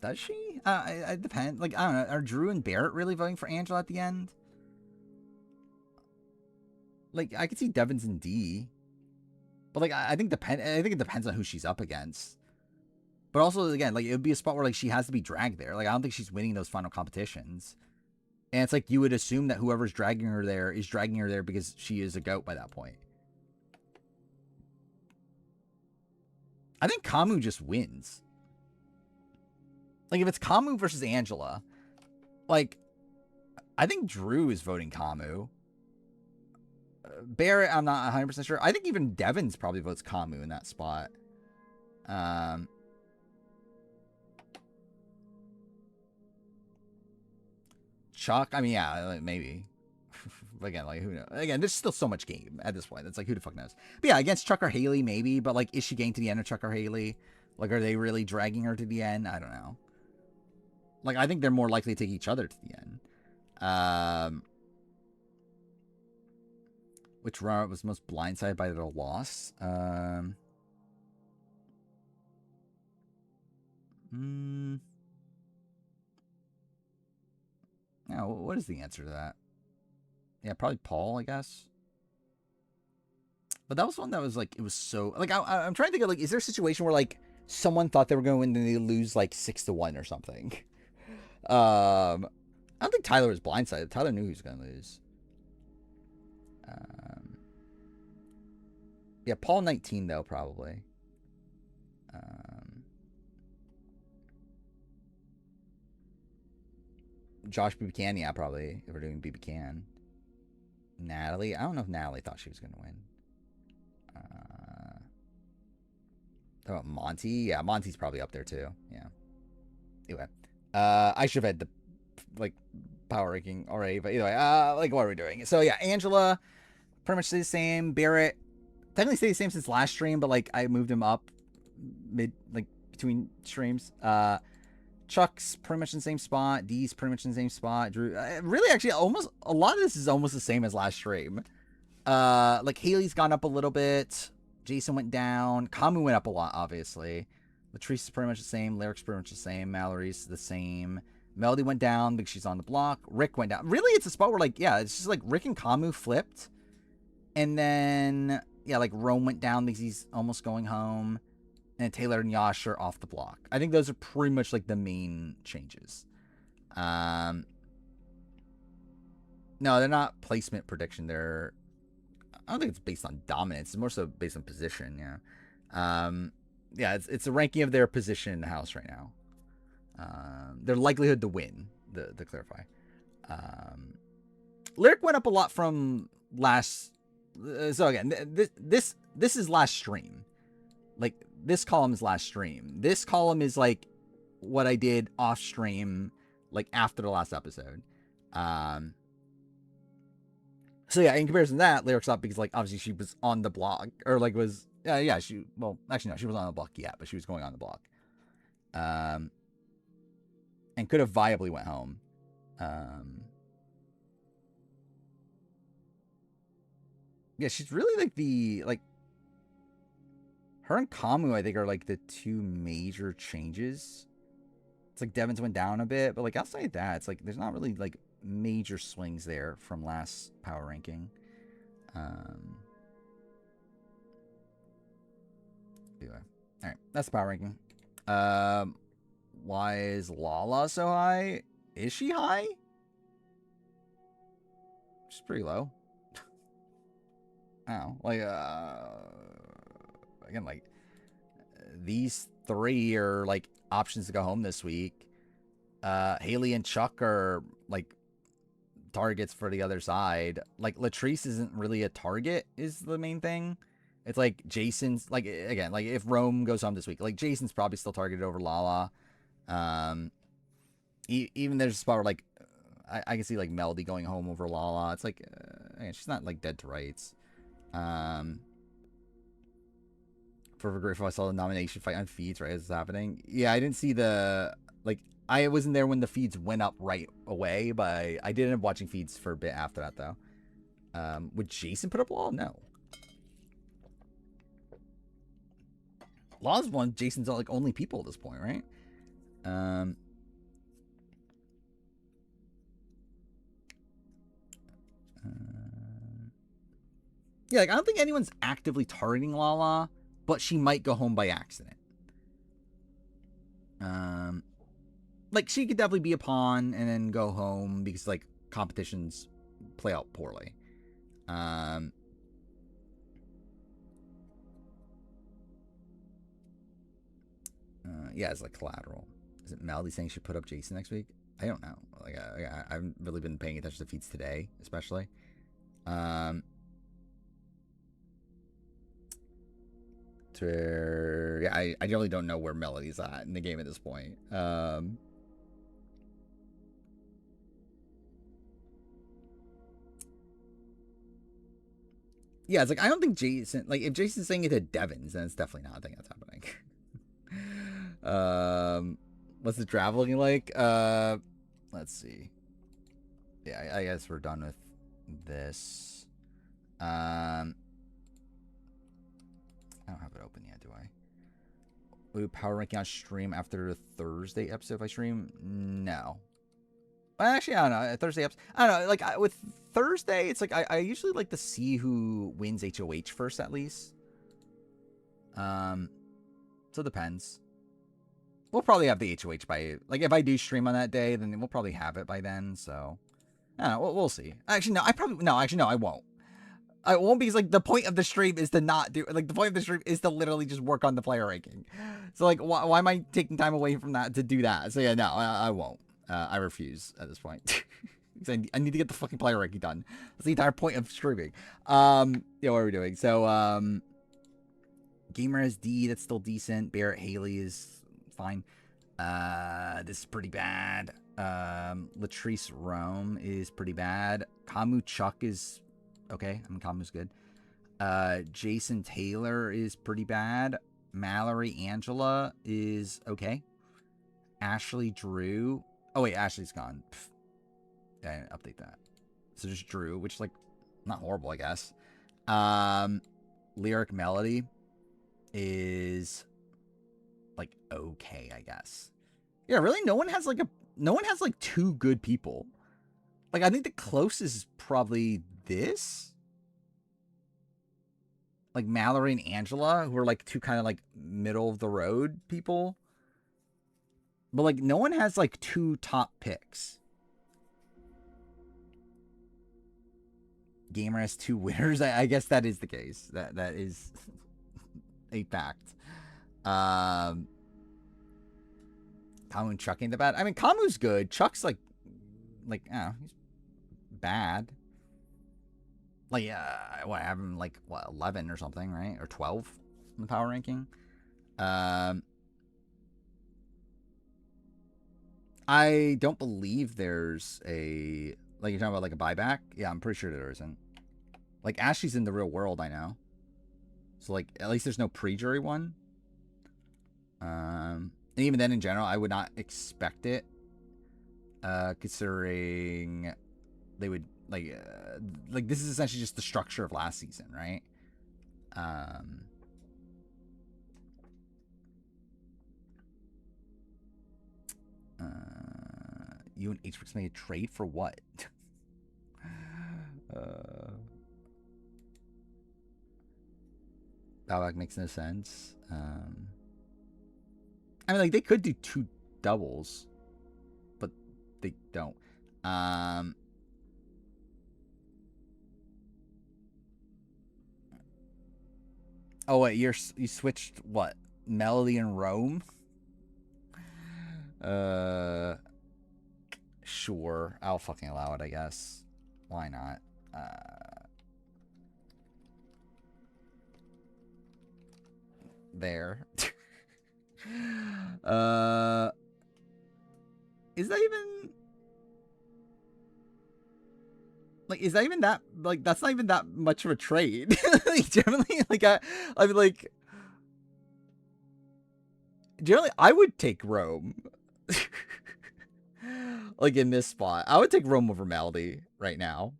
Does she? It depends. Like, I don't know. Are Drew and Barrett really voting for Angela at the end? Like, I could see Devins and D. But, like, I think it depends on who she's up against. But also, again, like, it would be a spot where, like, she has to be dragged there. Like, I don't think she's winning those final competitions. And it's like, you would assume that whoever's dragging her there is dragging her there because she is a goat by that point. I think Kamu just wins. Like, if it's Kamu versus Angela, like, I think Drew is voting Kamu. Barrett, I'm not 100% sure. I think even Devins probably votes Kamu in that spot. Chuck, I mean, yeah, like, maybe. Again, like, who knows? Again, there's still so much game at this point. It's like, who the fuck knows? But yeah, against Chuck or Haley, maybe. But, like, is she getting to the end of Chuck or Haley? Like, are they really dragging her to the end? I don't know. Like, I think they're more likely to take each other to the end. Which runner was most blindsided by the loss? Yeah, what is the answer to that? Yeah, probably Paul, I guess. But that was one that was like, it was so, like, I'm trying to think of, like, is there a situation where, like, someone thought they were going to win and they lose, like, 6-1 or something? I don't think Tyler was blindsided. Tyler knew he was going to lose. Yeah, Paul 19, though, probably. Josh BB Can, yeah, probably, if we're doing BB Can. Natalie, I don't know if Natalie thought she was going to win. How about Monty? Yeah, Monty's probably up there, too. Yeah. Anyway. I should have had the, like, power ranking already, but either way, like, what are we doing? So, yeah, Angela pretty much stayed the same. Barrett technically stayed the same since last stream, but, like, I moved him up between streams. Chuck's pretty much in the same spot. D's pretty much in the same spot. Drew, really, actually, almost a lot of this is almost the same as last stream. Like, Haley's gone up a little bit. Jason went down. Kamu went up a lot, obviously. Latrice is pretty much the same. Lyric's pretty much the same. Mallory's the same. Melody went down because she's on the block. Rick went down. Really, it's a spot where, like, yeah, it's just like Rick and Kamu flipped. And then, yeah, like, Rome went down because he's almost going home. And Taylor and Yash are off the block. I think those are pretty much, like, the main changes. No, they're not placement prediction. I don't think it's based on dominance. It's more so based on position, yeah. Yeah, it's a ranking of their position in the house right now. Their likelihood to win, to clarify. Lyric went up a lot from last... So again, this is last stream. Like, this column is last stream. This column is, like, what I did off stream, like, after the last episode. So, yeah, in comparison to that, Lyric's up because, like, obviously she was on the block. Or, like, was... yeah, well, actually, no, she wasn't on the block yet, but she was going on the block. And could have viably went home. Yeah, she's really, like, her and Kamu, I think, are, like, the two major changes. It's like Devins went down a bit, but, like, outside of that, it's like, there's not really, like, major swings there from last power ranking. Anyway. Alright, that's the power ranking. Why is Lala so high? Is she high? She's pretty low. Oh, like, again, like, these three are, like, options to go home this week. Haley and Chuck are, like, targets for the other side. Like, Latrice isn't really a target, is the main thing. It's like Jason's, like, again, like, if Rome goes home this week, like, Jason's probably still targeted over Lala. Even there's a spot where, like, I can see, like, Melody going home over Lala. It's like, she's not, like, dead to rights. Forever grateful I saw the nomination fight on feeds right as it's happening. Yeah, I didn't see the, like, I wasn't there when the feeds went up right away, but I did end up watching feeds for a bit after that, though. Would Jason put up Law? No. Law's one. Jason's like only people at this point, right? Yeah, like I don't think anyone's actively targeting Lala, but she might go home by accident. Like she could definitely be a pawn and then go home because like competitions play out poorly. Yeah, it's like collateral. Is it Melody saying she put up Jason next week? I don't know. Like I haven't really been paying attention to feeds today, especially. Yeah, I really don't know where Melody's at in the game at this point. Yeah, it's like I don't think Jason, like if Jason's saying it to Devins, then it's definitely not a thing that's happening. What's the draft looking like? Let's see. Yeah, I guess we're done with this. I don't have it open yet, do I? Will power ranking on stream after the Thursday episode if I stream? No. Actually, I don't know. Thursday episode. I don't know. Like with Thursday, it's like I usually like to see who wins HOH first, at least. So it depends. We'll probably have the HOH by like if I do stream on that day, then we'll probably have it by then. So I don't know. We'll see. Actually, no. I won't. I won't because like the point of the stream is to not do like the point of the stream is to literally just work on the player ranking. So like why am I taking time away from that to do that? So yeah, no, I won't. I refuse at this point. I need to get the fucking player ranking done. That's the entire point of streaming. Yeah, what are we doing? So Gamer SD, that's still decent. Barrett Haley is fine. This is pretty bad. Latrice Rome is pretty bad. Kamu Chuck is okay. I mean, Kamu's good. Jason Taylor is pretty bad. Mallory Angela is okay. Ashley Drew. Oh, wait, Ashley's gone. Pfft. Yeah, I didn't update that. So just Drew, which is like not horrible, I guess. Lyric Melody is like okay, I guess. Yeah, really, no one has like two good people. Like I think the closest is probably this. Like Mallory and Angela, who are like two kind of like middle of the road people. But like no one has like two top picks. Gamer has two winners. I guess that is the case. That is a fact. Kamu and Chuck ain't the bad. I mean, Kamu's good. Chuck's like, he's bad. Like, what, I have him like, what, 11 or something, right? Or 12 in the power ranking. I don't believe there's a, like, you're talking about like a buyback? Yeah, I'm pretty sure there isn't. Like, Ashley's in the real world, I know. So, like, at least there's no pre-jury one. And even then, in general, I would not expect it. Considering they would, like, this is essentially just the structure of last season, right? You and HBX made a trade for what? Bowback makes no sense. I mean, like, they could do two doubles, but they don't. Oh, wait, you switched, what? Melody and Rome? Sure. I'll fucking allow it, I guess. Why not? There. Is that even... Like, is that even that... Like, that's not even that much of a trade. Like, generally, like, I mean, like... Generally, I would take Rome. Like, in this spot. I would take Rome over Melody right now.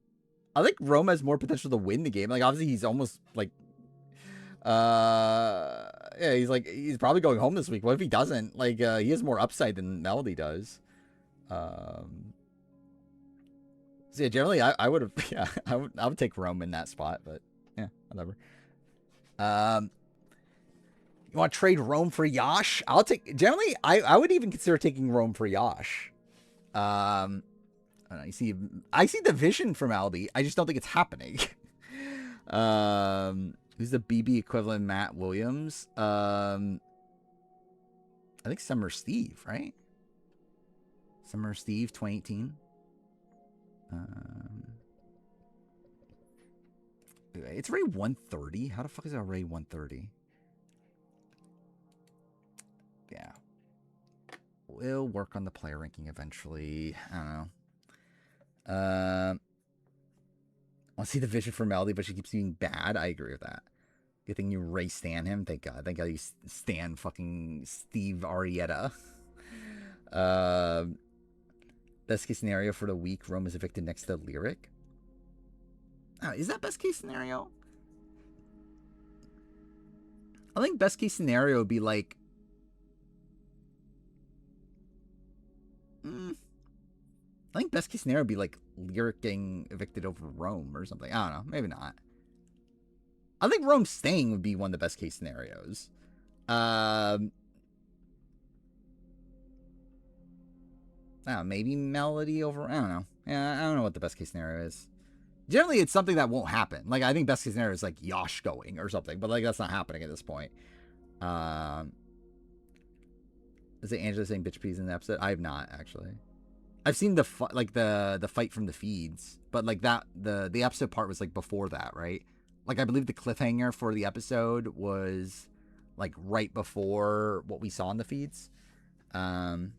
I think Rome has more potential to win the game. Like, obviously, he's almost like, yeah, he's probably going home this week. What if he doesn't? Like, he has more upside than Melody does. So yeah, generally, I would have, yeah, I would take Rome in that spot, but yeah, whatever. You want to trade Rome for Yash? Generally, I would even consider taking Rome for Yash. I don't know, I see the vision from Aldi. I just don't think it's happening. Who's the BB equivalent? Matt Williams. I think Summer Steve, right? Summer Steve, 2018. It's Ray 130. How the fuck is that Ray 130? Yeah. We'll work on the player ranking eventually. I don't know. I want to see the vision for Melody, but she keeps being bad. I agree with that. Good thing you Ray stan him. Thank God. Thank God you stan fucking Steve Arietta. Best case scenario for the week, Rome is evicted next to Lyric. Oh, is that best case scenario? I think best case scenario would be like... I think best case scenario would be like Lyric getting evicted over Rome or something. I don't know. Maybe not. I think Rome staying would be one of the best case scenarios. Maybe Melody over... I don't know. Yeah, I don't know what the best case scenario is. Generally, it's something that won't happen. Like, I think best case scenario is like Yash going or something. But like, that's not happening at this point. Is it Angela saying bitch please in the episode? I have not, actually. I've seen the fight from the feeds, but like that the episode part was like before that, right? Like, I believe the cliffhanger for the episode was like right before what we saw in the feeds. Melody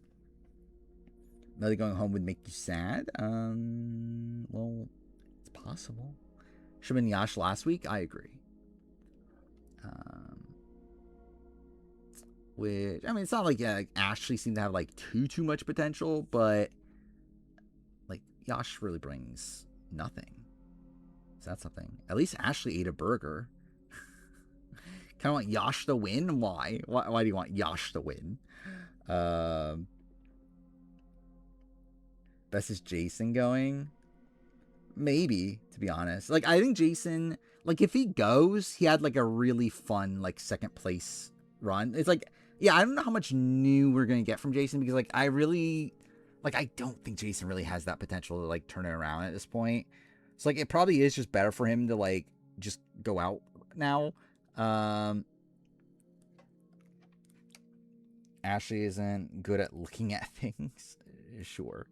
going home would make you sad. Well, it's possible. Should have been Yash last week. I agree. Which, I mean, it's not like Ashley seemed to have like too much potential, but like Yash really brings nothing. So that's something. At least Ashley ate a burger. Kind of want Yash to win. Why? Why do you want Yash to win? Best is Jason going? Maybe, to be honest. Like, I think Jason, like, if he goes, he had like a really fun like second place run. It's like, yeah, I don't know how much new we're gonna get from Jason, because like I don't think Jason really has that potential to like turn it around at this point. So like, it probably is just better for him to like just go out now. Ashley isn't good at looking at things. Sure.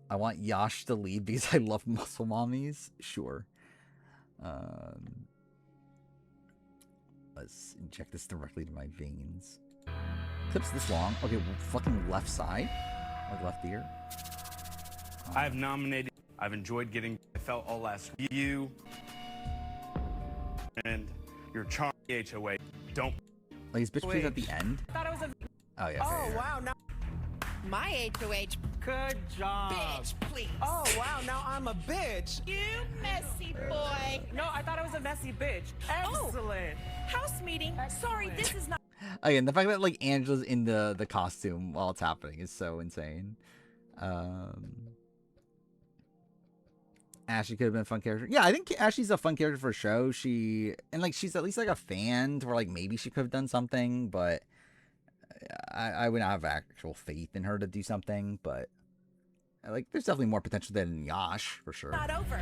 I want Yash to lead because I love muscle mommies. Sure. Let's inject this directly to my veins. Clip's this long. Okay, fucking left side. Like left ear. I've nominated. I've enjoyed getting. I felt all last week. You and your charm HOA. Don't. Like, is bitch please at the end? I thought it was a. Oh yeah. Oh wow! Now my HOH. Good job. Bitch, please. Oh wow! Now I'm a bitch. You messy boy. No, I thought I was a messy bitch. Excellent. House meeting. Sorry, this is not. Again, the fact that like Angela's in the costume while it's happening is so insane. Ashley could have been a fun character. Yeah, I think Ashley's a fun character for a show. She's at least like a fan to where like maybe she could have done something, but I would not have actual faith in her to do something. But like, there's definitely more potential than Yash for sure. Not over.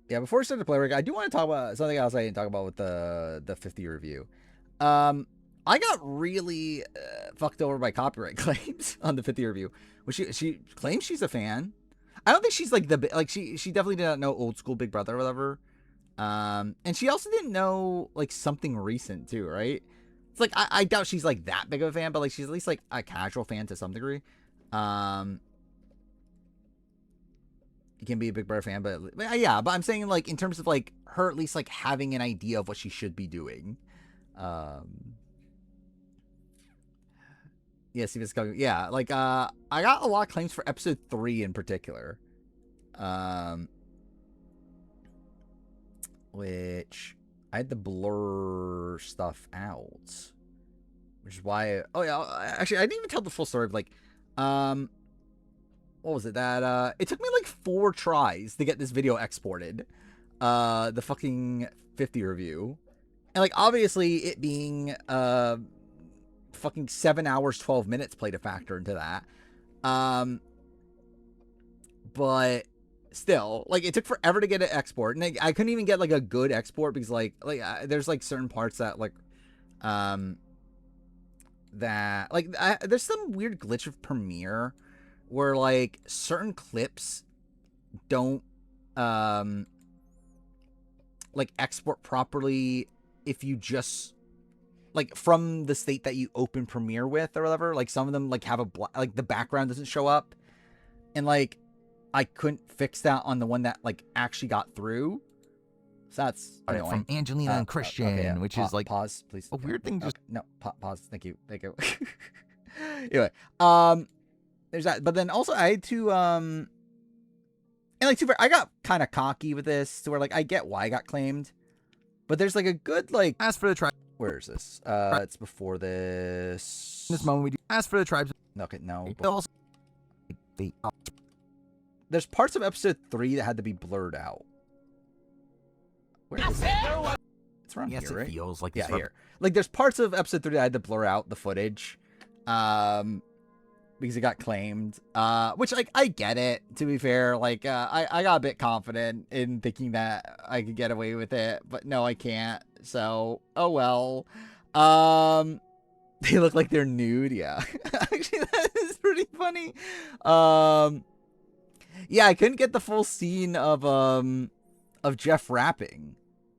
Yeah, before we start the play break, I do want to talk about something else I didn't talk about with the 50 review. I got really fucked over by copyright claims on the 50 review. Which she claims she's a fan. I don't think she's like she definitely did not know old school Big Brother or whatever. And she also didn't know like something recent too, right? It's like I doubt she's like that big of a fan, but like she's at least like a casual fan to some degree. You can be a Big Brother fan, but yeah, but I'm saying like in terms of like her at least like having an idea of what she should be doing. Yeah, Steven Spielberg. Yeah, like I got a lot of claims for episode 3 in particular. Which I had to blur stuff out. Which is why actually I didn't even tell the full story of like what was it that it took me like 4 tries to get this video exported. The fucking 50 review. And like obviously it being fucking 7 hours 12 minutes played a factor into that. But still, like it took forever to get an export, and I couldn't even get like a good export because like there's like certain parts that like that like there's some weird glitch of Premiere where like certain clips don't like export properly if you just like from the state that you open Premiere with or whatever. Like some of them like have a like the background doesn't show up, and like I couldn't fix that on the one that like actually got through. So that's annoying. From Angelina and Christian, okay, yeah. which is like pause, please. a weird thing. Just no, pause. Thank you. Anyway, there's that. But then also I had to and like I got kind of cocky with this to where like I get why I got claimed, but there's like a good like ask for the tribe. Where is this? It's before this. In this moment we do ask for the tribes. Okay, no. Also, there's parts of episode 3 that had to be blurred out. Where is it? It's around yes, here, right? It feels like yeah, here. Like there's parts of episode 3 that I had to blur out the footage, because it got claimed. Which like I get it. To be fair, like I got a bit confident in thinking that I could get away with it, but no, I can't. So oh well. They look like they're nude. Yeah, actually that is pretty funny. Yeah, I couldn't get the full scene of Jeff rapping.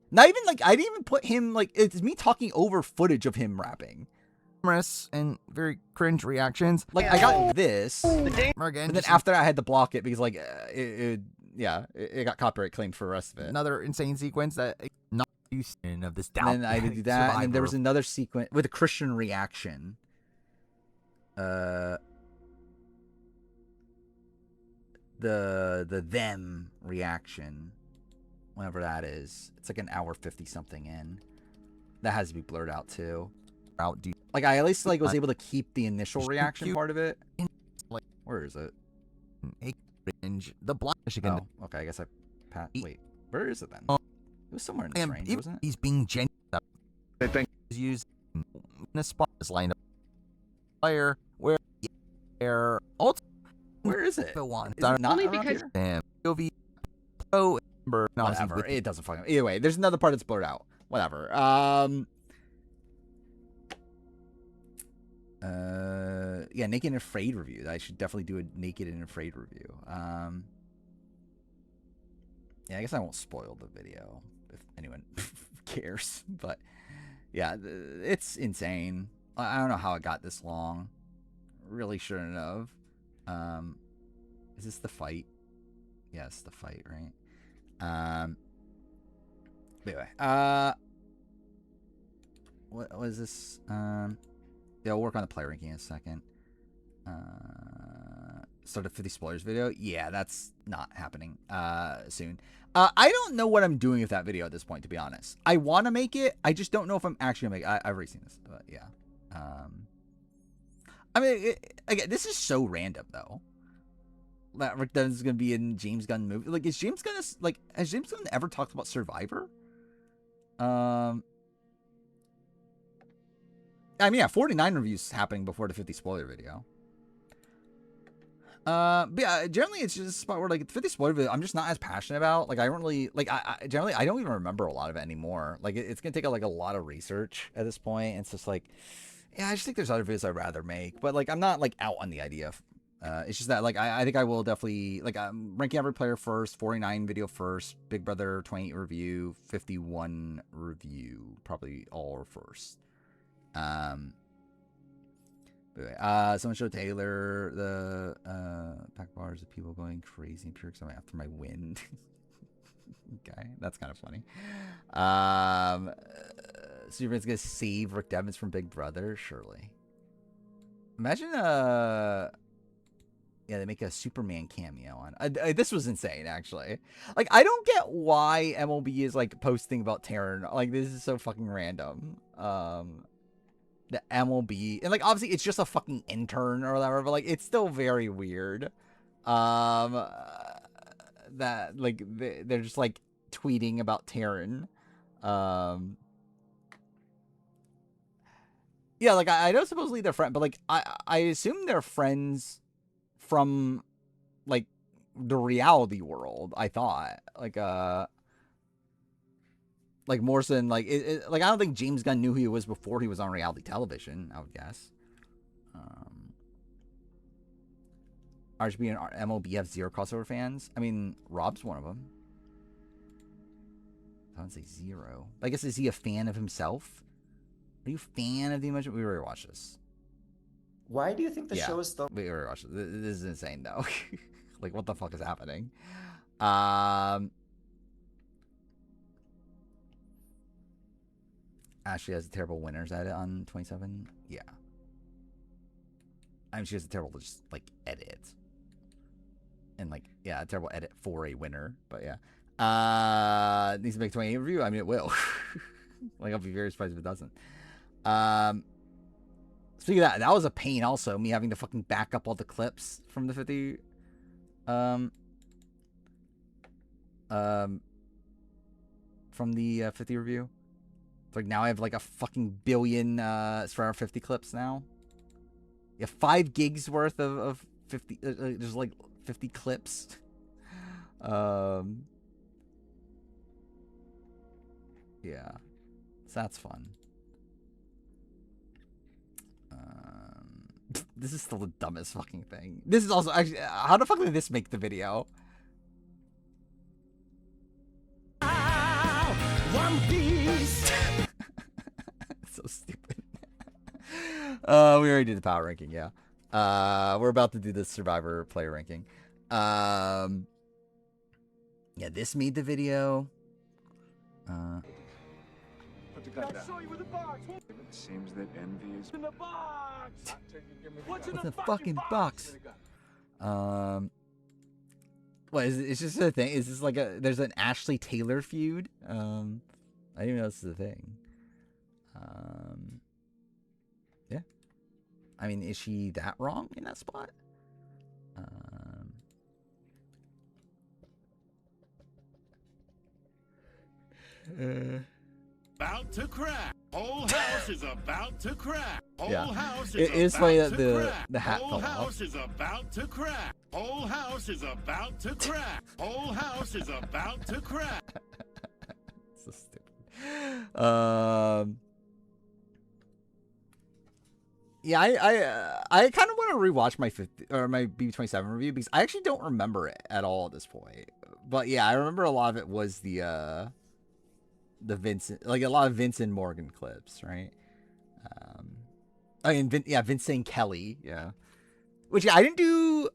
Not even like I didn't even put him like it's me talking over footage of him rapping. And very cringe reactions. Like I got this, Again, and then after I had to block it because like it got copyright claimed for the rest of it. Another insane sequence that not used of this down. And then I had to do that, and then there was another sequence with a Christian reaction. The them reaction, whenever that is, it's like an hour 50 something in. That has to be blurred out too. Like I at least like was able to keep the initial reaction part of it. Like where is it? The Black Michigan. Oh, okay. I guess I wait. Where is it then? It was somewhere in and this range, wasn't it? He's being genuine. I think he's used in a spot as lined up player where where is it? The one. Is it not Only around because here? POV Pro Ember. Whatever. It doesn't fucking. Either way, there's another part that's blurred out. Whatever. Yeah, Naked and Afraid review. I should definitely do a Naked and Afraid review. Yeah, I guess I won't spoil the video if anyone cares, but yeah, it's insane. I don't know how it got this long. Really shouldn't have. Is this the fight? Yes, the fight, right? Anyway, what was this? Yeah, we'll work on the player ranking in a second. Start a 50 spoilers video. Yeah, that's not happening soon. I don't know what I'm doing with that video at this point, to be honest. I want to make it. I just don't know if I'm actually going to make it. I've already seen this, but yeah. I mean, again, this is so random, though. That Rick Devens is going to be in James Gunn movie. Like, is James Gunn, like, has James Gunn ever talked about Survivor? I mean, yeah, 49 reviews happening before the 50 spoiler video. But yeah, generally it's just a spot where like the 50 spoiler video I'm just not as passionate about. Like I don't really like I generally I don't even remember a lot of it anymore. Like it's gonna take like a lot of research at this point. And it's just like, yeah, I just think there's other videos I'd rather make. But like I'm not like out on the idea of it's just that like I think I will definitely like ranking every player first, 49 video first, Big Brother 28 review, 51 review, probably all first. Someone showed Taylor the pack bars of people going crazy and pure excitement after my win. Okay, that's kind of funny. Superman's gonna save Rick Devens from Big Brother, surely. Imagine yeah, they make a Superman cameo on. This was insane, actually. Like, I don't get why MLB is like posting about Terran. Like, this is so fucking random. The MLB, and like obviously it's just a fucking intern or whatever, but like it's still very weird. That like they're just like tweeting about Terran. Yeah, like I know supposedly they're friends, but like I assume they're friends from like the reality world. I thought like more so than like like I don't think James Gunn knew who he was before he was on reality television, I would guess. RGB and MLB have zero crossover fans. I mean, Rob's one of them. I don't say zero. I guess, is he a fan of himself? Are you a fan of the emotion? We already watched this. Why do you think the show is still... We already watched it. This is insane, though. Like, what the fuck is happening? Ashley has a terrible winners edit on 27. Yeah. I mean, she has a terrible, just, like, edit. And, like, yeah, a terrible edit for a winner. But, yeah. Needs to make 28 review? I mean, it will. Like, I'll be very surprised if it doesn't. Speaking of that, that was a pain also, me having to fucking back up all the clips from the 50... from the 50 review. It's like now I have like a fucking billion Survivor 50 clips now. You have 5 gigs worth of 50 there's like 50 clips. Yeah. So that's fun. This is still the dumbest fucking thing. This is also actually, how the fuck did this make the video? One Piece. So stupid. We already did the power ranking, yeah. We're about to do the Survivor player ranking. Yeah, this made the video. It seems that envy is In the box. What's in What's the in the fucking box? What is it? It's just a thing. Is this like there's an Ashley Taylor feud? I didn't even know this is a thing. Yeah. I mean, is she that wrong in that spot? About to crack. Whole house is about to crack. Whole Yeah. house It is about funny to that crack. the hat Whole fell house off. is about to crack. Whole house is about to crack. Whole house is about to crack. So stupid. Yeah, I kind of want to rewatch my 50 or my BB27 review because I actually don't remember it at all at this point. But yeah, I remember a lot of it was the Vincent, like a lot of Vincent Morgan clips, right? I mean, Vincent Kelly, yeah. Which yeah, I didn't do.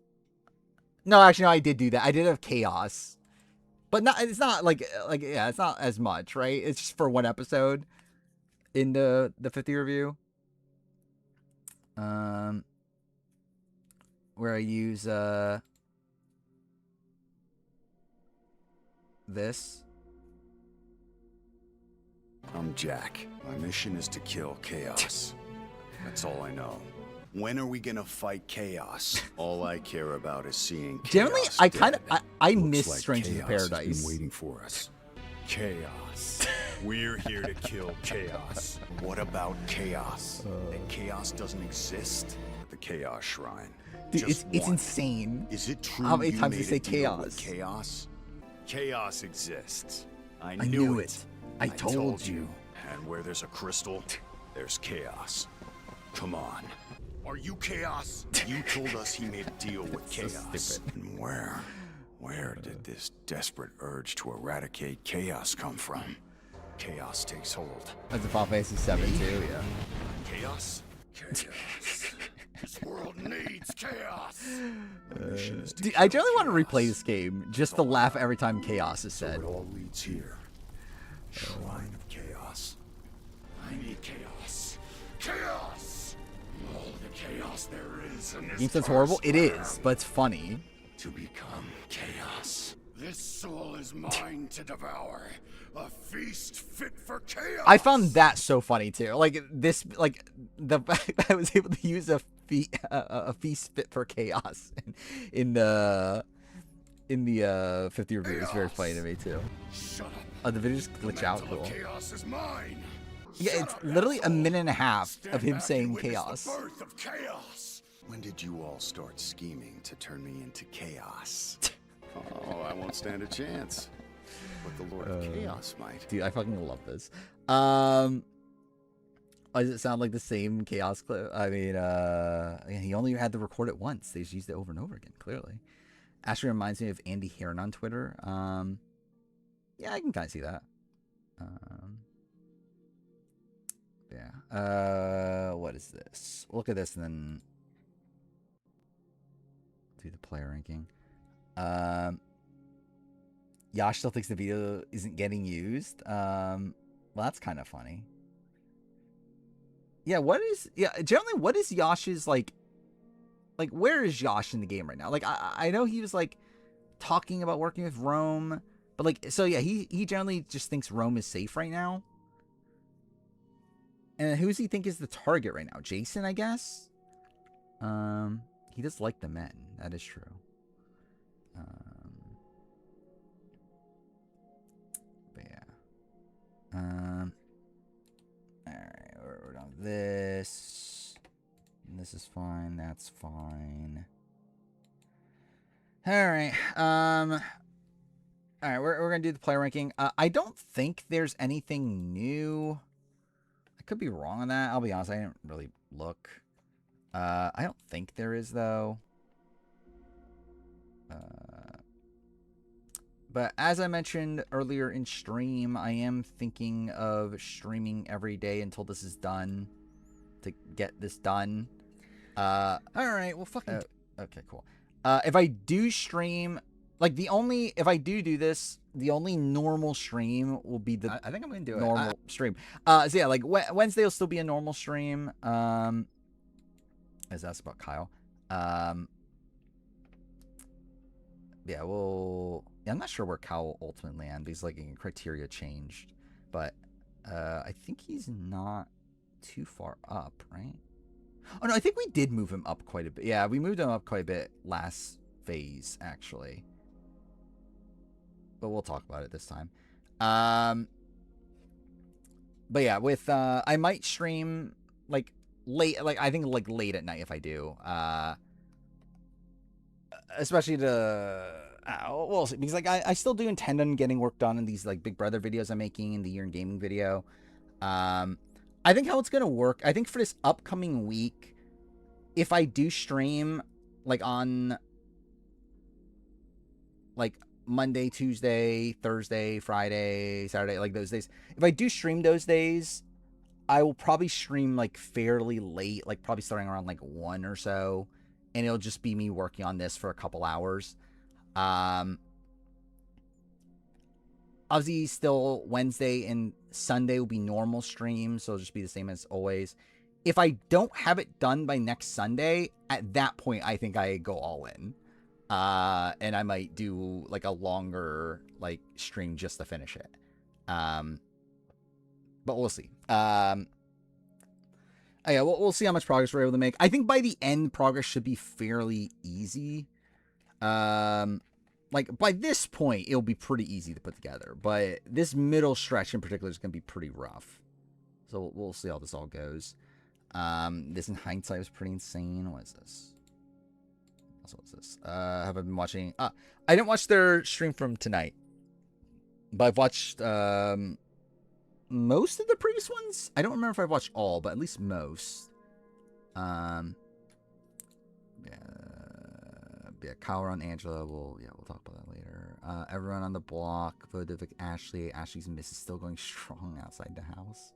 No, actually, no, I did do that. I did have Chaos, but not. It's not like yeah, it's not as much, right? It's just for one episode in the 50 review. Where I use this. I'm Jack. My mission is to kill Chaos. That's all I know. When are we gonna fight Chaos? All I care about is seeing Chaos. Generally, I Looks miss like Strangers in Chaos has Paradise. been waiting for us. Chaos. We're here to kill Chaos. What about Chaos? That Chaos doesn't exist? The Chaos Shrine. Dude, Just it's one. insane. Is it true How many you times made you say a deal Chaos? with Chaos? Chaos exists. I knew knew it. I told told you. And where there's a crystal, there's chaos. Come on. Are you Chaos? You told us he made a deal with Chaos. stupid. And where did this desperate urge to eradicate Chaos come from? Chaos takes hold. That's a Final Fantasy 7 too, yeah. Chaos? Chaos. This world needs chaos. My mission is to Dude, kill I generally want to Chaos. replay this game just to laugh every time Chaos is So said. it all leads here. Shrine of Chaos. I need chaos. Chaos! All the chaos chaos there is in this Game Sense horrible? It cursed is, but it's funny. to become chaos. This soul is mine to devour. A feast fit for chaos. I found that so funny too. Like this, like the fact that I was able to use a feast fit for chaos in the 50 review is very funny to me too. Shut up. Oh, the videos glitch out. Mantle of Cool. chaos is mine. Yeah, Shut it's up, literally a asshole. minute and a half Stand of him back saying and witness chaos. The birth of chaos. When did you all start scheming to turn me into chaos? Oh, I won't stand a chance. But the Lord of Chaos might. Dude, I fucking love this. Does it sound like the same chaos clip? I mean, he only had to record it once. They just used it over and over again, clearly. Ashley reminds me of Andy Heron on Twitter. Yeah, I can kind of see that. Yeah. What is this? Look at this and then do the player ranking. Yash still thinks the video isn't getting used. Well, that's kind of funny. Yeah, generally what is Yash's like where is Yash in the game right now? Like I know he was like talking about working with Rome, but like so yeah, he generally just thinks Rome is safe right now. And who does he think is the target right now? Jason, I guess? He does like the men, that is true. But yeah. Alright, we're done with this. This is fine, that's fine. Alright, alright, we're gonna do the player ranking. I don't think there's anything new. I could be wrong on that. I'll be honest, I didn't really look. I don't think there is, though. But as I mentioned earlier in stream, I am thinking of streaming every day until this is done. To get this done. Alright, well, fucking... okay, cool. If I do stream... Like, if I do this, the only normal stream will be the... I think I'm going to do normal stream. So yeah, like, Wednesday will still be a normal stream. As that's about Kyle. Yeah, well... Yeah, I'm not sure where Kyle will ultimately land because, like, criteria changed. But, I think he's not too far up, right? Oh, no, I think we did move him up quite a bit. Yeah, we moved him up quite a bit last phase, actually. But we'll talk about it this time. But yeah, with, I might stream, like, late, like, I think, like, late at night if I do. Especially we'll see, because, like, I still do intend on getting work done in these, like, Big Brother videos I'm making in the Year in Gaming video. I think how it's going to work, I think for this upcoming week, if I do stream, like, on, like, Monday, Tuesday, Thursday, Friday, Saturday, like, those days, if I do stream those days, I will probably stream, like, fairly late, like, probably starting around, like, 1 or so, and it'll just be me working on this for a couple hours. Obviously, still Wednesday and Sunday will be normal streams, so it'll just be the same as always. If I don't have it done by next Sunday, at that point, I think I go all in. And I might do, like, a longer, like, stream just to finish it. But we'll see. Yeah, we'll see how much progress we're able to make. I think by the end, progress should be fairly easy. Like, by this point, it'll be pretty easy to put together. But this middle stretch in particular is going to be pretty rough. So we'll see how this all goes. This in hindsight was pretty insane. What is this? So what's this? Have I been watching? I didn't watch their stream from tonight. But I've watched most of the previous ones. I don't remember if I've watched all, but at least most. Yeah, Kyle and Angela, we'll talk about that later. Everyone on the block voted with Ashley. Ashley's miss is still going strong outside the house.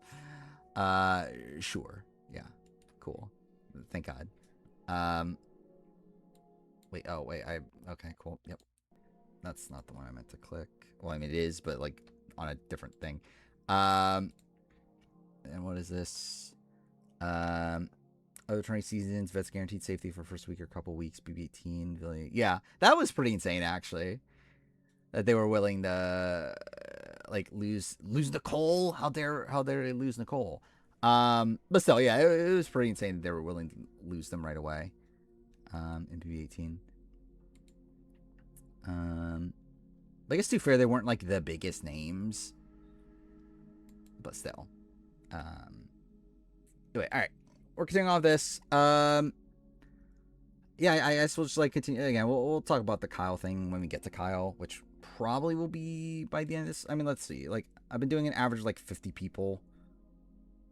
Sure. Yeah. Cool. Thank God. Wait, okay, cool. Yep. That's not the one I meant to click. Well, I mean, it is, but, like, on a different thing. And what is this? Other tourney seasons, vets guaranteed safety for first week or couple weeks. BB18, yeah, that was pretty insane actually. That they were willing to like lose Nicole. How dare they lose Nicole? But still, yeah, it was pretty insane that they were willing to lose them right away. In BB18. I guess to be fair, they weren't like the biggest names, but still. Anyway, all right, we're continuing on this. Yeah, I guess we'll just like continue again. We'll talk about the Kyle thing when we get to Kyle, which probably will be by the end of this. I mean, let's see. Like, I've been doing an average like 50 people.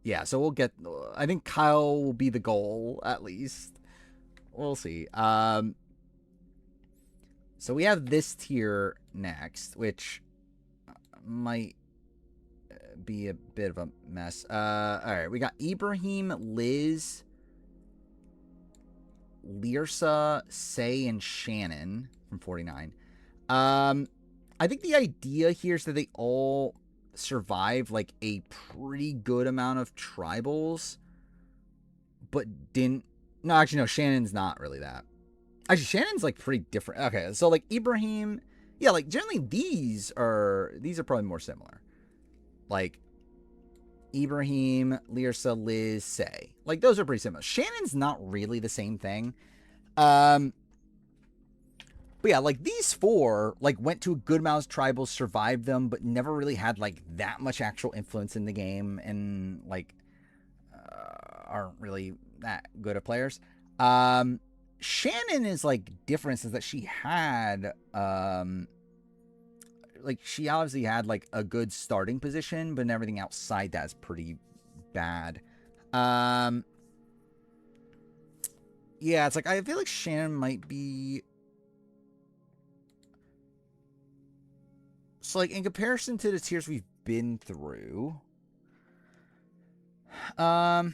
Yeah, so we'll get. I think Kyle will be the goal at least. We'll see. So we have this tier next, which might be a bit of a mess. All right, we got Ibrahim, Liz, Lyrsa, Say, and Shannon from 49. I think the idea here is that they all survive like a pretty good amount of tribals, but didn't. No, actually, no. Shannon's not really that. Actually, Shannon's like pretty different. Okay, so like Ibrahim, yeah, like generally these are probably more similar. Like Ibrahim, Lyrsa, Liz, Say, like those are pretty similar. Shannon's not really the same thing. But yeah, like these four like went to a good amount of tribals, survived them, but never really had like that much actual influence in the game, and like aren't really that good at players. Shannon is like different since that she had like she obviously had like a good starting position, but everything outside that is pretty bad. Yeah, it's like I feel like Shannon might be. So like in comparison to the tiers we've been through, like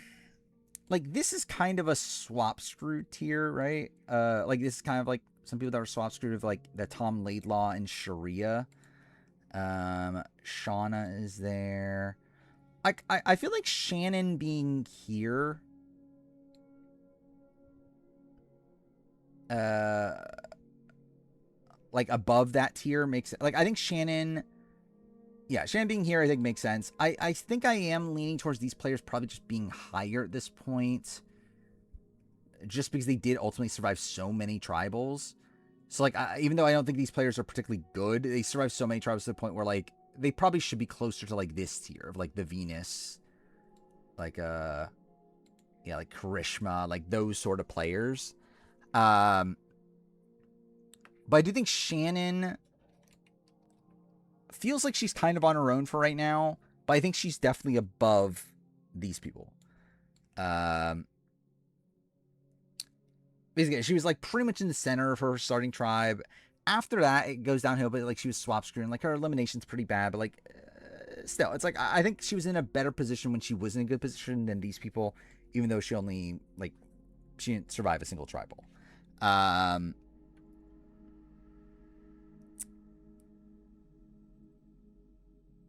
this is kind of a swap screw tier, right? Like this is kind of like some people that were swap screwed of like the Tom Laidlaw and Sharia. Shauna is there. I feel like Shannon being here, like above that tier makes it like I think Shannon. Yeah, Shannon being here, I think makes sense. I think I am leaning towards these players probably just being higher at this point. Just because they did ultimately survive so many tribals. So, like, even though I don't think these players are particularly good, they survived so many tribals to the point where, like, they probably should be closer to, like, this tier of, like, the Venus. Like, yeah, like Karishma, like, those sort of players. But I do think Shannon feels like she's kind of on her own for right now, but I think she's definitely above these people. Basically, she was like pretty much in the center of her starting tribe. After that, it goes downhill, but like she was swap screwing. Like her elimination's pretty bad, but like still, it's like I think she was in a better position when she was in a good position than these people, even though she only like she didn't survive a single tribal.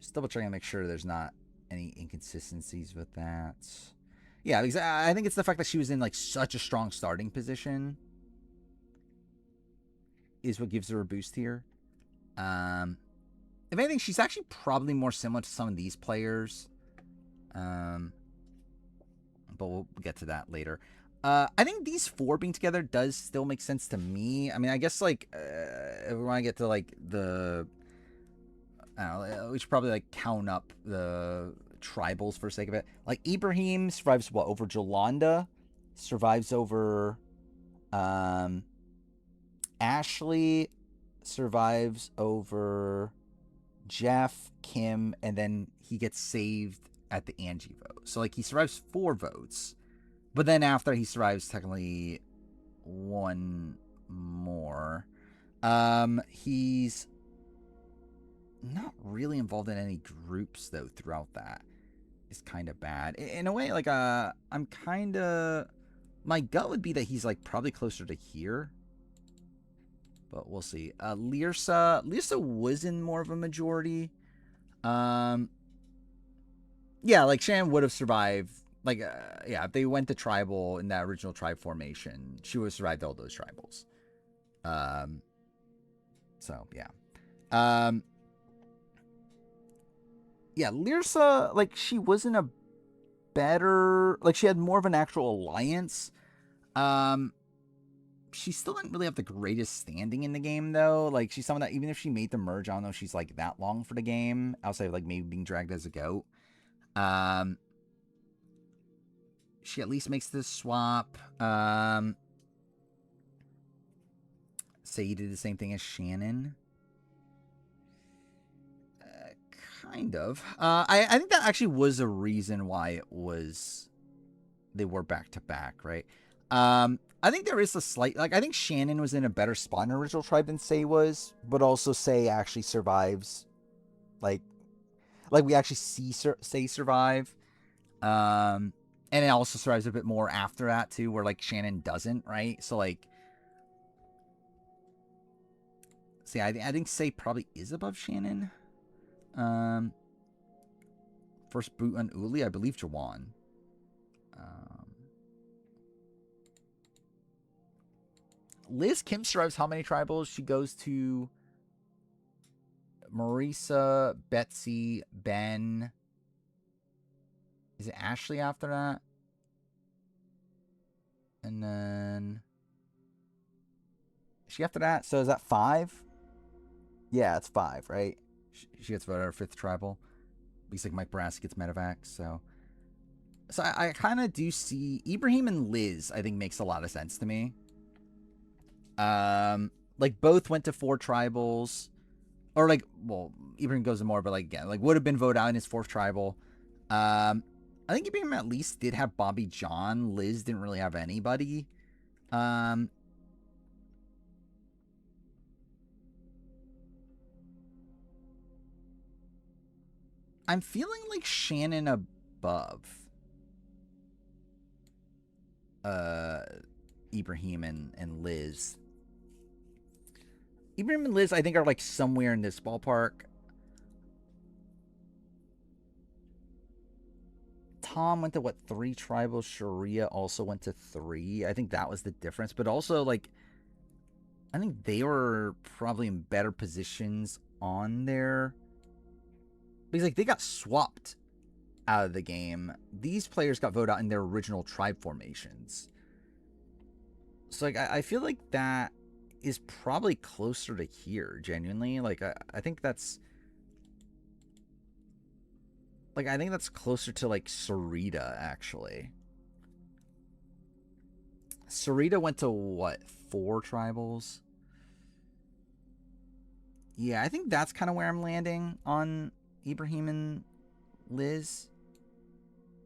Just double checking to make sure there's not any inconsistencies with that. Yeah, because I think it's the fact that she was in like such a strong starting position is what gives her a boost here. If anything, she's actually probably more similar to some of these players. But we'll get to that later. I think these four being together does still make sense to me. I mean, I guess like if we want to get to like the, I don't know, we should probably like count up the tribals for the sake of it. Like Ibrahim survives what over Jolanda, survives over Ashley, survives over Jeff, Kim, and then he gets saved at the Angie vote. So like he survives 4 votes, but then after he survives technically 1 more. He's not really involved in any groups though throughout that. Is kind of bad in a way. Like I'm kind of, my gut would be that he's like probably closer to here, but we'll see. Lyrsa was in more of a majority. Yeah, like Shannon would have survived Like, yeah, if they went to tribal in that original tribe formation, she would have survived all those tribals. So, yeah. Yeah, Lyrsa, like, she wasn't a better... Like, she had more of an actual alliance. She still didn't really have the greatest standing in the game, though. Like, she's someone that, even if she made the merge, I don't know if she's, like, that long for the game. Outside of, like, maybe being dragged as a goat. She at least makes this swap. Say you did the same thing as Shannon. Kind of. I think that actually was a reason why it was... They were back-to-back, right? I think there is a slight... Like, I think Shannon was in a better spot in original tribe than Say was. But also Say actually survives. Like we actually see Say survive. And it also survives a bit more after that, too, where, like, Shannon doesn't, right? So, like... See, I think Say probably is above Shannon. First boot on Uli, I believe Jawan. Liz Kim survives how many tribals? She goes to Marisa, Betsy, Ben. Is it Ashley after that? And then... Is she after that? So is that 5? Yeah, it's 5, right? She gets voted our 5th tribal. At least like Mike Barassi gets medevac, so... So I kind of do see... Ibrahim and Liz, I think, makes a lot of sense to me. Like, both went to 4 tribals. Or, like, well, Ibrahim goes to more, but, like, again, like, would have been voted out in his 4th tribal. I think Ibrahim at least did have Bobby John. Liz didn't really have anybody. I'm feeling like Shannon above Ibrahim and Liz. Ibrahim and Liz, I think, are like somewhere in this ballpark. Tom went to, what, 3 tribals? Sharia also went to 3. I think that was the difference. But also, like, I think they were probably in better positions on their... Because, like, they got swapped out of the game. These players got voted out in their original tribe formations. So, like, I feel like that is probably closer to here, genuinely. Like, I think that's... Like, I think that's closer to, like, Sarita, actually. Sarita went to, what, 4 tribals? Yeah, I think that's kind of where I'm landing on Ibrahim and Liz.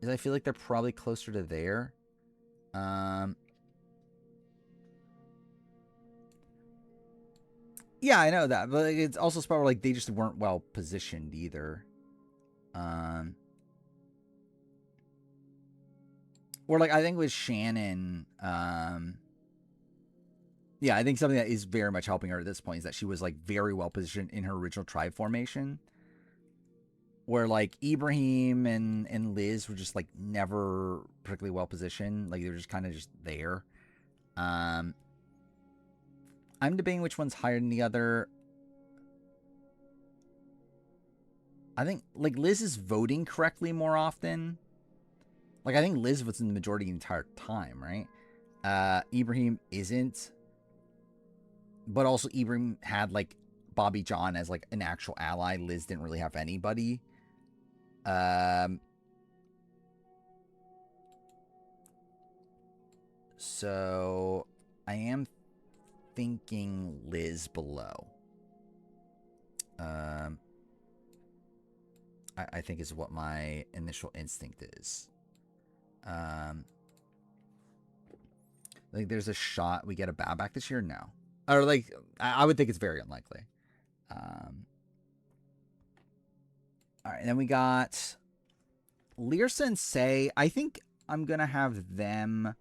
Is I feel like they're probably closer to there. Yeah, I know that. But it's also spot where, like, they just weren't well positioned either. Or, like, I think with Shannon, yeah, I think something that is very much helping her at this point is that she was, like, very well positioned in her original tribe formation. Where, like, Ibrahim and Liz were just, like, never particularly well positioned. Like, they were just kind of just there. I'm debating which one's higher than the other. I think, like, Liz is voting correctly more often. Like, I think Liz was in the majority the entire time, right? Ibrahim isn't. But also, Ibrahim had, like, Bobby John as, like, an actual ally. Liz didn't really have anybody. So, I am thinking Liz below. I think is what my initial instinct is. Like, there's a shot we get a bow back this year? No. Or, like, I would think it's very unlikely. All right, and then we got Lyrsa and Say. I think I'm going to have them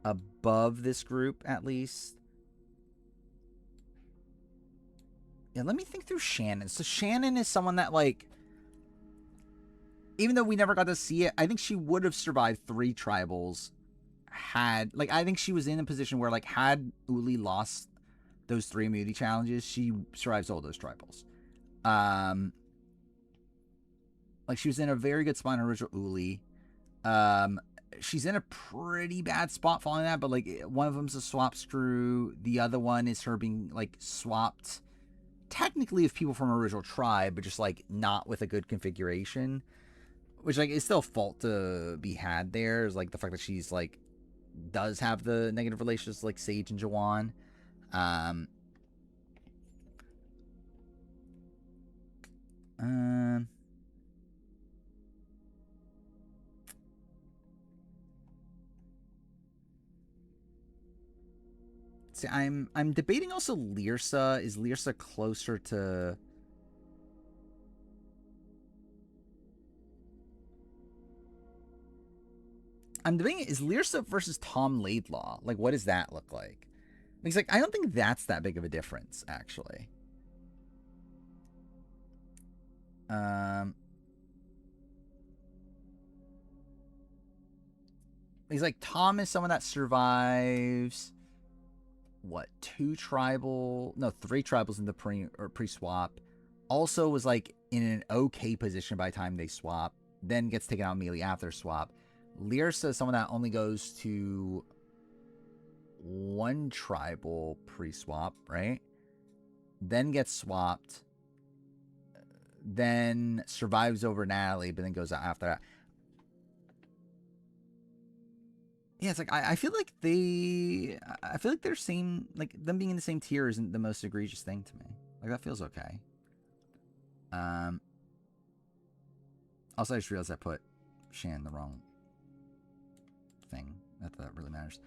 above this group, at least. Yeah, let me think through Shannon. So Shannon is someone that, like... even though we never got to see it, I think she would have survived 3 tribals had, like, I think she was in a position where, like, had Uli lost those 3 immunity challenges, she survives all those tribals. Like, she was in a very good spot in original Uli. She's in a pretty bad spot following that, but, like, one of them's a swap screw. The other one is her being, like, swapped technically with people from original tribe, but just, like, not with a good configuration. Which, like, is still a fault to be had there. Is, like, the fact that she's, like, does have the negative relations like Sage and Jawan. See, I'm debating also Lyrsa. Is Lyrsa closer to... I'm debating, is Lyrsa versus Tom Laidlaw? Like, what does that look like? Because, like, I don't think that's that big of a difference, actually. He's like, Tom is someone that survives, what, 3 tribals in the pre-swap. Also was, like, in an okay position by the time they swap. Then gets taken out immediately after swap. Lyrsa is someone that only goes to 1 tribal pre-swap, right? Then gets swapped. Then survives over Natalie, but then goes out after that. Yeah, it's like, I feel like they're same, like, them being in the same tier isn't the most egregious thing to me. Like, that feels okay. Also, I just realized I put Shan the wrong thing. Not that really matters.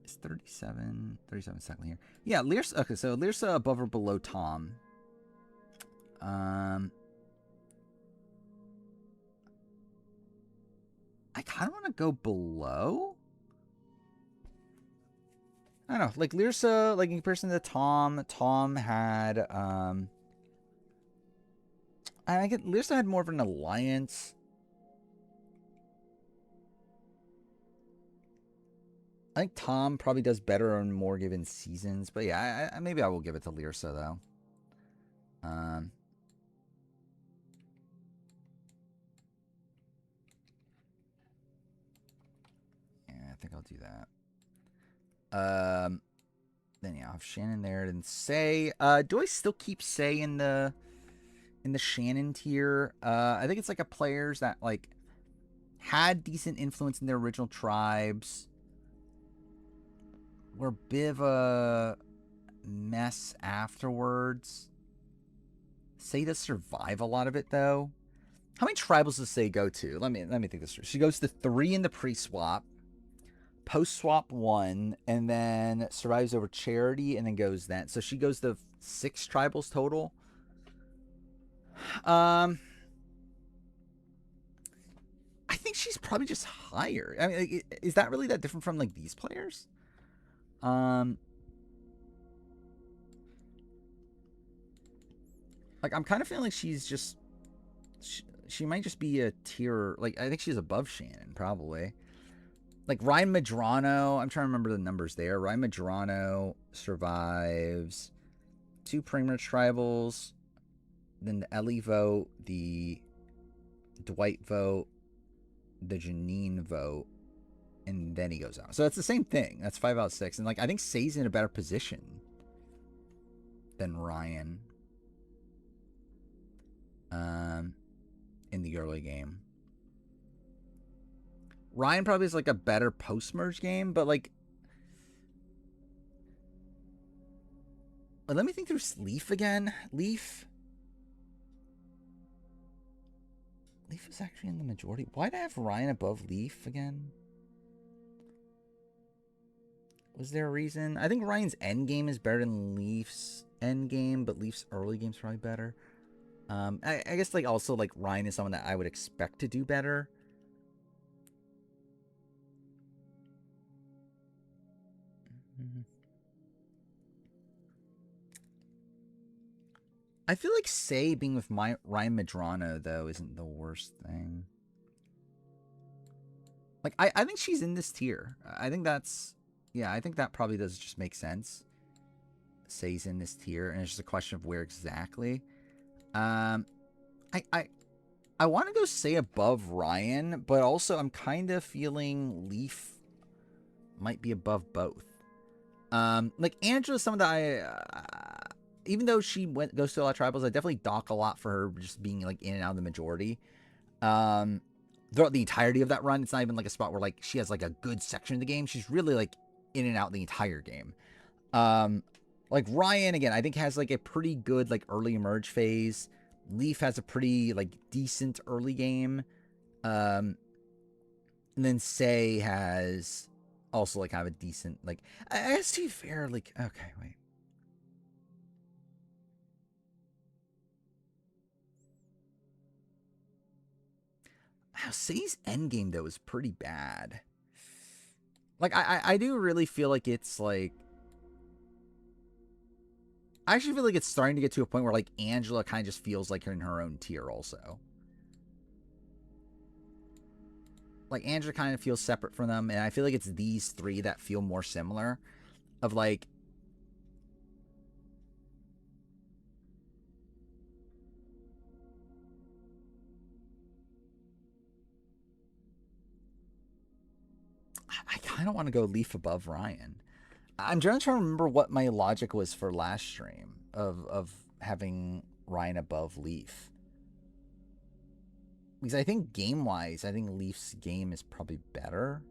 It's 37 second here. Yeah, Lyrsa. Okay, so Lyrsa above or below Tom. I kind of want to go below. I don't know, like Lyrsa, like in comparison to Tom had I get Lyrsa had more of an alliance. I think Tom probably does better on more given seasons, but yeah, maybe I will give it to Lyrsa though. Yeah, I think I'll do that. Then yeah, I'll have Shannon there and Say. Do I still keep Say in the Shannon tier? I think it's like a players that like had decent influence in their original tribes. Were a bit of a mess afterwards. Say does survive a lot of it though. How many tribals does Say go to? Let me think this through. She goes to 3 in the pre-swap, post-swap 1, and then survives over Charity, and then goes then. So she goes to 6 tribals total. I think she's probably just higher. I mean, like, is that really that different from like these players? Like I'm kind of feeling like she's just she might just be a tier, like I think she's above Shannon probably. Like Ryan Medrano, I'm trying to remember the numbers there. Ryan Medrano survives 2 Premier Tribals, then the Ellie vote, the Dwight vote, the Janine vote, and then he goes out. So that's the same thing. That's 5 out of 6. And like I think Say's in a better position than Ryan in the early game. Ryan probably is like a better post-merge game, but like let me think through Leaf again. Leaf is actually in the majority. Why did I have Ryan above Leaf again? Was there a reason? I think Ryan's end game is better than Leaf's end game, but Leaf's early game's probably better. I guess like also like Ryan is someone that I would expect to do better. I feel like Say being with Ryan Medrano, though, isn't the worst thing. Like, I think she's in this tier. I think that's... Yeah, I think that probably does just make sense. Say's in this tier, and it's just a question of where exactly. I want to go Say above Ryan, but also I'm kind of feeling Leaf might be above both. Like Angela's someone that even though she goes to a lot of tribals, I definitely dock a lot for her just being like in and out of the majority. Throughout the entirety of that run, it's not even like a spot where like she has like a good section of the game. She's really like in and out the entire game. Like Ryan, again, I think has like a pretty good like early emerge phase. Leaf has a pretty like decent early game. And then Say has also like kind of a decent like, I guess to be fair, like, okay, wait. Wow, Say's endgame though is pretty bad. Like I do really feel like it's like, I actually feel like it's starting to get to a point where like Angela kind of just feels like in her own tier also. Like Angela kind of feels separate from them, and I feel like it's these three that feel more similar. Of like, I kind of want to go Leaf above Ryan. I'm trying to remember what my logic was for last stream of having Ryan above Leaf. Because I think game-wise, I think Leaf's game is probably better.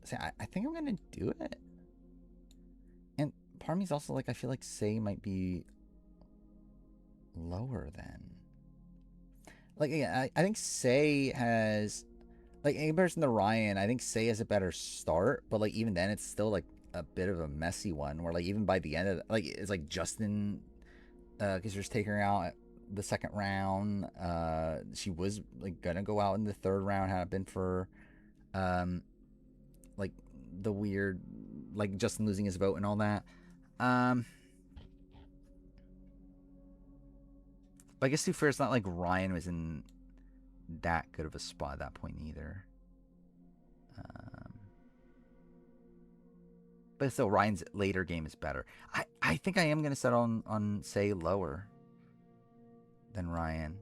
See, I think I'm going to do it. And part of me is also like, I feel like Say might be lower than. Like, yeah, I think Say has, like, in comparison to Ryan, I think Say has a better start, but, like, even then, it's still, like, a bit of a messy one, where, like, even by the end of, like, it's, like, Justin, because just taking her out at the second round, she was, like, gonna go out in the third round, had it been for, like, the weird, like, Justin losing his vote and all that. But I guess to be fair, it's not like Ryan was in that good of a spot at that point either. But still, Ryan's later game is better. I think I am going to settle on, say, lower than Ryan.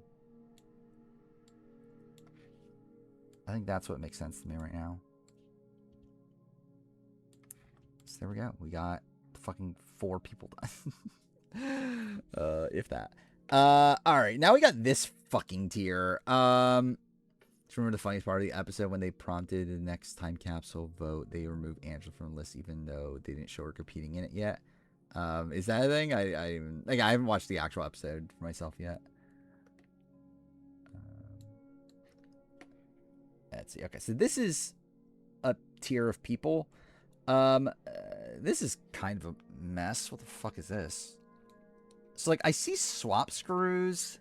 I think that's what makes sense to me right now. So there we go. We got fucking 4 people done. If that. Alright, now we got this fucking tier. Just remember the funniest part of the episode when they prompted the next time capsule vote, they removed Angela from the list even though they didn't show her competing in it yet. Is that a thing? I haven't watched the actual episode for myself yet. Let's see. Okay, so this is a tier of people. This is kind of a mess. What the fuck is this? So, like, I see swap screws.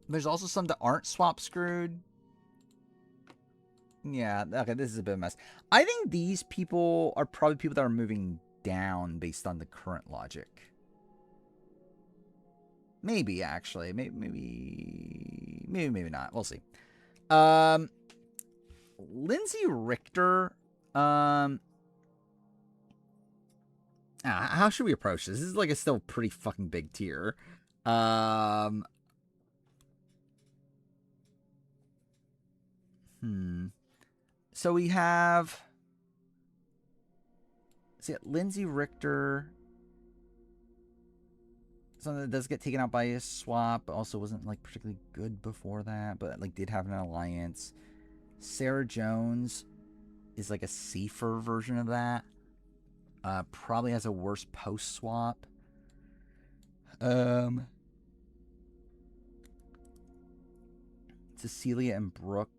There's also some that aren't swap screwed. Yeah, okay, this is a bit of a mess. I think these people are probably people that are moving down based on the current logic. Maybe, actually. Maybe not. We'll see. Lindsay Richter. How should we approach this? This is like a still pretty fucking big tier. So we have, see, Lindsay Richter. Something that does get taken out by a swap, but also wasn't like particularly good before that, but like did have an alliance. Sarah Jones is like a safer version of that. Probably has a worse post swap. Cecilia and Brooke.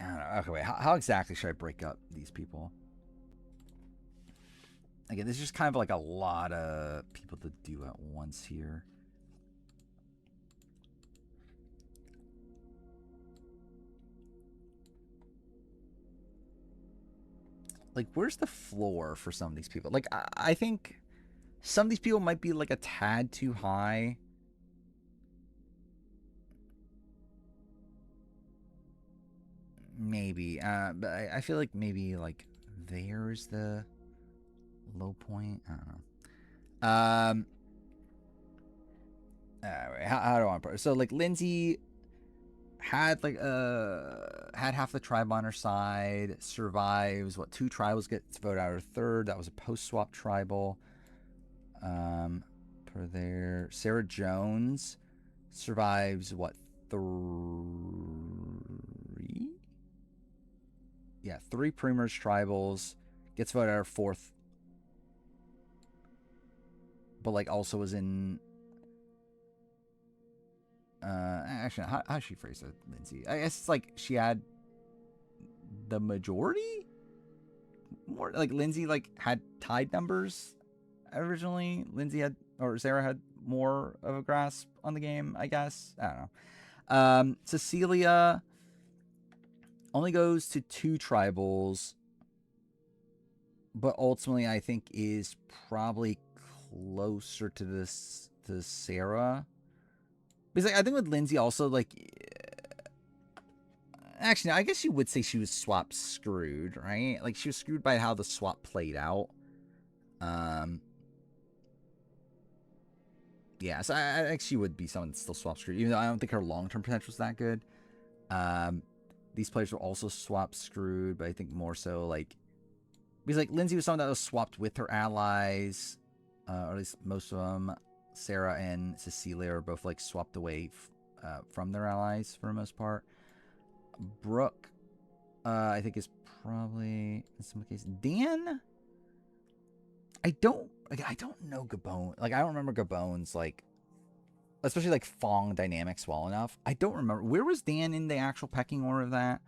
I don't know. Okay, wait. How exactly should I break up these people? Again, this is just kind of like a lot of people to do at once here. like, where's the floor for some of these people? Like, I think some of these people might be like a tad too high. Maybe, but I feel like maybe like there's the low point. I don't know. Alright, how do I want to put it? So like Lindsay had like had half the tribe on her side, survives what 2 tribals, gets voted out of 3rd. That was a post swap tribal. Per there, Sarah Jones survives what 3? Yeah, 3 pre-merge tribals, gets voted out of 4th, but like also was in. Actually, how does she phrase it, Lindsay? I guess it's like she had the majority. More like Lindsay like had tied numbers originally. Lindsay had, or Sarah had more of a grasp on the game, I guess. I don't know. Cecilia only goes to 2 tribals, but ultimately I think is probably closer to this to Sarah. Because like, I think with Lindsay also, like, actually, I guess you would say she was swap screwed, right? Like, she was screwed by how the swap played out. Yeah, so I think she would be someone that's still swap screwed, even though I don't think her long-term potential is that good. These players were also swap screwed, but I think more so, like, because, like, Lindsay was someone that was swapped with her allies, or at least most of them. Sarah and Cecilia are both like swapped away from their allies for the most part. Brooke, I think is probably in some cases. Dan, I don't know Gabon. Like I don't remember Gabon's like, especially like Fong dynamics well enough. I don't remember where was Dan in the actual pecking order of that.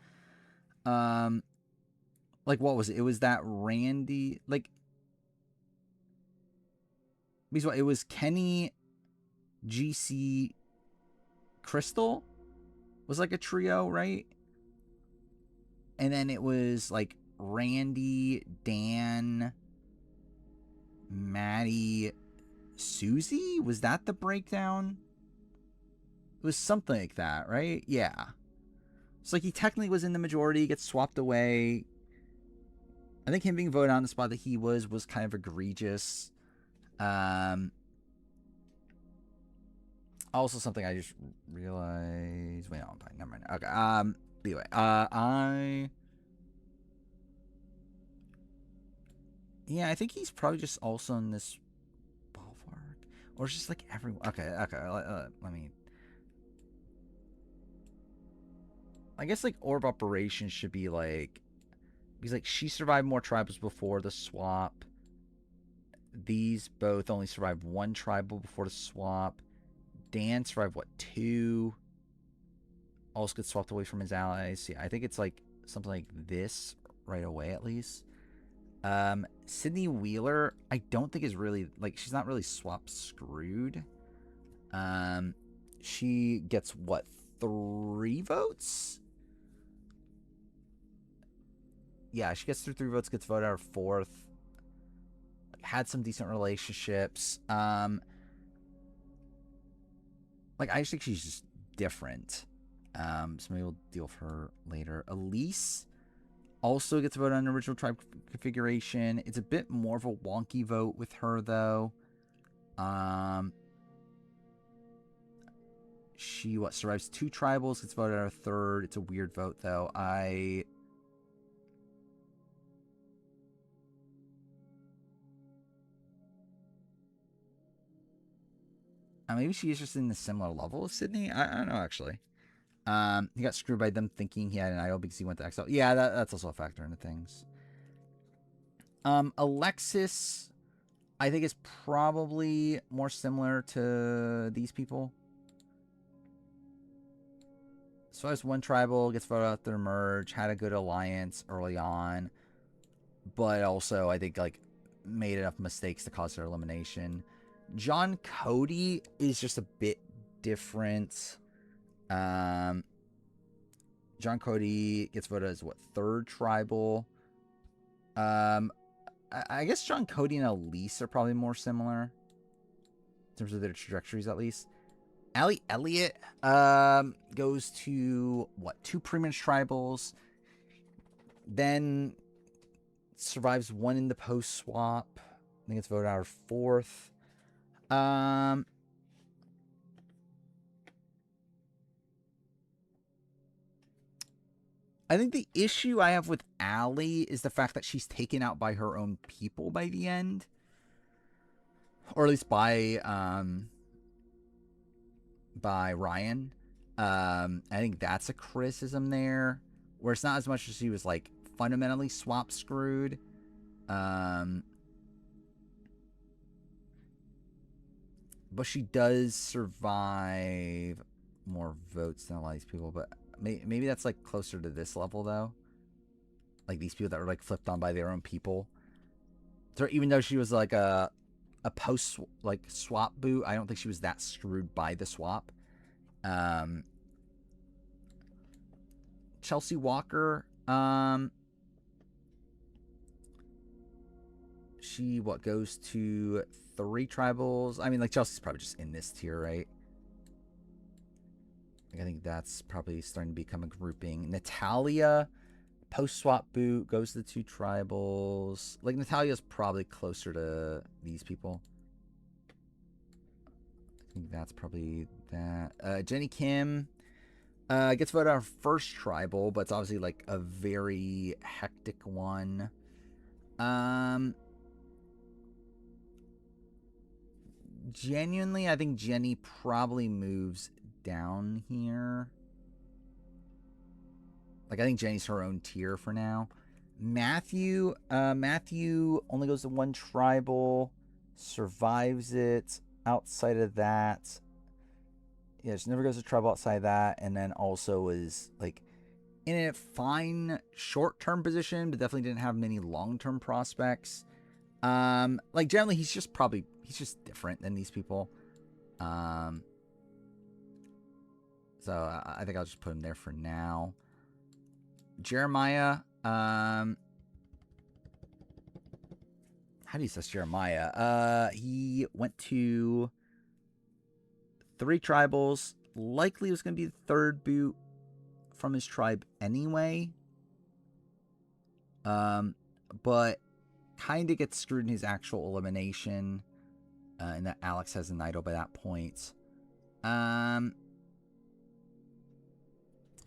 Like what was it? It was that Randy like. Because what, it was Kenny, GC, Crystal was like a trio, right? And then it was like Randy, Dan, Maddie, Susie? Was that the breakdown? It was something like that, right? Yeah. So like he technically was in the majority, gets swapped away. I think him being voted on the spot that he was kind of egregious. Also something I just realized. Wait, no, I'm fine. Never mind. Okay. Anyway, yeah, I think he's probably just also in this ballpark, or it's just like everyone. Okay. Let me. I guess like Orb Operations should be like, because like she survived more tribals before the swap. These both only survived 1 tribal before the swap. Dan survived, what, 2? Also gets swapped away from his allies. Yeah, I think it's like something like this right away, at least. Sydney Wheeler, I don't think is really, like, she's not really swap screwed. She gets, what, 3 votes? Yeah, she gets through 3 votes, gets voted out of 4th. Had some decent relationships. Like I just think she's just different. So maybe we'll deal with her later. Elise also gets voted on original tribe configuration. It's a bit more of a wonky vote with her though. She survives 2 tribals, gets voted out of 3rd. It's a weird vote though. Maybe she is just in the similar level of Sydney. I don't know, actually. He got screwed by them thinking he had an idol because he went to Excel. Yeah, that's also a factor into things. Alexis, I think, is probably more similar to these people. So as 1 tribal, gets voted out their merge, had a good alliance early on, but also, I think, like, made enough mistakes to cause their elimination. John Cody is just a bit different. John Cody gets voted as, what, 3rd tribal. I guess John Cody and Elise are probably more similar in terms of their trajectories, at least. Allie Elliott goes to, what, 2 pre-merge tribals, then survives 1 in the post-swap. I think it's voted out of 4th. I think the issue I have with Allie is the fact that she's taken out by her own people by the end. Or at least by Ryan. I think that's a criticism there. Where it's not as much as she was, like, fundamentally swap screwed. But she does survive more votes than a lot of these people. But maybe that's, like, closer to this level, though. Like, these people that were, like, flipped on by their own people. So even though she was, like, a post, like, swap boot, I don't think she was that screwed by the swap. Chelsea Walker, she, goes to 3 tribals? I mean, like, Chelsea's probably just in this tier, right? I think that's probably starting to become a grouping. Natalia, post-swap boot, goes to the 2 tribals. Like, Natalia's probably closer to these people. I think that's probably that. Jenny Kim gets voted our first tribal, but it's obviously, like, a very hectic one. Genuinely, I think Jenny probably moves down here. Like, I think Jenny's her own tier for now. Matthew only goes to 1 tribal, survives it. Outside of that, yeah, she never goes to tribal outside of that, and then also is, like, in a fine short-term position, but definitely didn't have many long-term prospects. Like, generally, he's just different than these people. So I think I'll just put him there for now. Jeremiah, how do you say Jeremiah? He went to 3 tribals. Likely was going to be the 3rd boot from his tribe anyway. But kind of gets screwed in his actual elimination. And that Alex has an idol by that point.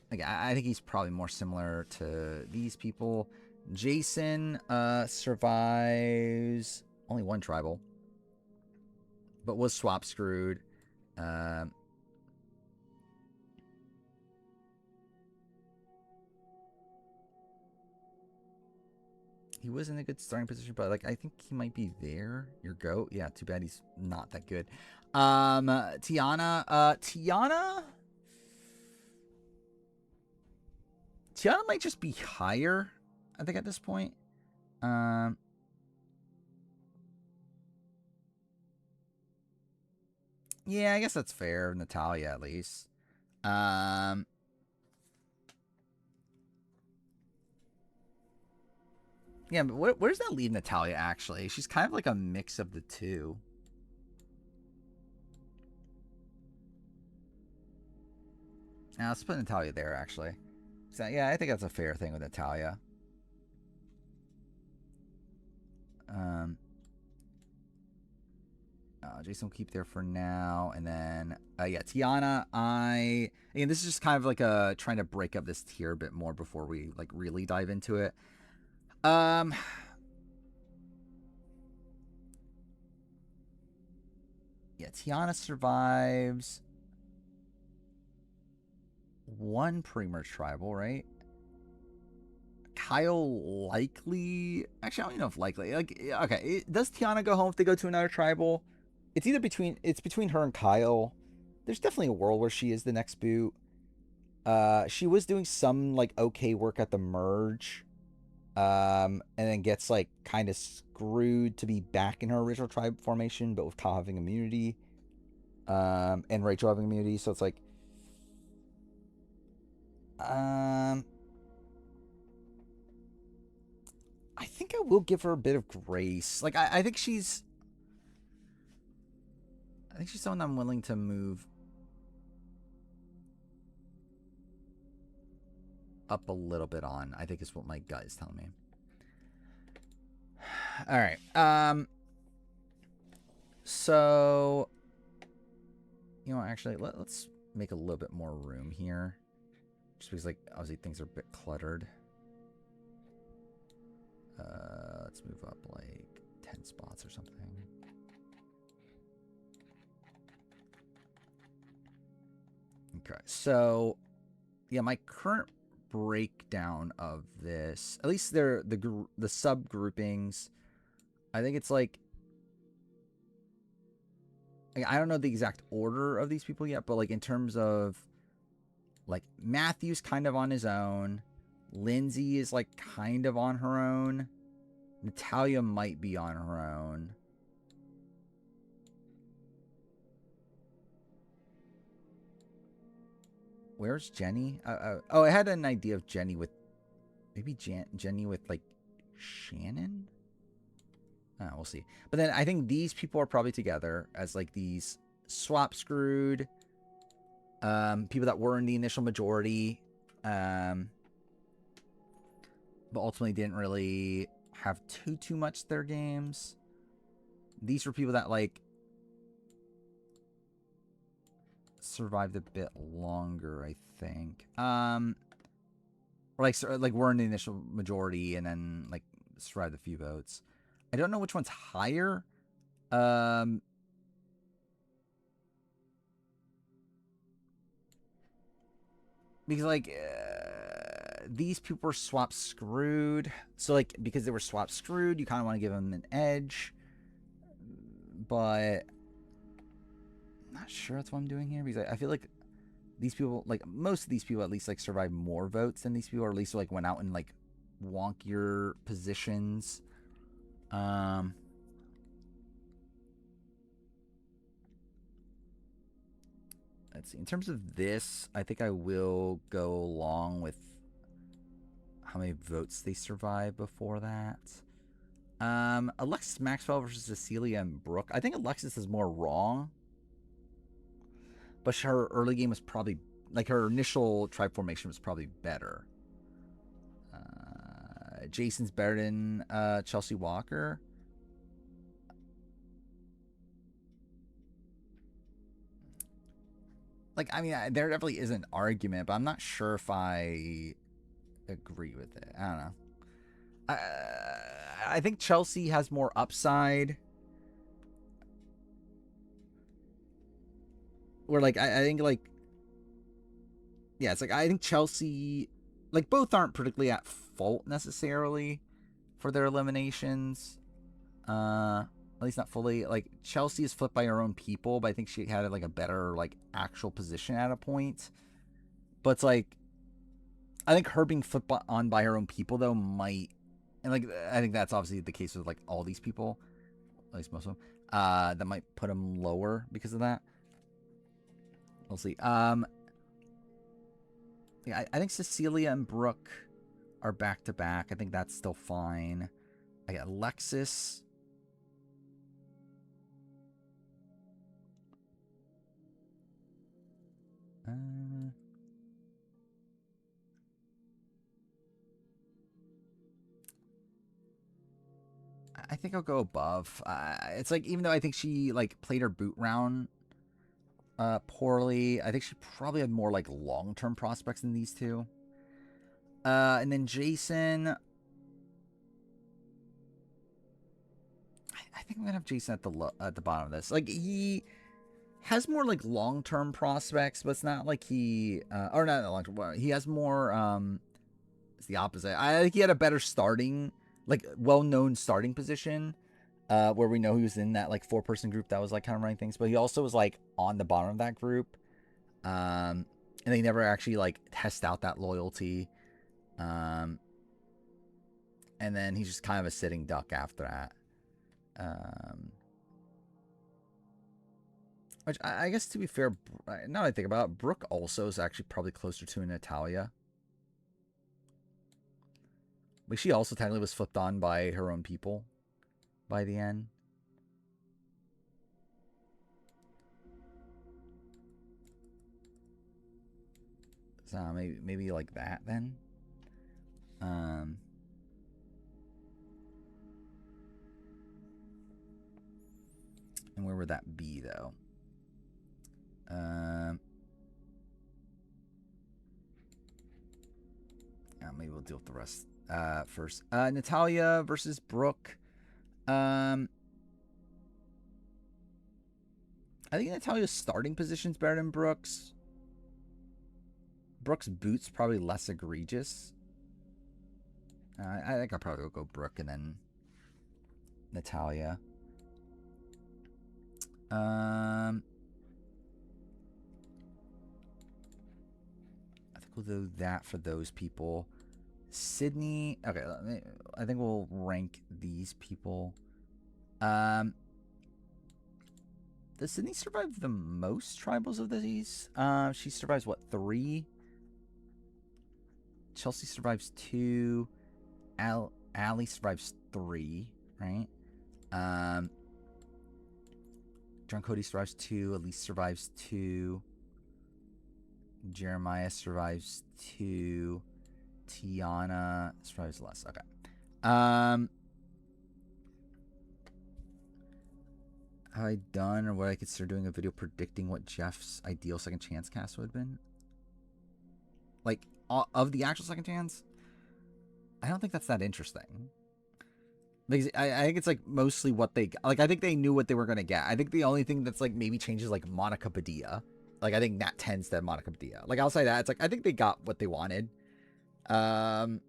I think he's probably more similar to these people. Jason survives only 1 tribal, but was swap screwed. He was in a good starting position, but, like, I think he might be there. Your goat, yeah. Too bad he's not that good. Tiana might just be higher, I think, at this point. Yeah, I guess that's fair. Natalia, at least. Yeah, but where does that leave Natalia, actually? She's kind of like a mix of the 2. Now, let's put Natalia there, actually. So, yeah, I think that's a fair thing with Natalia. Jason will keep there for now. And then, yeah, Tiana, again, this is just kind of like trying to break up this tier a bit more before we, like, really dive into it. Yeah, Tiana survives 1 pre-merge tribal, right? Kyle likely... Actually, I don't even know if likely. Like, okay, does Tiana go home if they go to another tribal? It's either between her and Kyle. There's definitely a world where she is the next boot. She was doing some, like, okay work at the merge. And then gets, like, kind of screwed to be back in her original tribe formation, but with Kyle having immunity. And Rachel having immunity, so it's like... I think think I will give her a bit of grace. Like, I think she's someone I'm willing to move up a little bit on, I think is what my gut is telling me. All right. So, you know, actually, let's make a little bit more room here. Just because, like, obviously things are a bit cluttered. Let's move up, like, 10 spots or something. Okay, so, yeah, my current breakdown of this, at least they're the subgroupings, I think it's like, I don't know the exact order of these people yet, but like in terms of like Matthew's kind of on his own, Lindsay is like kind of on her own, Natalia might be on her own. Where's Jenny? Oh, I had an idea of Jenny with... Maybe Jenny with, like, Shannon? We'll see. But then I think these people are probably together as, like, these swap screwed people that were in the initial majority. But ultimately didn't really have too much to their games. These were people that, like, survived a bit longer, I think. Or like we're in the initial majority and then like survived a few votes. I don't know which one's higher. Because like these people were swap screwed. So like because they were swap screwed, you kind of want to give them an edge. But not sure that's what I'm doing here, because I feel like these people, like most of these people at least like survived more votes than these people, or at least like went out in like wonkier positions. Let's see, in terms of this, I think I will go along with how many votes they survived before that. Alexis Maxwell versus Cecilia and Brooke. I think Alexis is more wrong. But her early game was probably, like her initial tribe formation was probably better. Jason's better than Chelsea Walker. Like, I mean, there definitely is an argument, but I'm not sure if I agree with it. I don't know. I think Chelsea has more upside. Where, like, I think, like... Yeah, it's like, I think Chelsea... Like, both aren't particularly at fault, necessarily, for their eliminations. At least not fully. Like, Chelsea is flipped by her own people, but I think she had, like, a better, like, actual position at a point. But it's like... I think her being flipped on by her own people, though, might... And, like, I think that's obviously the case with, like, all these people. At least most of them. That might put them lower because of that. We'll see. I think Cecilia and Brooke are back to back. I think that's still fine. I got Alexis. I think I'll go above. It's like, even though I think she like played her boot round poorly, I think she probably had more like long-term prospects than these two. And then Jason, I think I'm gonna have Jason at the bottom of this. Like, he has more like long-term prospects, but it's not like he or not long-term. He has more. It's the opposite. I think he had a better starting, like well-known starting position. Where we know he was in that like 4-person group that was like kind of running things, but he also was like on the bottom of that group, and they never actually like test out that loyalty, and then he's just kind of a sitting duck after that. Which I guess, to be fair, now that I think about it, Brooke also is actually probably closer to Natalia. Like, she also technically was flipped on by her own people by the end. So maybe like that then. And where would that be though? Maybe we'll deal with the rest first. Natalya versus Brooke. I think Natalya's starting position's better than Brooke's. Brooke's boots probably less egregious. I think I'll probably go Brooke and then Natalya. I think we'll do that for those people. Sydney. Okay, I think we'll rank these people. Does Sydney survive the most tribals of these? She survives, what, 3? Chelsea survives 2. Allie survives 3, right? John Cody survives 2. Elise survives 2. Jeremiah survives 2. Tiana survives less. Okay. Have I done or what I consider doing a video predicting what Jeff's ideal second chance cast would have been? Like, of the actual second chance? I don't think that's that interesting. Because I think it's like mostly what they like. I think they knew what they were gonna get. I think the only thing that's like maybe changes like Monica Padilla. Like I think Nat 10's to Monica Padilla. Like outside that, it's like I think they got what they wanted. Like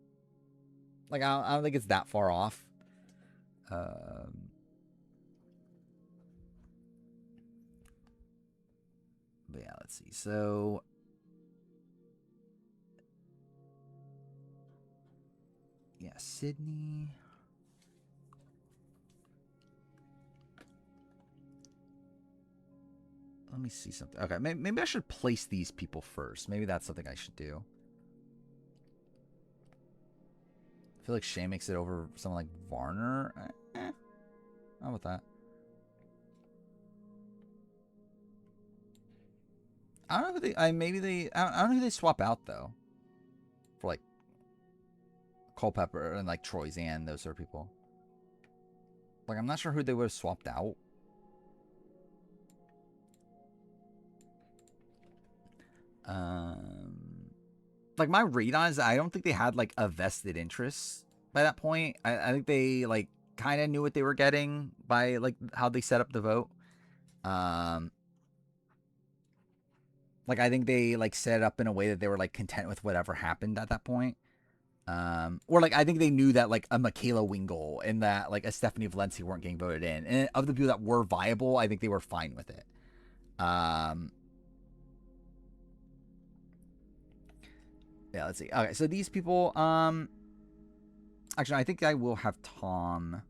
I don't think it's that far off. But yeah, let's see. So yeah, Sydney. Let me see something. Okay, maybe I should place these people first. Maybe that's something I should do. I feel like Shay makes it over someone like Varner. How about that? I don't know who they. I don't know who they swap out though. For like Culpepper and like Troy Zan, those sort of people. Like I'm not sure who they would have swapped out. Like my read on is I don't think they had like a vested interest by that point. I think they like kind of knew what they were getting by like how they set up the vote. Like I think they like set it up in a way that they were like content with whatever happened at that point. Or like I think they knew that like a Michaela Wingle and that like a Stephanie Valencia weren't getting voted in, and of the people that were viable, I think they were fine with it. Yeah, let's see. Okay, so these people, actually, I think I will have Tom.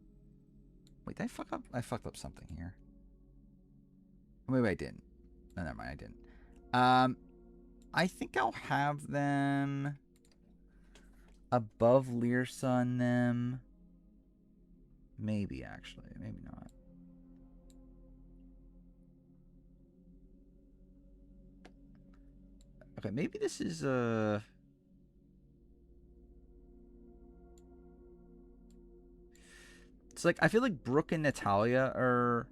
Wait, did I fuck up? I fucked up something here. Maybe I didn't. No, never mind, I didn't. I think I'll have them above Lyrsa on them. Maybe, actually. Maybe not. Okay, maybe this is, it's like, I feel like Brooke and Natalya are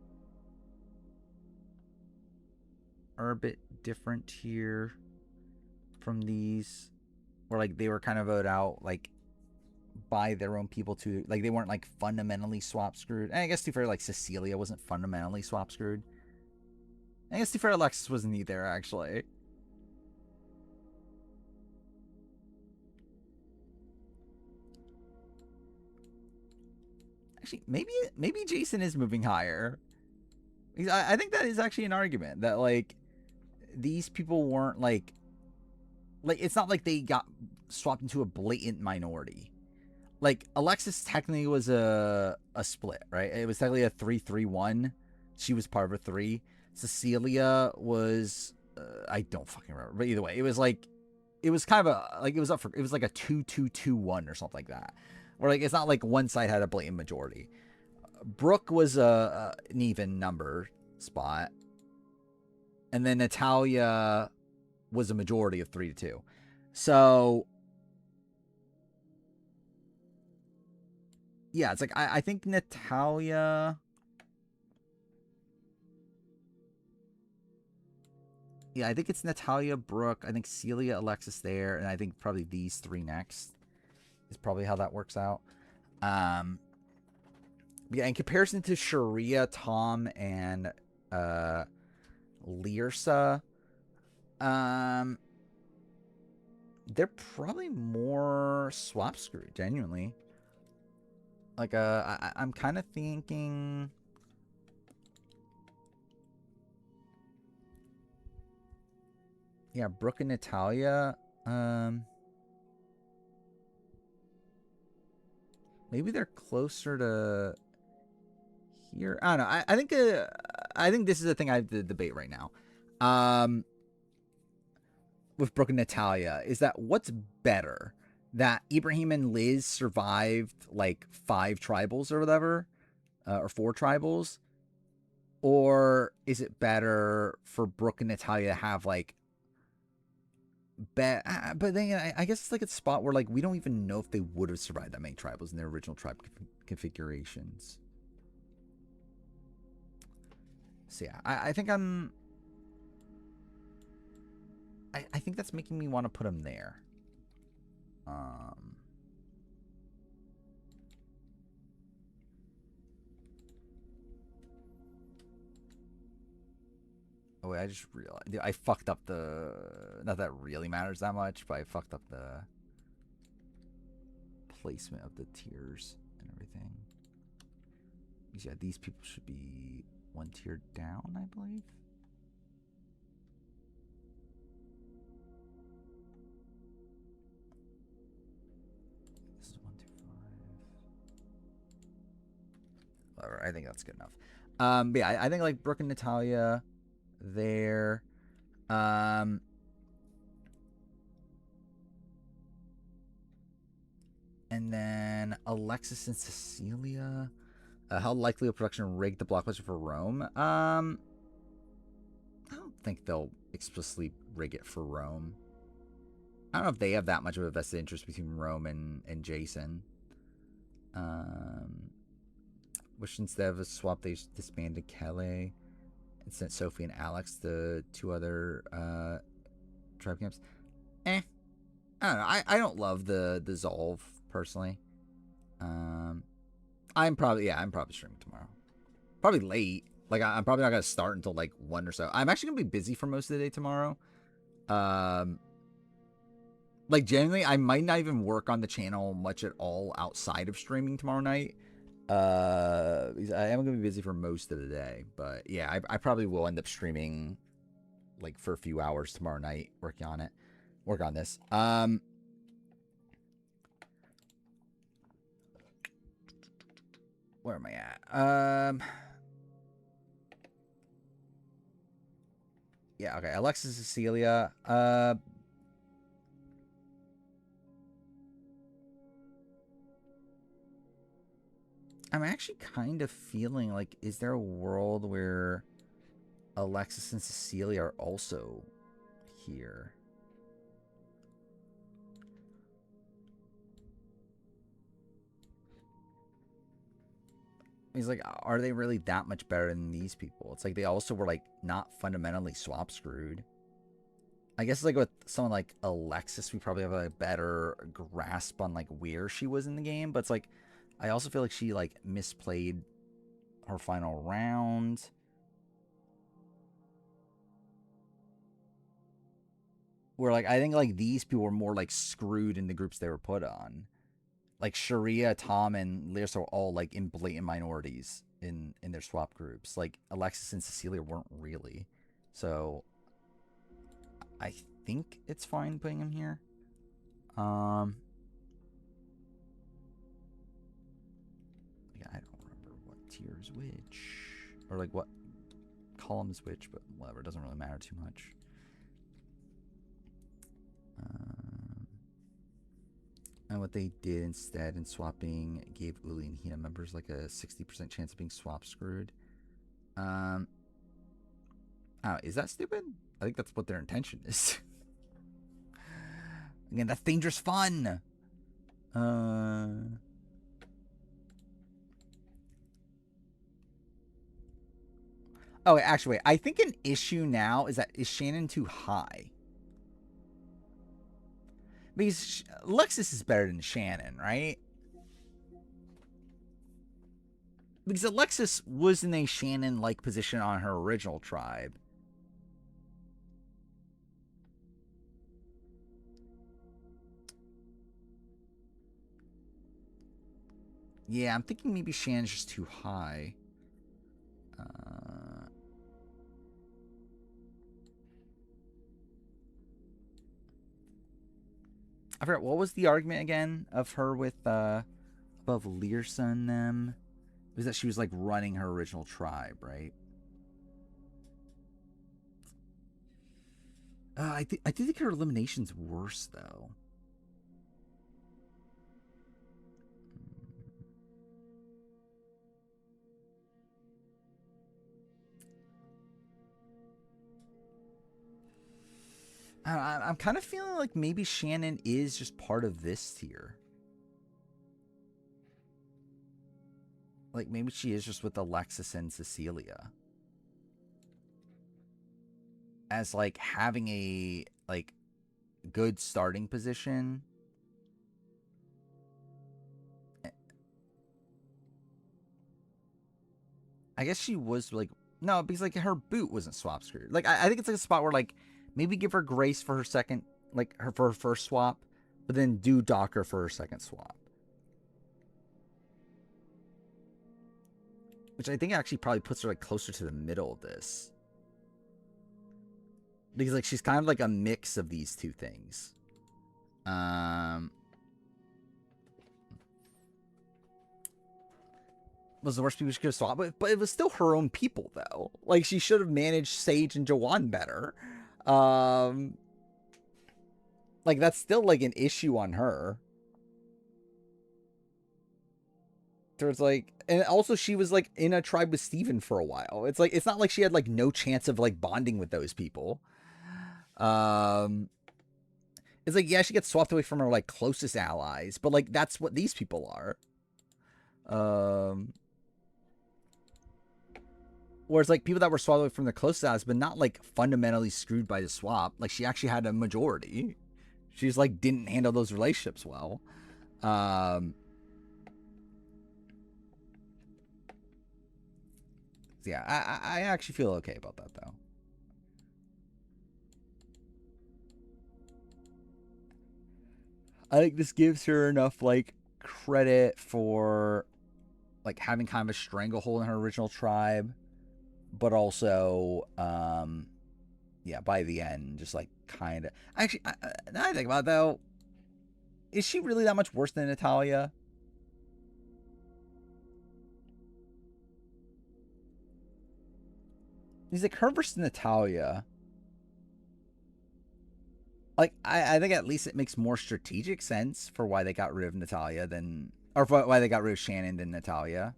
a bit different here from these. Where, like, they were kind of voted out, like, by their own people, too. Like, they weren't, like, fundamentally swap screwed. And I guess, to be fair, like, Cecilia wasn't fundamentally swap screwed. I guess, to be fair, Alexis wasn't either, actually. Actually, maybe Jason is moving higher. I think that is actually an argument that like these people weren't like it's not like they got swapped into a blatant minority. Like Alexis technically was a split, right? It was technically a 3-3-1. She was part of a 3. Cecilia was I don't fucking remember, but either way, it was like it was kind of a like it was up for it was like a 2-2-2-1 or something like that. Where like it's not like one side had a blatant majority. Brooke was an even number spot, and then Natalia was a majority of 3-2. So yeah, it's like I think Natalia. Yeah, I think it's Natalia, Brooke. I think Celia, Alexis there, and I think probably these three next is probably how that works out. Yeah, in comparison to Sharia, Tom, and Lyrsa, they're probably more swap screwed, genuinely. Like, I'm kind of thinking. Yeah, Brooke and Natalia. Maybe they're closer to here. I don't know. I think this is the thing I have to debate right now. With Brooke and Natalia is that what's better, that Ibrahim and Liz survived like 5 tribals or whatever, or 4 tribals, or is it better for Brooke and Natalia to have like but then I guess it's like a spot where like we don't even know if they would have survived that many tribals in their original tribe configurations. So yeah, I think I think that's making me want to put them there. Oh wait, I just realized I fucked up the. Not that it really matters that much, but I fucked up the placement of the tiers and everything. Yeah, these people should be 1 tier down, I believe. This is 1, 2, 5. Whatever, I think that's good enough. But yeah, I think like Brooke and Natalia there. And then Alexis and Cecilia. How likely will production rig the blockbuster for Rome? I don't think they'll explicitly rig it for Rome. I don't know if they have that much of a vested interest between Rome and Jason. Which instead of a swap, they disbanded Kelly and sent Sophie and Alex, the 2 other tribe camps. I don't know. I don't love the Zolve personally. I'm probably streaming tomorrow. Probably late. Like I'm probably not gonna start until like 1 or so. I'm actually gonna be busy for most of the day tomorrow. Like generally, I might not even work on the channel much at all outside of streaming tomorrow night. Because I am gonna be busy for most of the day. But yeah, I probably will end up streaming like for a few hours tomorrow night, work on this. Where am I at? Yeah, okay. Alexis, Cecilia. I'm actually kind of feeling like, is there a world where Alexis and Cecilia are also here? He's like, are they really that much better than these people? It's like they also were like not fundamentally swap screwed. I guess like with someone like Alexis, we probably have a better grasp on like where she was in the game. But it's like, I also feel like she like misplayed her final round. Where like, I think like these people were more like screwed in the groups they were put on. Like Sharia, Tom, and Lyrsa were all like in blatant minorities in their swap groups. Like Alexis and Cecilia weren't really. So I think it's fine putting him here. Yeah, I don't remember what tier is which. Or like what column is which, but whatever, it doesn't really matter too much. And what they did instead in swapping gave Uli and Hina members like a 60% chance of being swap screwed. Oh, is that stupid? I think that's what their intention is. Again, that's dangerous fun. Oh, actually, wait. I think an issue now is that is Shannon too high? Because Lexus is better than Shannon, right? Because Alexis was in a Shannon-like position on her original tribe. Yeah, I'm thinking maybe Shannon's just too high. I forgot, what was the argument again of her with above Lyrsa and them? It was that she was like running her original tribe, right? I do think her elimination's worse though. I'm kind of feeling like maybe Shannon is just part of this tier. Like, maybe she is just with Alexis and Cecilia. As, like, having a, like, good starting position. I guess she was, like... No, because, like, her boot wasn't swap screwed. Like, I think it's, like, a spot where, like... Maybe give her Grace for her second, like, for her first swap, but then do Docker for her second swap. Which I think actually probably puts her, like, closer to the middle of this. Because, like, she's kind of like a mix of these two things. Was the worst people she could have swapped with, but it was still her own people, though. Like, she should have managed Sage and Jawan better. Like, that's still, like, an issue on her. There's, like... And also, she was, like, in a tribe with Steven for a while. It's, like, it's not like she had, like, no chance of, like, bonding with those people. It's, like, yeah, she gets swapped away from her, like, closest allies. But, like, that's what these people are. Whereas, like, people that were swapped away from their closest allies, but not, like, fundamentally screwed by the swap. Like, she actually had a majority. She's, like, didn't handle those relationships well. Yeah, I actually feel okay about that, though. I think this gives her enough, like, credit for, like, having kind of a stranglehold in her original tribe. But also, yeah, by the end, just, like, kind of... Actually, now I think about it, though, is she really that much worse than Natalia? He's like, her versus Natalia. Like, I think at least it makes more strategic sense for why they got rid of Natalia than... Or for why they got rid of Shannon than Natalia.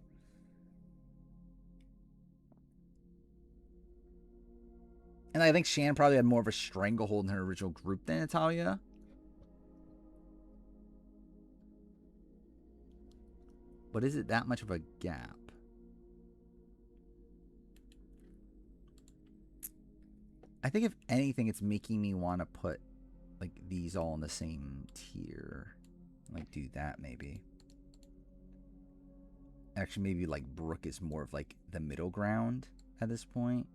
And I think Shannon probably had more of a stranglehold in her original group than Natalia. But is it that much of a gap? I think if anything, it's making me want to put, like, these all in the same tier. Like, do that, maybe. Actually, maybe, like, Brooke is more of, like, the middle ground at this point.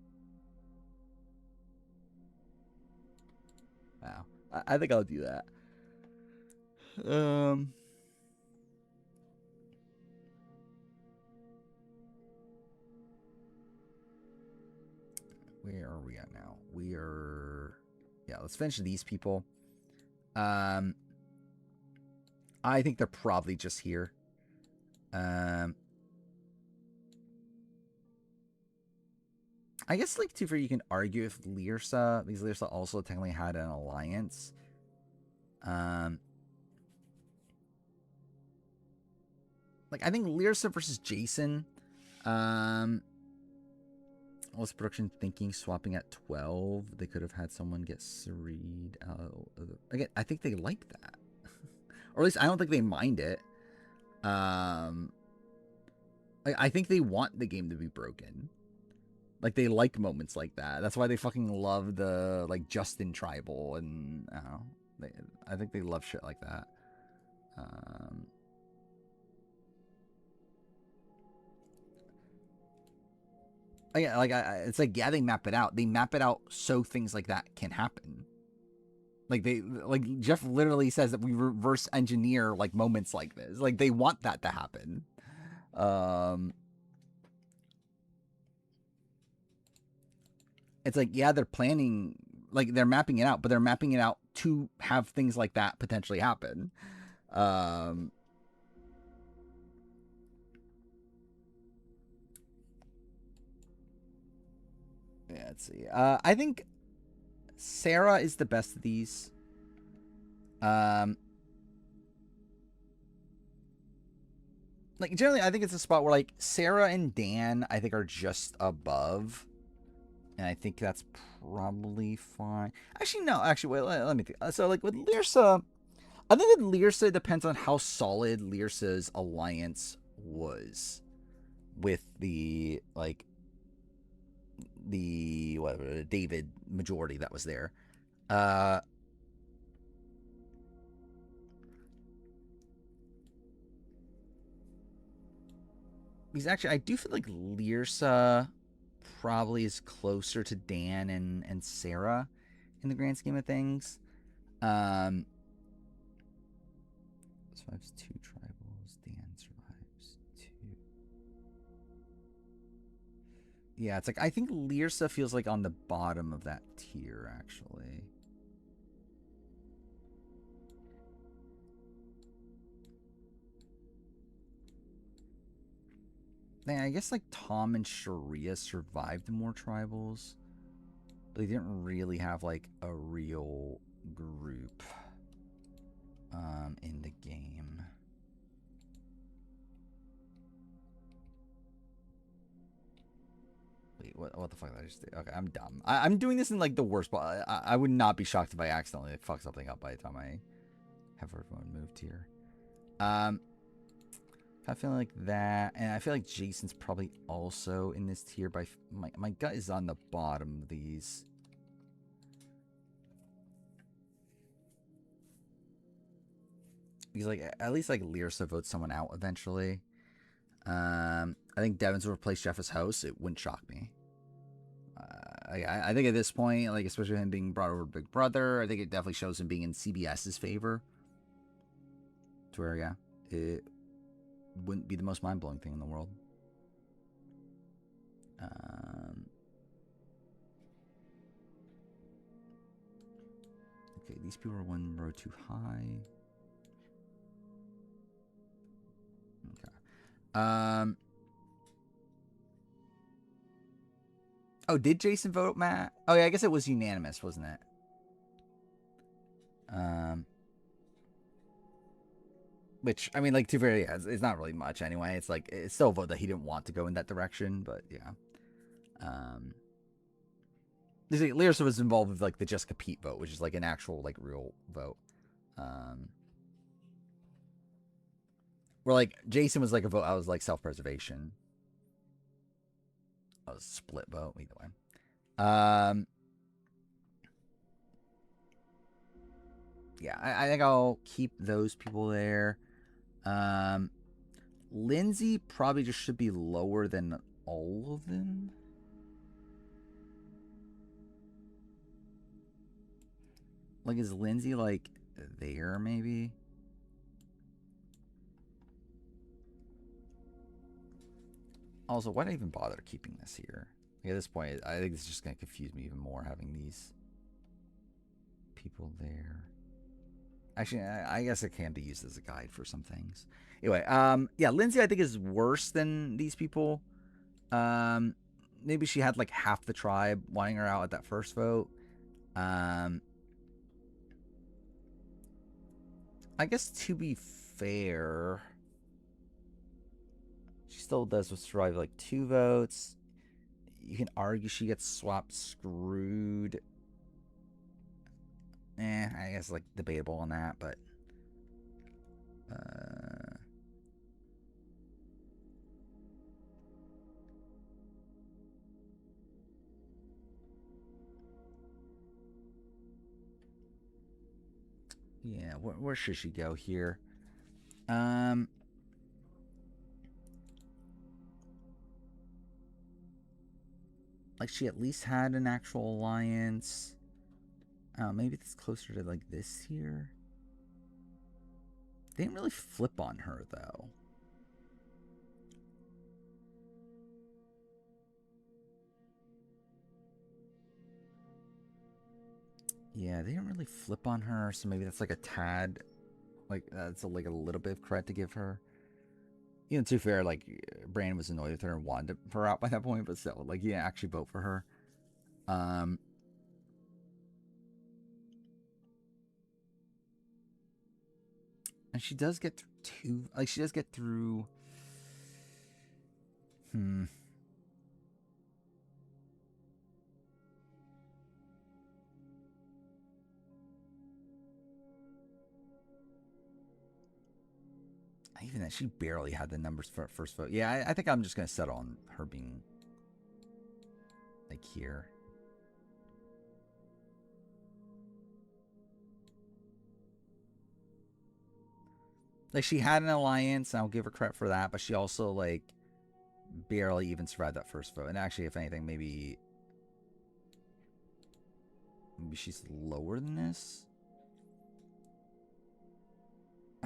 Wow. I think I'll do that. Where are we at now? We are... Yeah, let's finish these people. I think they're probably just here. I guess, like, too, for you can argue if Lyrsa, because Lyrsa also technically had an alliance. Like, I think Lyrsa versus Jason. What's production thinking? Swapping at 12. They could have had someone get Sareed out. Again, I think they like that. Or at least I don't think they mind it. I think they want the game to be broken. Like, they like moments like that. That's why they fucking love the, like, Justin Tribal. And, I don't know. I think they love shit like that. Yeah, like it's like, yeah, they map it out. They map it out so things like that can happen. Like Jeff literally says that we reverse engineer like moments like this. Like they want that to happen. It's like, yeah, they're planning, like they're mapping it out, but they're mapping it out to have things like that potentially happen. Yeah, let's see. I think Sarah is the best of these. Like generally, I think it's a spot where like Sarah and Dan, I think, are just above, and I think that's probably fine. Actually, no. Actually, wait. Let me think. So like with Lyrsa, I think that Lyrsa depends on how solid Lyrsa's alliance was with the like. The whatever David majority that was there. Because actually, I do feel like Lyrsa probably is closer to Dan and Sarah in the grand scheme of things. Survives 2 tribals. Dan survives 2. Yeah, it's like, I think Lyrsa feels like on the bottom of that tier, actually. I guess, like, Tom and Sharia survived more tribals. But they didn't really have, like, a real group in the game. What the fuck did I just do? Okay, I'm dumb. I'm doing this in like the worst spot. I would not be shocked if I accidentally like, fuck something up by the time I have everyone moved here. I feel like that, and I feel like Jason's probably also in this tier. By my gut is on the bottom of these. Because like at least like Lyrsa votes someone out eventually. I think Devins will replace Jeff as host. It wouldn't shock me. I think at this point, like especially him being brought over to Big Brother, I think it definitely shows him being in CBS's favor. To where, yeah, it wouldn't be the most mind-blowing thing in the world. Okay, these people are 1 row too high. Okay. Oh, did Jason vote Matt? Oh yeah, I guess it was unanimous, wasn't it? Which I mean, like, to be fair, yeah, it's not really much anyway. It's like it's still a vote that he didn't want to go in that direction, but yeah. Lyrsa was involved with like the Jessica Pete vote, which is like an actual like real vote. Where like Jason was like a vote, I was like self-preservation. A split vote, either way. Yeah, I think I'll keep those people there. Lindsay probably just should be lower than all of them. Like, is Lindsay like there maybe? Also, why did I even bother keeping this here? Like, at this point, I think it's just going to confuse me even more having these people there. Actually, I guess it can be used as a guide for some things. Anyway, yeah, Lindsay I think is worse than these people. Maybe she had like half the tribe wanting her out at that first vote. I guess to be fair, She still does survive like 2 votes. You can argue she gets swapped screwed. I guess like debatable on that, but yeah, where should she go here? Like she at least had an actual alliance. Maybe it's closer to like this here. They didn't really flip on her though. Yeah, they didn't really flip on her, so maybe that's like a tad, like that's like a little bit of credit to give her. You know, to be fair, like Brandon was annoyed with her and wanted her out by that point, but still, like, yeah, actually vote for her. And she does get through she does get through. Even that, she barely had the numbers for first vote. Yeah, I think I'm just going to settle on her being like here. Like she had an alliance, and I'll give her credit for that, but she also like barely even survived that first vote. And actually, if anything, maybe she's lower than this.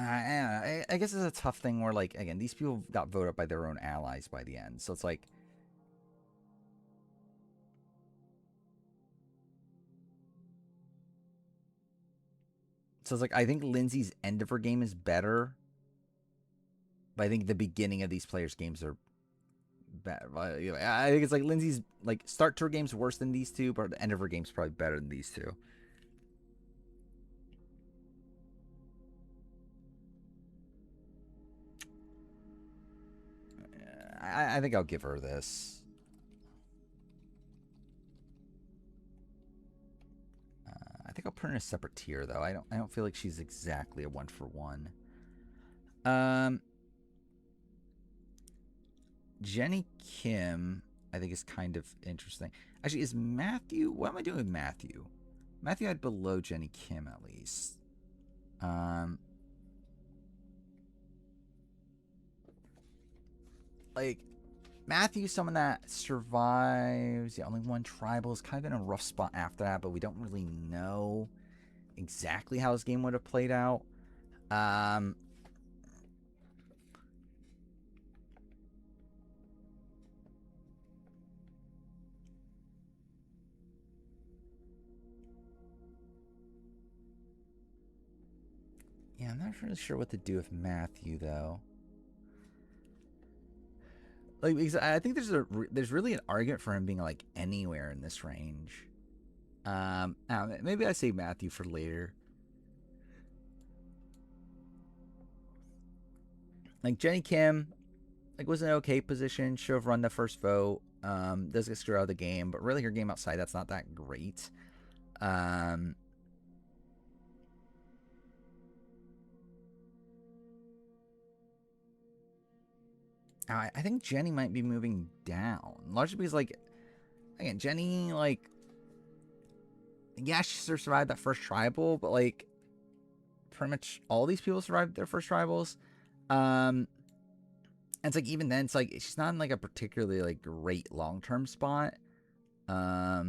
I guess it's a tough thing where, like, again, these people got voted up by their own allies by the end. So it's like, I think Lindsay's end of her game is better. But I think the beginning of these players' games are bad. I think it's like Lindsay's, like, start to her game's worse than these two, but the end of her game's probably better than these two. I think I'll give her this. I think I'll put her in a separate tier, though. I don't feel like she's exactly a 1-for-1. Jenny Kim, I think, is kind of interesting. Actually, is Matthew... What am I doing with Matthew? Matthew had below Jenny Kim, at least. Like, Matthew's someone that survives. Yeah, only 1 tribal, is kind of in a rough spot after that, but we don't really know exactly how his game would have played out. Yeah, I'm not really sure what to do with Matthew, though. Like, I think there's really an argument for him being like anywhere in this range. Maybe I save Matthew for later. Like Jenny Kim, like was in an okay position. Should have run the first vote. Does get screwed out of the game, but really her game outside that's not that great. I think Jenny might be moving down. Largely because, like, again, Jenny, like, yeah, she survived that first tribal, but, like, pretty much all these people survived their first tribals. And it's like, even then, it's like, she's not in, like, a particularly, like, great long-term spot. Where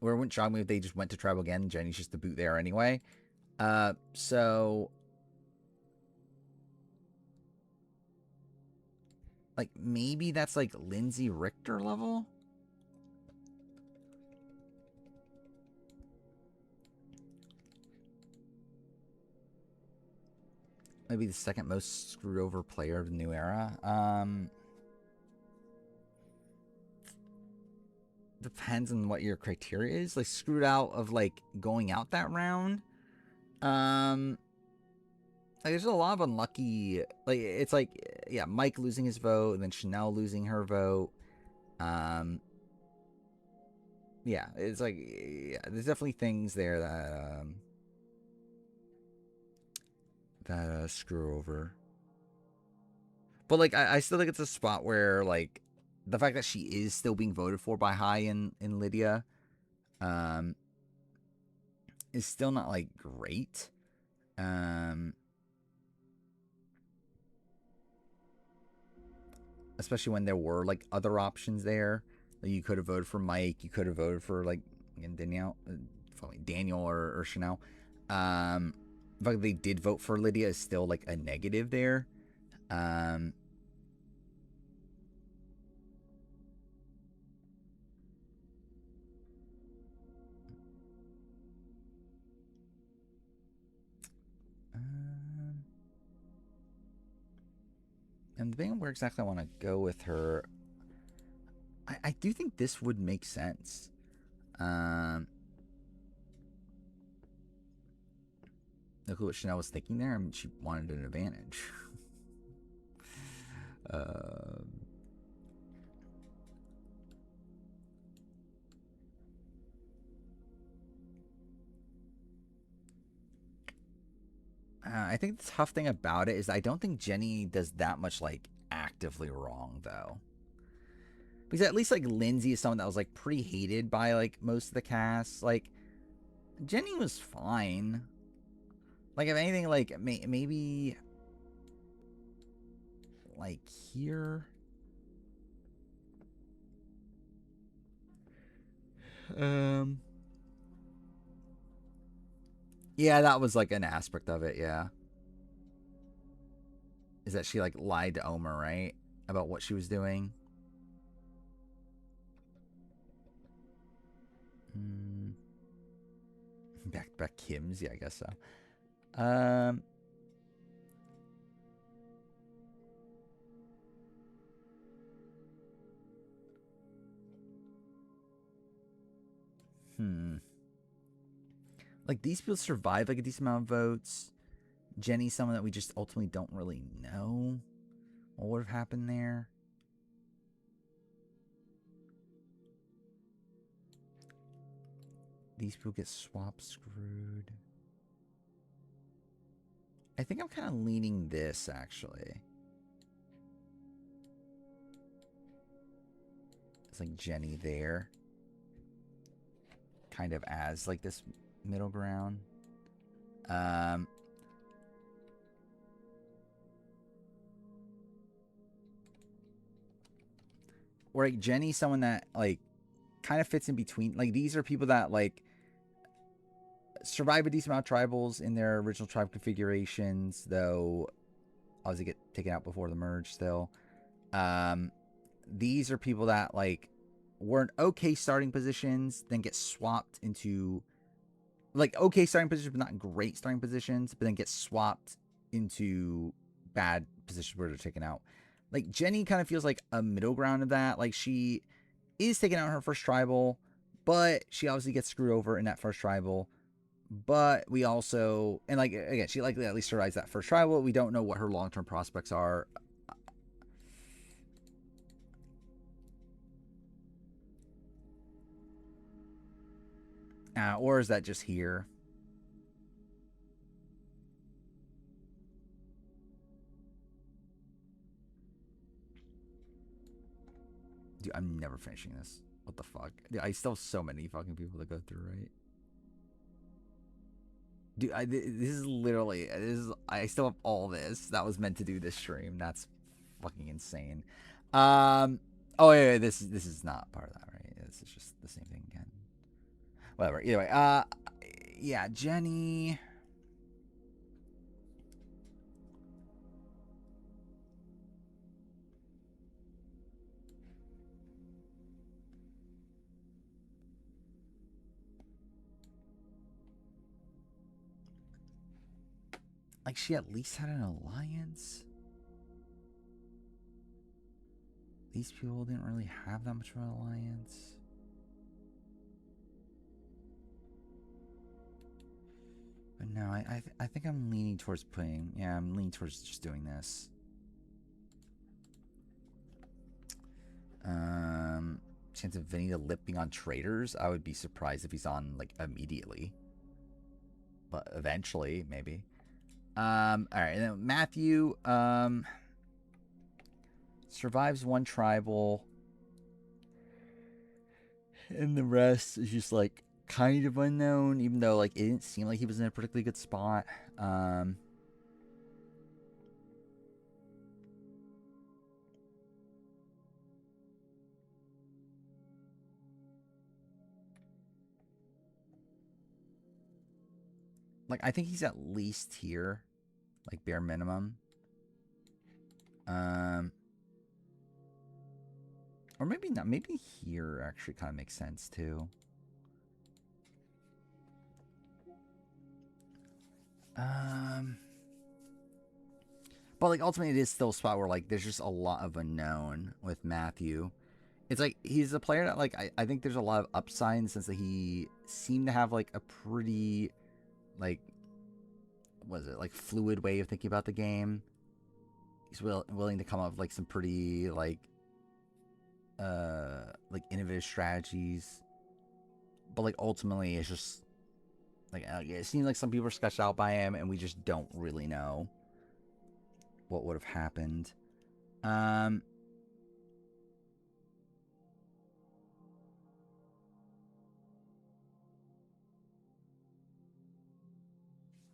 it wouldn't shock me if they just went to tribal again, and Jenny's just the boot there anyway. So... like, maybe that's, like, Lindsay Richter level? Maybe the second most screwed over player of the new era. Depends on what your criteria is. Like, screwed out of, like, going out that round. Like, there's a lot of unlucky... like, it's like... yeah, Mike losing his vote, and then Chanel losing her vote. Yeah, it's like, yeah, there's definitely things there that screw over. But like, I still think it's a spot where like the fact that she is still being voted for by Hai and Lydia, is still not like great. Especially when there were like other options there. Like, you could have voted for Mike. You could have voted for like Daniel or Chanel. The fact that they did vote for Lydia is still like a negative there. And depending on where exactly I want to go with her, I do think this would make sense. Look at what Chanel was thinking there. I mean, she wanted an advantage. I think the tough thing about it is I don't think Jenny does that much like actively wrong though. Because at least like Lindsay is someone that was like pretty hated by like most of the cast. Like Jenny was fine. Like if anything, like maybe like here. Yeah, that was like an aspect of it, yeah. Is that she like lied to Omer, right? About what she was doing. Back Kim's, yeah, I guess so. Like, these people survive like a decent amount of votes. Jenny's someone that we just ultimately don't really know what would have happened there. These people get swap screwed. I think I'm kind of leaning this, actually. It's like Jenny there. Kind of as like this middle ground. Or like Jenny's someone that like kind of fits in between. Like, these are people that like survive a decent amount of tribals in their original tribe configurations, though obviously get taken out before the merge still. These are people that like were in okay starting positions, then get swapped into like okay starting positions, but not great starting positions, but then get swapped into bad positions where they're taken out. Like, Jenny kind of feels like a middle ground of that. Like, she is taking out her first tribal, but she obviously gets screwed over in that first tribal. But we also, and like, again, she likely at least survives that first tribal. We don't know what her long-term prospects are. Or is that just here? Dude, I'm never finishing this. What the fuck? Dude, I still have so many fucking people to go through, right? Dude, this is literally, I still have all this that was meant to do this stream. That's fucking insane. Oh, yeah, this is not part of that, right? This is just the same thing again. Whatever. Either way, yeah, Jenny. Like, she at least had an alliance. These people didn't really have that much of an alliance. But no, I think I'm leaning towards putting... Yeah, I'm leaning towards just doing this. Chance of Vinny the Lip being on Traders. I would be surprised if he's on like immediately, but eventually maybe. All right, and then Matthew survives one tribal, and the rest is just like kind of unknown, even though like it didn't seem like he was in a particularly good spot. Like, I think he's at least here. Like, bare minimum. Or maybe not. Maybe here actually kind of makes sense, too. But, like, ultimately, it is still a spot where, like, there's just a lot of unknown with Matthew. It's like, he's a player that, like, I think there's a lot of upside in the sense that he seemed to have, like, a pretty... like, what is it, like, fluid way of thinking about the game. He's willing to come up with, like, some pretty, like, innovative strategies. But, like, ultimately, it's just, like, it seems like some people are sketched out by him, and we just don't really know what would have happened.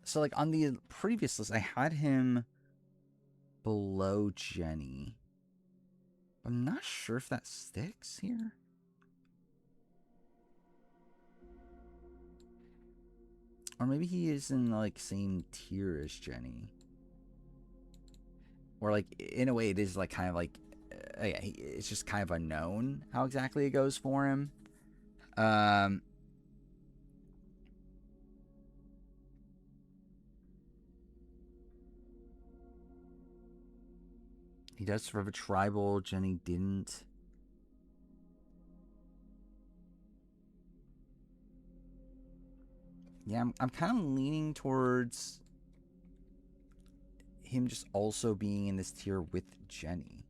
So, like, on the previous list, I had him below Jenny. I'm not sure if that sticks here. Or maybe he is in, like, same tier as Jenny. Or, like, in a way, it is, like, kind of, like... yeah, it's just kind of unknown how exactly it goes for him. He does survive a tribal. Jenny didn't. Yeah, I'm kind of leaning towards him just also being in this tier with Jenny.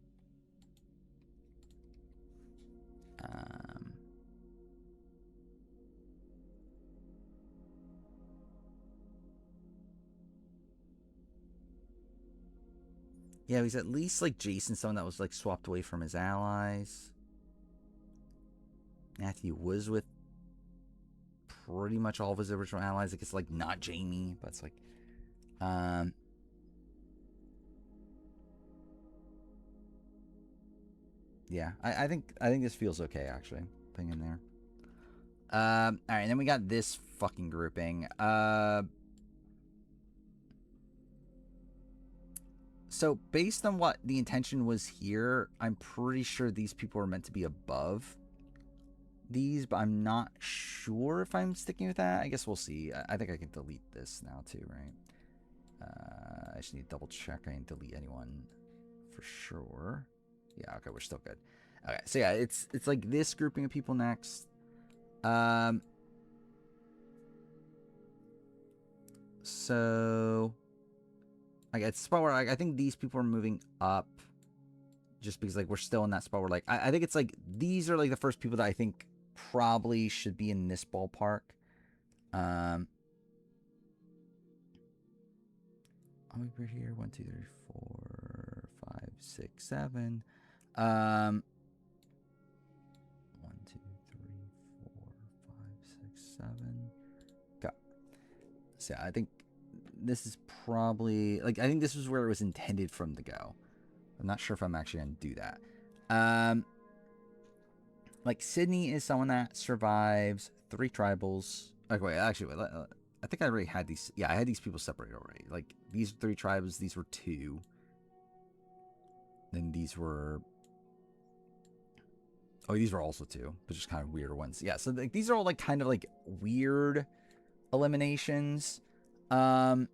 Yeah, he's at least like Jason, someone that was like swapped away from his allies. Matthew was with pretty much all of his original allies. Like, it's like not Jamie, but it's like, yeah, I think this feels okay actually. Putting in there. All right, and then we got this fucking grouping. So based on what the intention was here, I'm pretty sure these people are meant to be above these, but I'm not sure if I'm sticking with that. I guess we'll see. I think I can delete this now too, right? I just need to double check. I didn't delete anyone for sure. Yeah, okay, we're still good. Okay, so yeah, it's like this grouping of people next. So like it's a spot where I think these people are moving up just because like we're still in that spot where like I think it's like these are like the first people that I think probably should be in this ballpark. I'll be here. 1, 2, 3, 4, 5, 6, 7. 1, 2, 3, 4, 5, 6, 7. Go. So I think this is probably like I think this is where it was intended for him to go. I'm not sure if I'm actually going to do that. Like Sydney is someone that survives 3 tribals. Okay, wait, actually, wait, I think I already had these. Yeah, I had these people separated already. Like these 3 tribes, these were 2. Then these were. Oh, these were also 2, but just kind of weird ones. Yeah, so like these are all like kind of like weird eliminations. But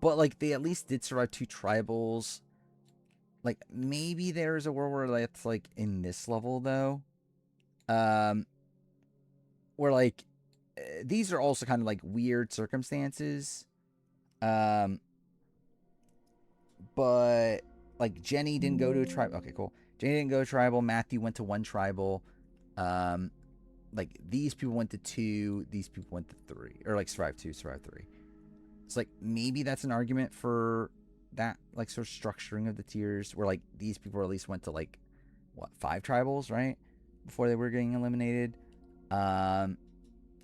like they at least did survive 2 tribals. Like maybe there's a world where that's like in this level though. Where like these are also kind of like weird circumstances. But like Jenny didn't go to a tribal. Okay, cool. Jenny didn't go to tribal. Matthew went to 1 tribal. Like these people went to 2. These people went to 3, or like survived 2, survived 3. It's like maybe that's an argument for that, like sort of structuring of the tiers, where like these people at least went to like what 5 tribals, right, before they were getting eliminated. And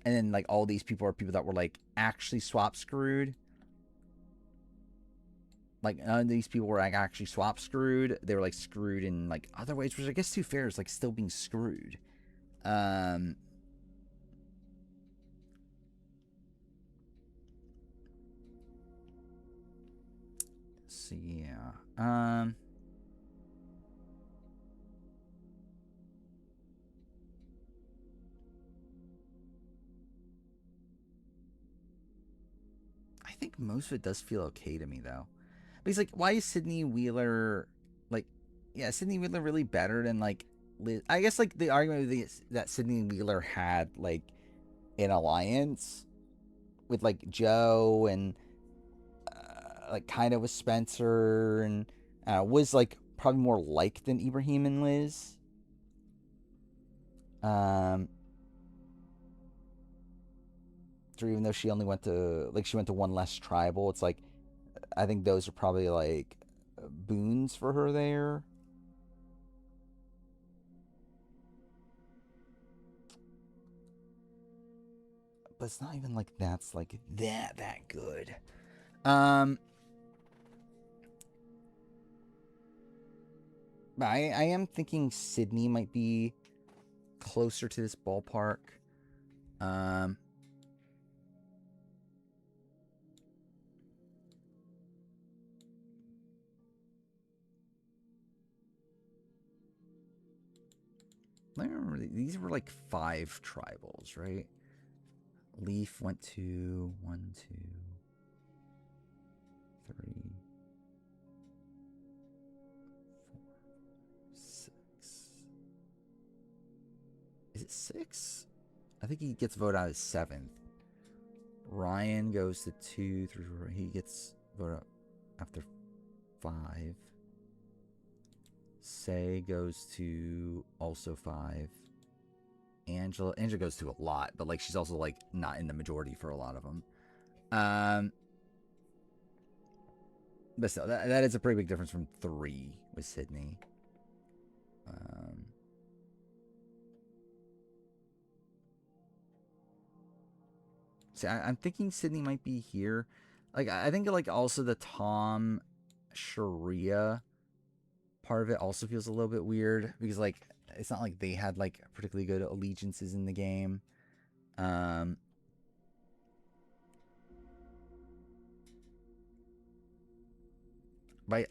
then like all these people are people that were like actually swap screwed. Like none of these people were like actually swap screwed. They were like screwed in like other ways, which I guess too fair is like still being screwed. So yeah. I think most of it does feel okay to me though. Because like, why is Sydney Wheeler like? Yeah, Sydney Wheeler really better than like Liz? I guess like the argument is that Sydney Wheeler had like an alliance with like Joe and like kind of with Spencer, and was like probably more liked than Ibrahim and Liz. So even though she only went to like she went to 1 less tribal, it's like I think those are probably like boons for her there. But it's not even like that's like that good. But I am thinking Sydney might be closer to this ballpark. I remember these were like 5 tribals, right? Leaf went to 1, 2, 3, 4, 6. Is it 6? I think he gets voted out as 7th. Ryan goes to 2, 3, 4. He gets voted out after 5. Say goes to also 5. Angela goes to a lot, but like she's also like not in the majority for a lot of them. But still, that is a pretty big difference from 3 with Sydney. See, I'm thinking Sydney might be here. Like I think like also the Tom Sharia part of it also feels a little bit weird, because like it's not like they had like particularly good allegiances in the game. But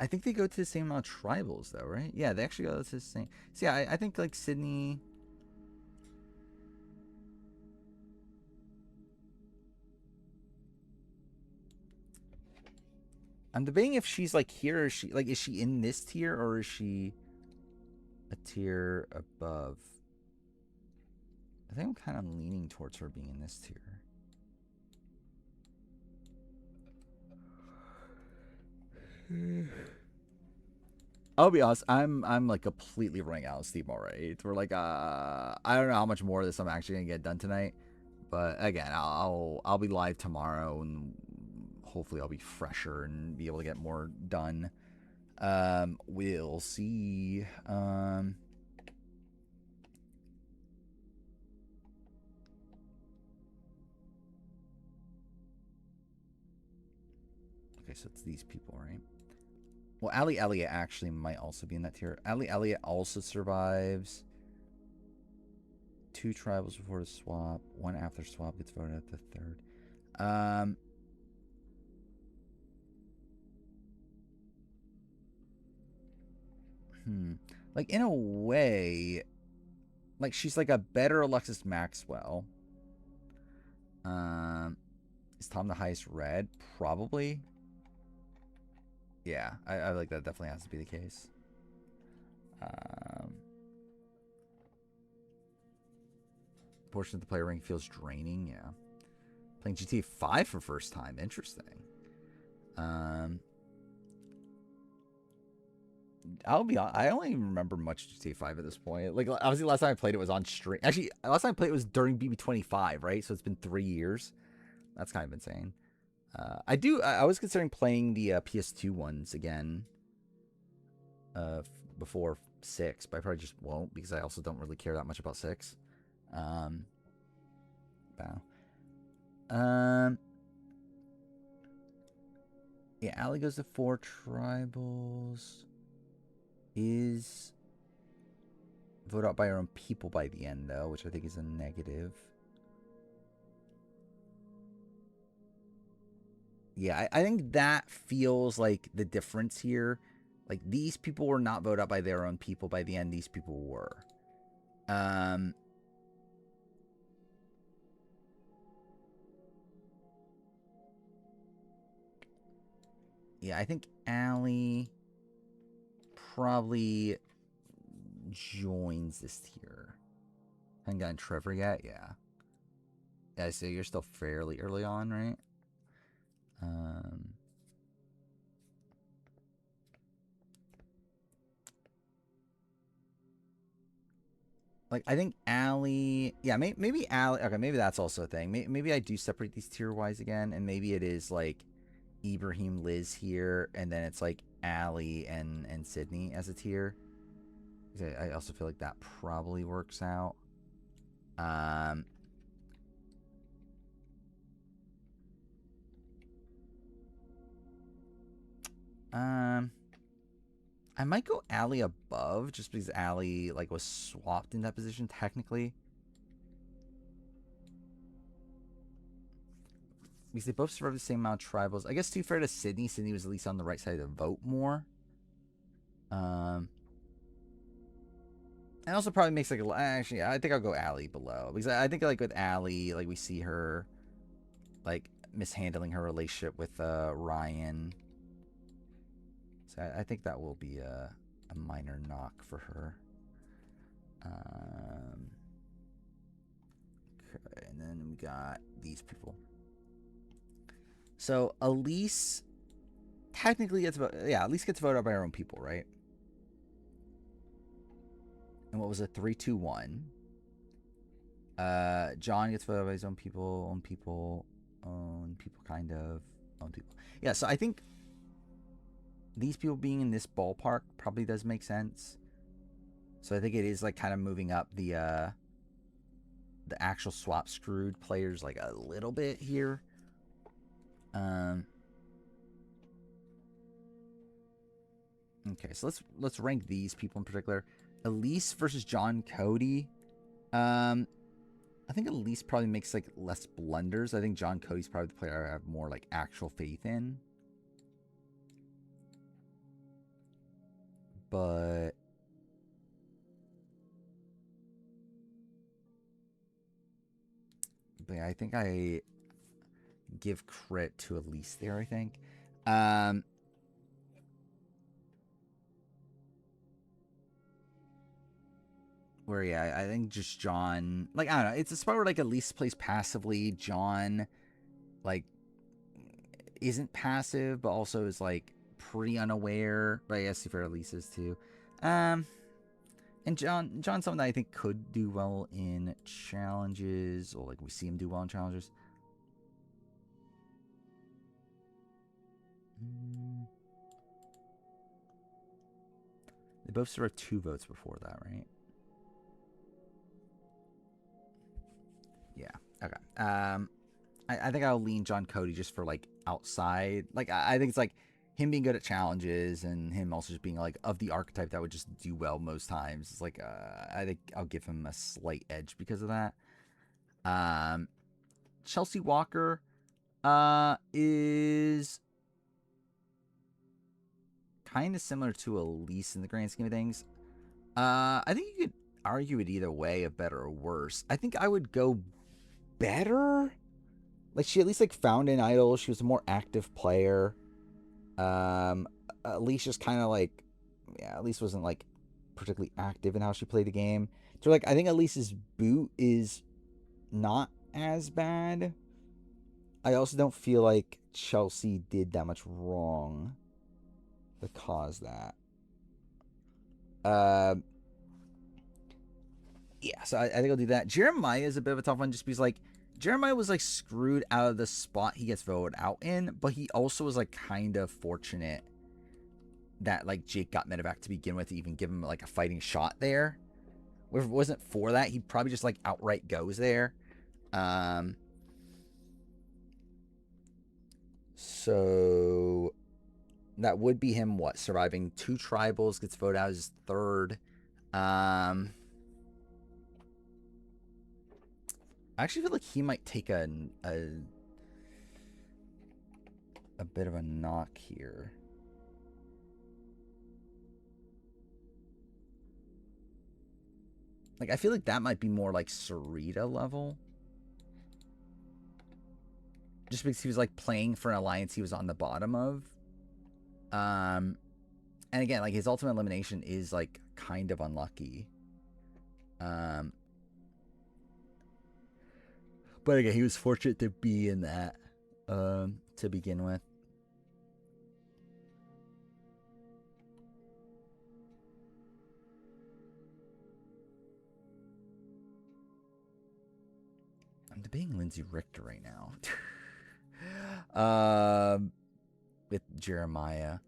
I think they go to the same amount of tribals though, right? Yeah, they actually go to the same. So yeah, I think like Sydney. I'm debating if she's like here, or is she in this tier, or is she a tier above? I think I'm kind of leaning towards her being in this tier. I'll be honest, I'm like completely running out of steam already. We're like I don't know how much more of this I'm actually gonna get done tonight, but again, I'll be live tomorrow, and hopefully I'll be fresher and be able to get more done. We'll see. Okay, so it's these people, right? Well, Ali Elliott actually might also be in that tier. Ali Elliott also survives 2 tribals before the swap. 1 after swap gets voted at the 3rd. Like in a way, like she's like a better Alexis Maxwell. Is Tom the highest red? Probably. Yeah, I like that. Definitely has to be the case. Portion of the player rank feels draining. Yeah, playing GTA 5 for first time. Interesting. I'll be honest, I don't even remember much GTA 5 at this point. Like, obviously, last time I played it was on stream. Actually, last time I played it was during BB25, right? So it's been 3 years. That's kind of insane. I was considering playing the PS2 ones again before 6, but I probably just won't because I also don't really care that much about 6. Yeah, Allie goes to 4 tribals. Is voted out by our own people by the end, though, which I think is a negative. Yeah, I think that feels like the difference here. Like, these people were not voted out by their own people by the end. These people were. Yeah, I think Allie probably joins this tier. Haven't gotten Trevor yet? Yeah. Yeah, so you're still fairly early on, right? Like, I think Allie... Yeah, maybe Allie... Okay, maybe that's also a thing. Maybe I do separate these tier-wise again, and maybe it is, like, Ibrahim, Liz here, and then it's, like, Allie and Sydney as a tier. I also feel like that probably works out. I might go Allie above, just because Allie, like, was swapped in that position, technically. Because they both survived the same amount of tribals. I guess, to be fair to Sydney, Sydney was at least on the right side to vote more. And also probably makes, like, actually, I think I'll go Allie below. Because I think, like, with Allie, like, we see her, like, mishandling her relationship with Ryan. So I think that will be a minor knock for her. Okay, and then we got these people. So Elise technically gets voted. Yeah, Elise gets voted out by her own people, right? And what was it? 3-2-1. John gets voted out by his own people, kind of, own people. Yeah, so I think these people being in this ballpark probably does make sense. So I think it is, like, kind of moving up the actual swap screwed players, like, a little bit here. Okay, so let's rank these people in particular. Elise versus John Cody. I think Elise probably makes, like, less blunders. I think John Cody's probably the player I have more, like, actual faith in. But yeah, I think I give credit to Elise there, I think. Where, yeah, I think just John, like, I don't know, it's a spot where, like, Elise plays passively. John, like, isn't passive, but also is, like, pretty unaware. But I guess for Elise is too. And John's something that I think could do well in challenges, or, like, we see him do well in challenges. They both sort of 2 votes before that, right? Yeah. Okay. I think I'll lean John Cody just for, like, outside. Like, I think it's, like, him being good at challenges and him also just being, like, of the archetype that would just do well most times. It's like, I think I'll give him a slight edge because of that. Chelsea Walker is kind of similar to Elise in the grand scheme of things. I think you could argue it either way, of better or worse. I think I would go better. Like, she at least, like, found an idol. She was a more active player. Elise just kind of, like, yeah, Elise wasn't, like, particularly active in how she played the game. So, like, I think Elise's boot is not as bad. I also don't feel like Chelsea did that much wrong to cause that. Yeah, so I think I'll do that. Jeremiah is a bit of a tough one just because, like, Jeremiah was, like, screwed out of the spot he gets voted out in, but he also was, like, kind of fortunate that, like, Jake got medevac to begin with to even give him, like, a fighting shot there. If it wasn't for that, he'd probably just, like, outright goes there. So that would be him, what, surviving 2 tribals, gets voted out as 3rd. I actually feel like he might take a bit of a knock here. Like, I feel like that might be more like Sarita level. Just because he was, like, playing for an alliance he was on the bottom of. And again, like, his ultimate elimination is, like, kind of unlucky. But again, he was fortunate to be in that to begin with. I'm debating Lindsay Richter right now. With Jeremiah.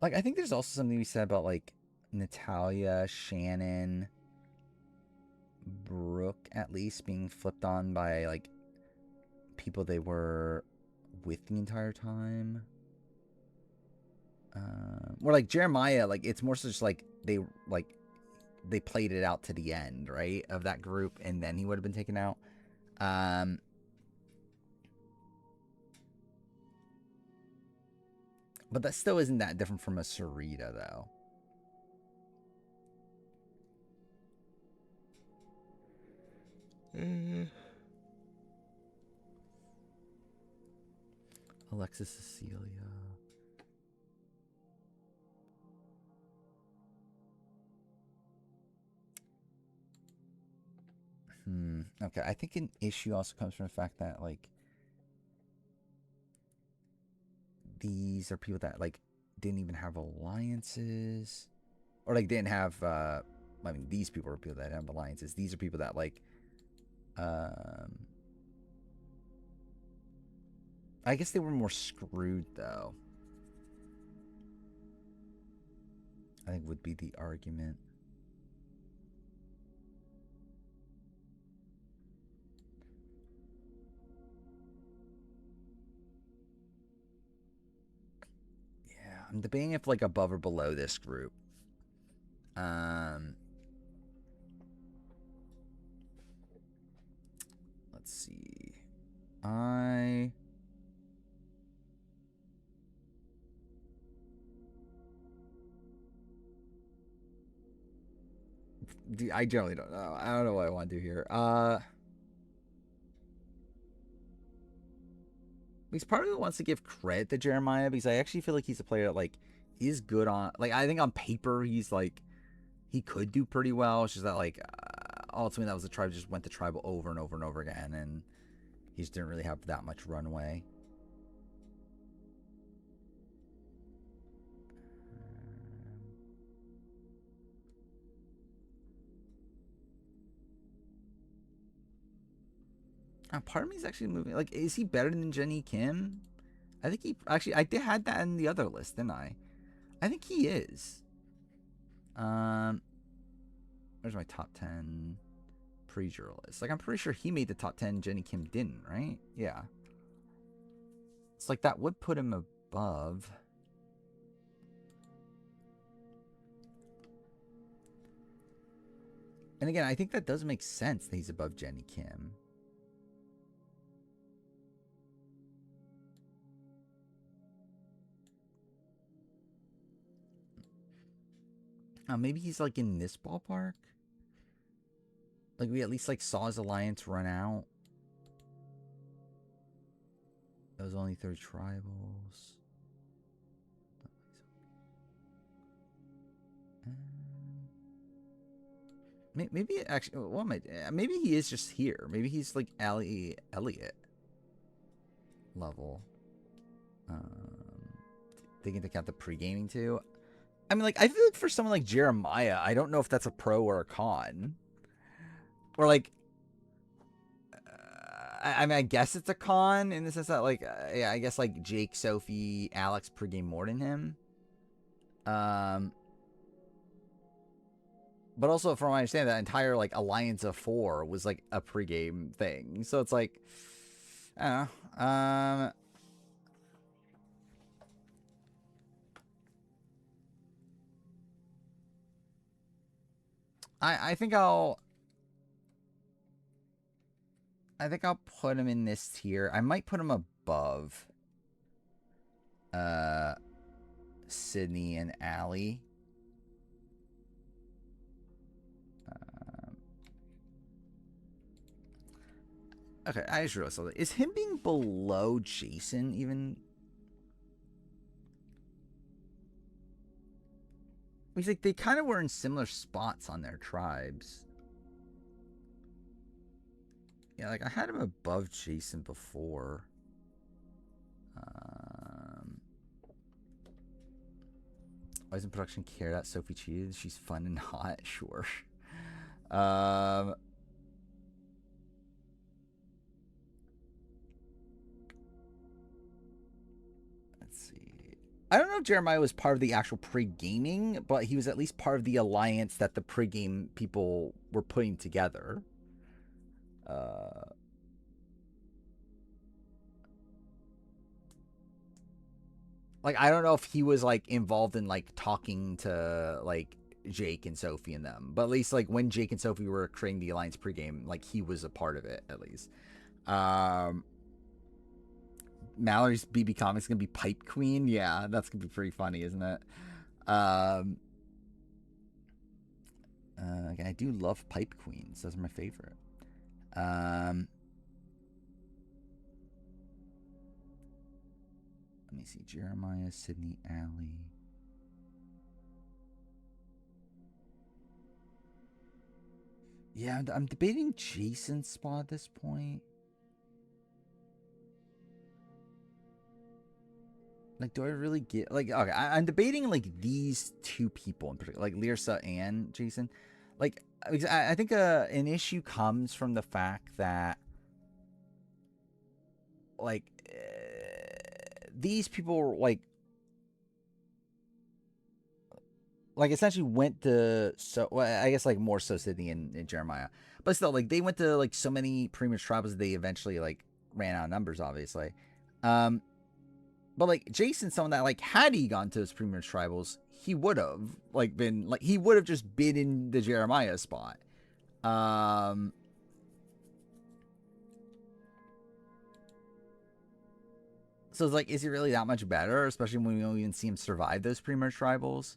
Like, I think there's also something we said about, like, Natalia, Shannon, Brooke, at least, being flipped on by, like, people they were with the entire time. Or, like, Jeremiah, like, it's more so just, like, they played it out to the end, right, of that group, and then he would have been taken out. But that still isn't that different from a Sarita, though. Alexis Cecilia. Okay, I think an issue also comes from the fact that, like, these are people that, like, didn't even have alliances. Or, like, didn't have, I mean, these people are people that have alliances. These are people that, like, I guess they were more screwed, though. I think would be the argument. I'm debating if, like, above or below this group. Let's see. I generally don't know. I don't know what I want to do here. Because part of me wants to give credit to Jeremiah because I actually feel like he's a player that, like, is good on, like, I think on paper he's, like, he could do pretty well. It's just that, like, ultimately that was the tribe just went to tribal over and over and over again, and he just didn't really have that much runway. Part of me is actually moving. Like, is he better than Jenny Kim? I think he actually. I did had that in the other list, didn't I? I think he is. Where's my top 10 pre-juror list? Like, I'm pretty sure he made the top 10. Jenny Kim didn't, right? Yeah. It's like that would put him above. And again, I think that does make sense that he's above Jenny Kim. Maybe he's, like, in this ballpark? Like, we at least, like, saw his alliance run out. That was only 3 tribals. Maybe actually, what am I? Maybe he is just here. Maybe he's like Elliot level. Taking into account the pre-gaming too. I mean, like, I feel like for someone like Jeremiah, I don't know if that's a pro or a con. Or like, I mean, I guess it's a con in the sense that, like, yeah, I guess like Jake, Sophie, Alex pre-game more than him. But also, from what I understand, that entire like Alliance of 4 was like a pre-game thing. So it's like, I don't know. I think I'll put him in this tier. I might put him above Sydney and Allie. Okay, I just realized something. Is him being below Jason even? He's like, they kind of were in similar spots on their tribes. Yeah, like I had him above Jason before. Why isn't production care that Sophie cheated? She's fun and hot, sure. Let's see. I don't know if Jeremiah was part of the actual pre-gaming, but he was at least part of the alliance that the pre-game people were putting together. Like, I don't know if he was, like, involved in, like, talking to, like, Jake and Sophie and them. But at least, like, when Jake and Sophie were creating the Alliance pregame, like, he was a part of it, at least. Mallory's BB Comics gonna be Pipe Queen? Yeah, that's gonna be pretty funny, isn't it? Again, I do love Pipe Queens. Those are my favorite. Let me see. Jeremiah, Sydney, Allie. Yeah, I'm debating Jason's spot at this point. Like, do I really get... Like, okay, I'm debating, like, these two people in particular. Like, Lyrsa and Jason. Like, I think an issue comes from the fact that... Like... these people, like essentially went to, well, I guess, like, more so Sydney and Jeremiah. But still, like, they went to, like, so many premium tribals that they eventually, like, ran out of numbers, obviously. But, like, Jason, someone that, like, had he gone to his premium tribals, he would have, like, been, like, he would have just been in the Jeremiah spot. So it's like, is he really that much better? Especially when we don't even see him survive those pre-merge tribals.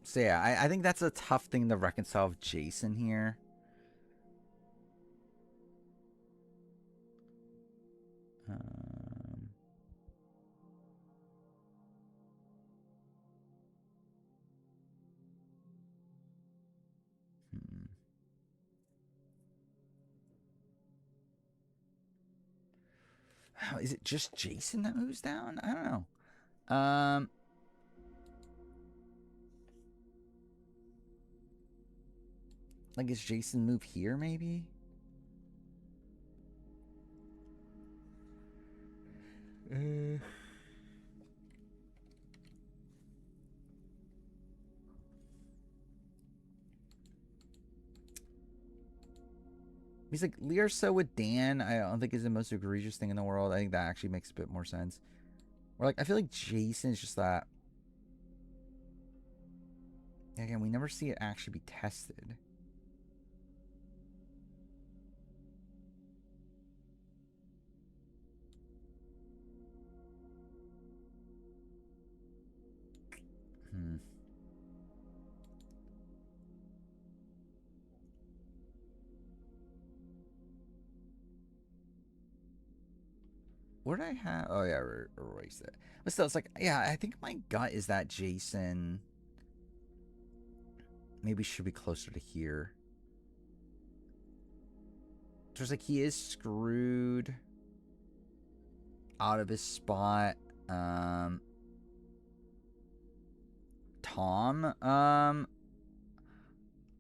So yeah, I think that's a tough thing to reconcile with Jason here. Wow, is it just Jason that moves down? I don't know. Like, is Jason move here, maybe? He's like, Lyrsa with Dan, I don't think is the most egregious thing in the world. I think that actually makes a bit more sense. Or, like, I feel like Jason's just that... Again, we never see it actually be tested. What did I have? Oh yeah, erase it. But still, it's like, yeah, I think my gut is that Jason maybe should be closer to here. There's like, he is screwed out of his spot. Tom,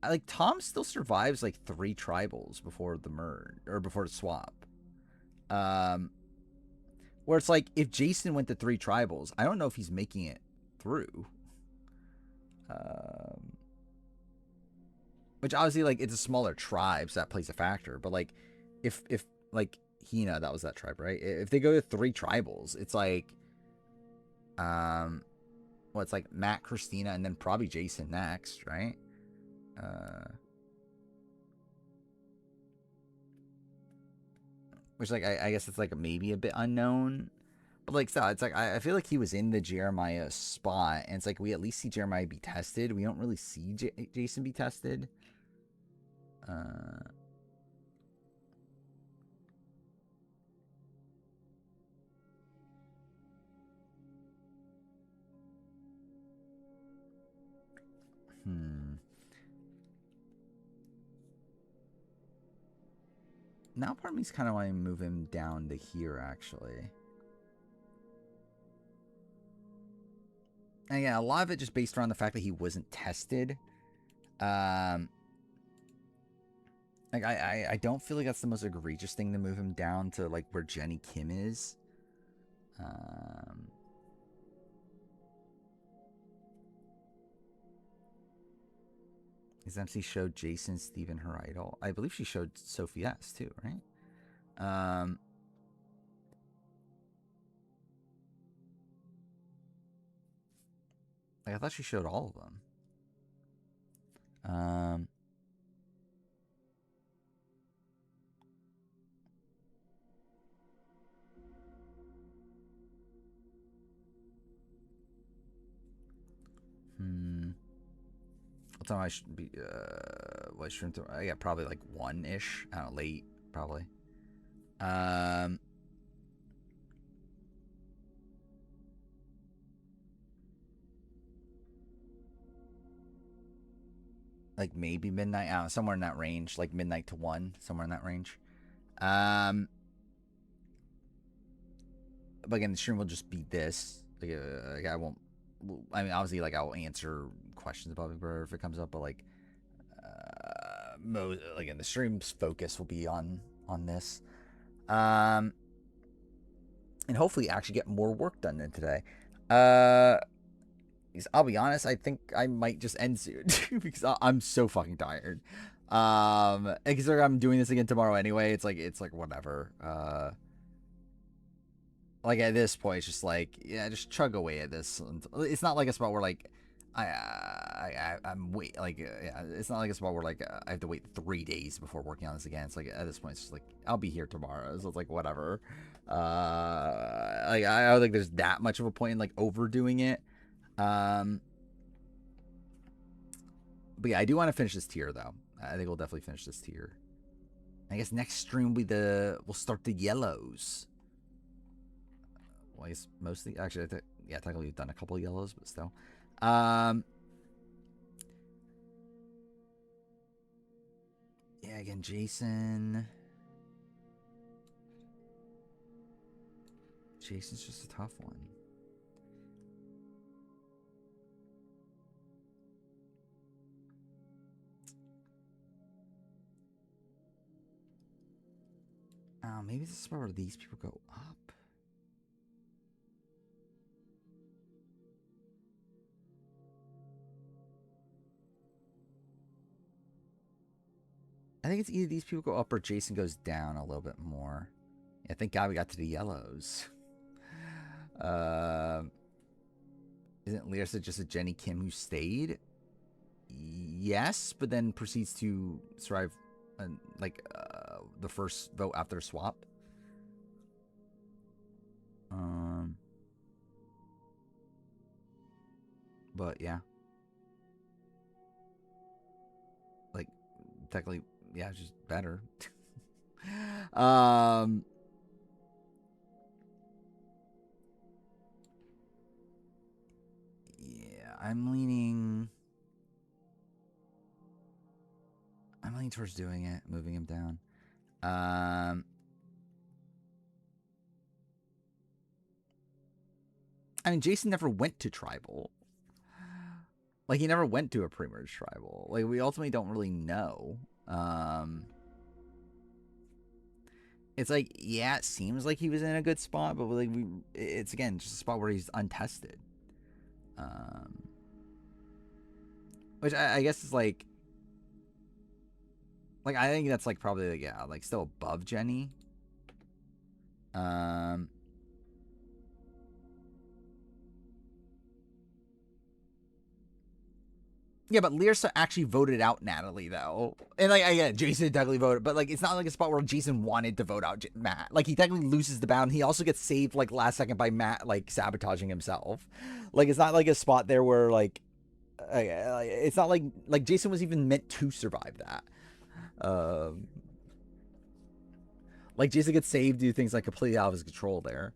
like Tom still survives like 3 tribals before the merge or before the swap. Where it's like, if Jason went to 3 tribals, I don't know if he's making it through. Which obviously, like, it's a smaller tribe, so that plays a factor. But like, if like Hina, that was that tribe, right? If they go to 3 tribals, it's like, well, it's like Matt, Christina, and then probably Jason next, right? Which, like, I guess it's like maybe a bit unknown, but like, so it's like I feel like he was in the Jeremiah spot, and it's like we at least see Jeremiah be tested. We don't really see Jason be tested. Now part of me's kind of want to move him down to here, actually. And yeah, a lot of it just based around the fact that he wasn't tested. Like, I don't feel like that's the most egregious thing to move him down to, like, where Jenny Kim is. His MC showed Jason, Steven, her idol. I believe she showed Sophie S too, right? Like, I thought she showed all of them. What time I should be, what stream through? Yeah, probably like 1-ish. I don't know, late, probably. Like maybe midnight, I don't know, somewhere in that range, like midnight to 1, somewhere in that range. But again, the stream will just be this. Like I won't, I mean, obviously, like, I'll answer questions about Big Brother if it comes up, but like, again, the stream's focus will be on this, and hopefully actually get more work done than today. Because I'll be honest, I think I might just end soon because I'm so fucking tired. Because I'm doing this again tomorrow anyway. It's like whatever. Like at this point, it's just like, yeah, just chug away at this. It's not like a spot where like I'm yeah, it's not like a spot where like I have to wait 3 days before working on this again. It's like at this point, it's just like I'll be here tomorrow, so it's like whatever. Like I don't think there's that much of a point in like overdoing it. But yeah, I do want to finish this tier though. I think we'll definitely finish this tier. I guess next stream will be we'll start the yellows. Well, I guess mostly, actually, yeah, technically we've done a couple of yellows, but still. Yeah, again, Jason. Jason's just a tough one. Oh, maybe this is where these people go up. I think it's either these people go up or Jason goes down a little bit more. Yeah, thank God we got to the yellows. Isn't Lyrsa just a Jenny Kim who stayed? Yes, but then proceeds to survive the first vote after swap. But yeah. Like technically, yeah, it's just better. I'm leaning towards doing it, moving him down. I mean, Jason never went to tribal. Like, he never went to a pre-merge tribal. Like, we ultimately don't really know. It's like, yeah, it seems like he was in a good spot, but like it's again just a spot where he's untested. Which I guess is like I think that's like probably like, yeah, like still above Jenny. Yeah, but Lyrsa actually voted out Natalie, though. And, like, again, Jason technically voted, but, like, it's not like a spot where Jason wanted to vote out Matt. Like, he technically loses the bound. He also gets saved, like, last second by Matt, like, sabotaging himself. Like, it's not like a spot there where, like it's not like Jason was even meant to survive that. Like, Jason gets saved, do things, like, completely out of his control there.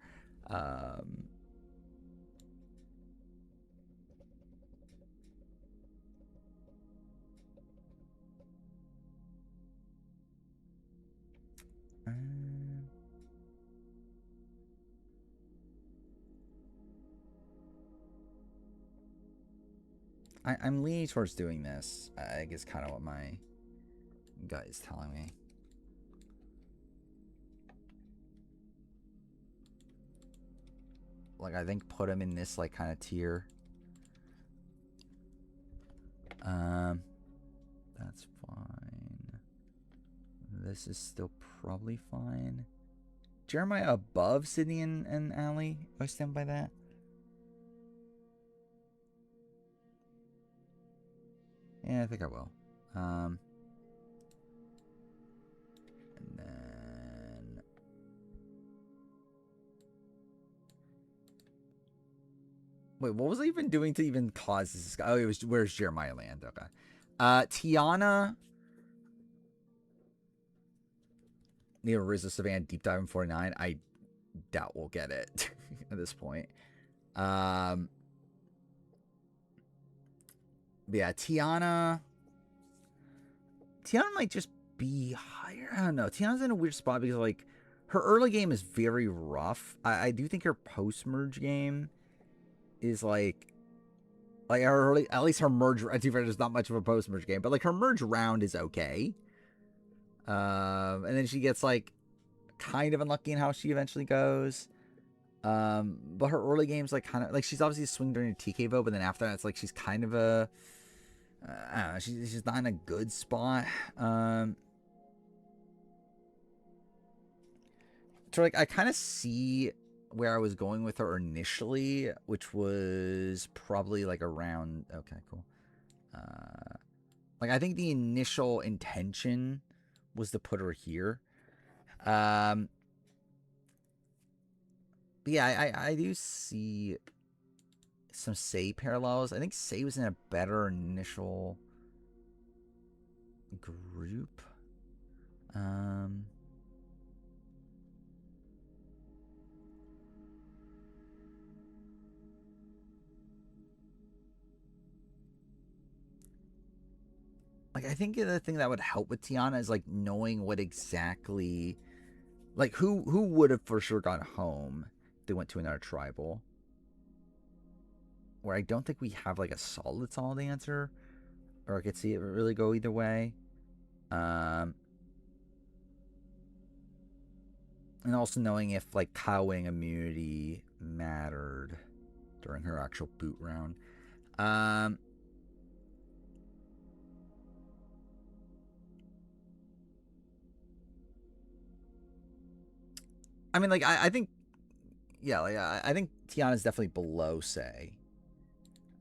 I'm leaning towards doing this. I guess kind of what my gut is telling me. Like, I think put him in this, like, kind of tier. That's fine. This is still probably fine. Jeremiah above Sydney and Allie? Do I stand by that? Yeah, I think I will. And then... Wait, what was I even doing to even cause this guy? Oh, it was, where's Jeremiah land? Okay. Tiana... Need a Rizzo Savannah deep dive in 49. I doubt we'll get it at this point. Yeah, Tiana might just be higher. I don't know. Tiana's in a weird spot because, like, her early game is very rough. I do think her post-merge game is, like her early, at least her merge, I think there's not much of a post-merge game, but, like, her merge round is okay. And then she gets, like, kind of unlucky in how she eventually goes. But her early game's, like, kind of, like, she's obviously a swing during a TK vote, but then after that, it's like she's kind of a, I don't know, she's not in a good spot. So, like, I kind of see where I was going with her initially, which was probably, like, around, okay, cool. Like, I think the initial intention was to put her here. But yeah, I do see some Sei parallels. I think Sei was in a better initial group. Like, I think the thing that would help with Tiana is, like, knowing what exactly, like, who would have for sure gone home if they went to another tribal. Where I don't think we have, like, a solid answer. Or I could see it really go either way. And also knowing if, like, Kyle winning immunity mattered during her actual boot round. I mean, like, I think, yeah, like, I think Tiana's definitely below Sei.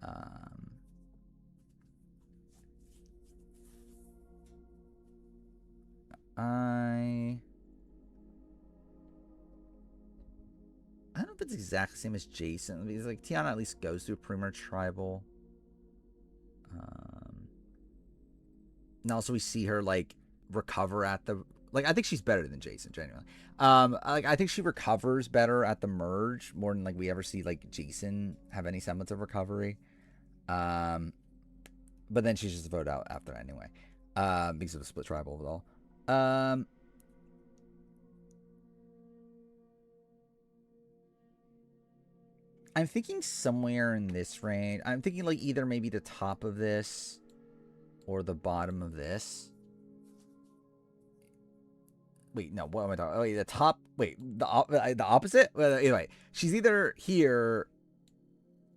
I don't know if it's exactly the same as Jason. Because, like, Tiana at least goes through pre-merge tribal. And also we see her, like, recover at the... Like, I think she's better than Jason, genuinely. Like, I think she recovers better at the merge more than, like, we ever see, like, Jason have any semblance of recovery. But then she's just voted out after anyway, because of the split tribal with all. I'm thinking somewhere in this range. I'm thinking like either maybe the top of this or the bottom of this. Wait, no, what am I talking? Oh, wait, the top. Wait, the opposite. Well, anyway, she's either here.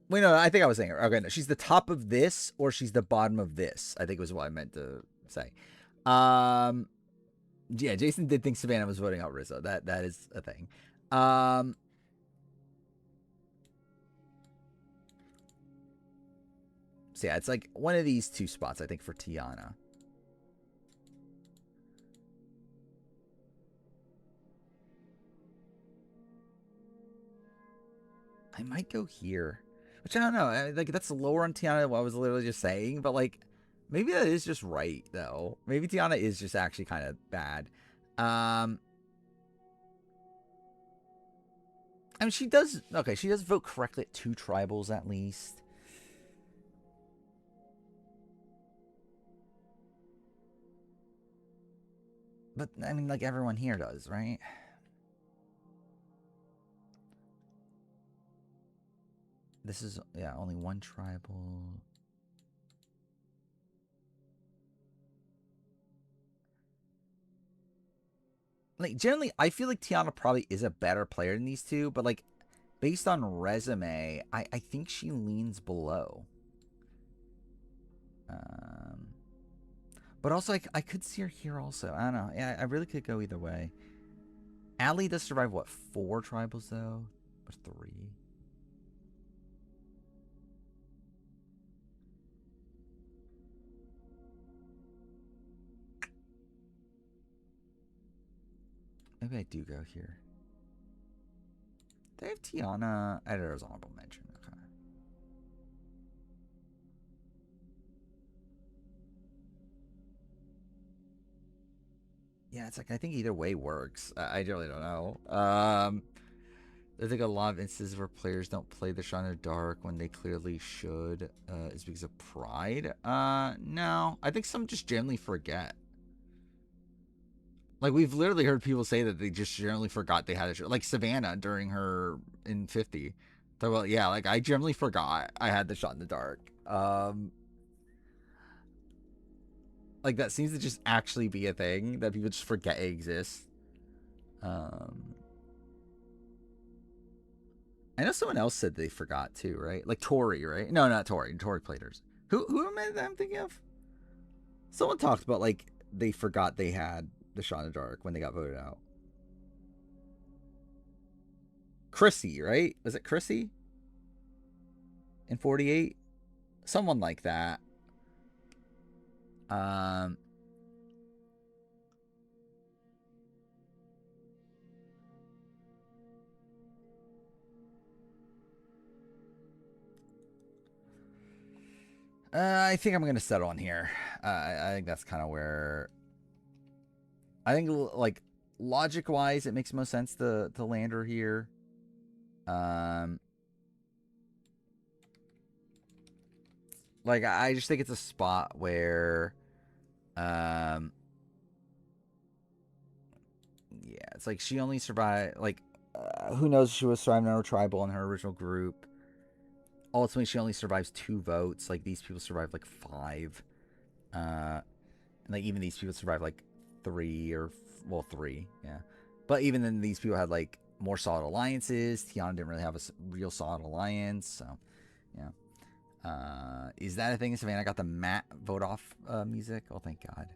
Wait, no, I think I was saying okay. No, she's the top of this or she's the bottom of this. I think was what I meant to say. Yeah, Jason did think Savannah was voting out Rizzo. That is a thing. So yeah, it's like one of these two spots, I think, for Tiana. I might go here. Which I don't know. Like, that's lower on Tiana than what I was literally just saying. But, like, maybe that is just right, though. Maybe Tiana is just actually kind of bad. I mean, she does... Okay, she does vote correctly at 2 tribals, at least. But, I mean, like, everyone here does, right? This is, yeah, only 1 tribal. Like, generally, I feel like Tiana probably is a better player than these two, but, like, based on resume, I think she leans below. But also, I could see her here also. I don't know. Yeah, I really could go either way. Allie does survive, what, 4 tribals, though? Or 3? Maybe I do go here. They have Tiana. I don't know, as honorable mention. Okay. Yeah, it's like I think either way works. I really don't know. I think a lot of instances where players don't play the Shot in the Dark when they clearly should is because of pride. No, I think some just generally forget. Like, we've literally heard people say that they just generally forgot they had a show. Like, Savannah during her in 50. So, well, yeah, like, I generally forgot I had the Shot in the Dark. Like, that seems to just actually be a thing that people just forget it exists. I know someone else said they forgot, too, right? Like, Tori, right? No, not Tori. Tori played hers. Who am I thinking of? Someone talked about, like, they forgot they had the Shot in the Dark when they got voted out. Chrissy, right? Was it Chrissy? In 48? Someone like that. I think I'm going to settle on here. I think that's kind of where... I think, like, logic-wise, it makes most sense to land her here. Like, I just think it's a spot where... yeah, it's like she only survived... Like, who knows if she was surviving another tribal in her original group. Ultimately, she only survives 2 votes. Like, these people survived, like, 5. And, like, even these people survived, like, 3 or... Well, 3, yeah. But even then, these people had, like, more solid alliances. Tiana didn't really have a real solid alliance, so, yeah. Is that a thing? Savannah got the Matt vote off music? Oh, thank God.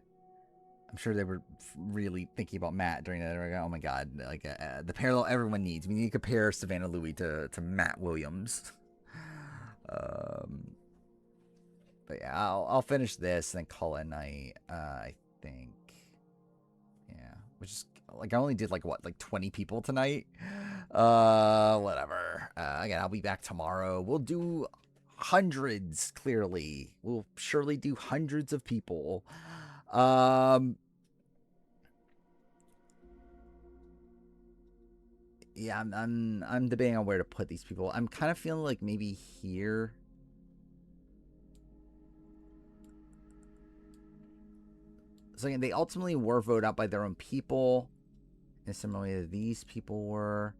I'm sure they were really thinking about Matt during that. Oh, my God. Like, the parallel everyone needs. We need to compare Savannah Louie to Matt Williams. But yeah, I'll finish this and then call it a night. I think, yeah, which is like I only did like 20 people tonight. Whatever. Again, I'll be back tomorrow. We'll do hundreds. Clearly, we'll surely do hundreds of people. Yeah, I'm debating on where to put these people. I'm kind of feeling like maybe here. So again, they ultimately were voted out by their own people, in similar way that these people were.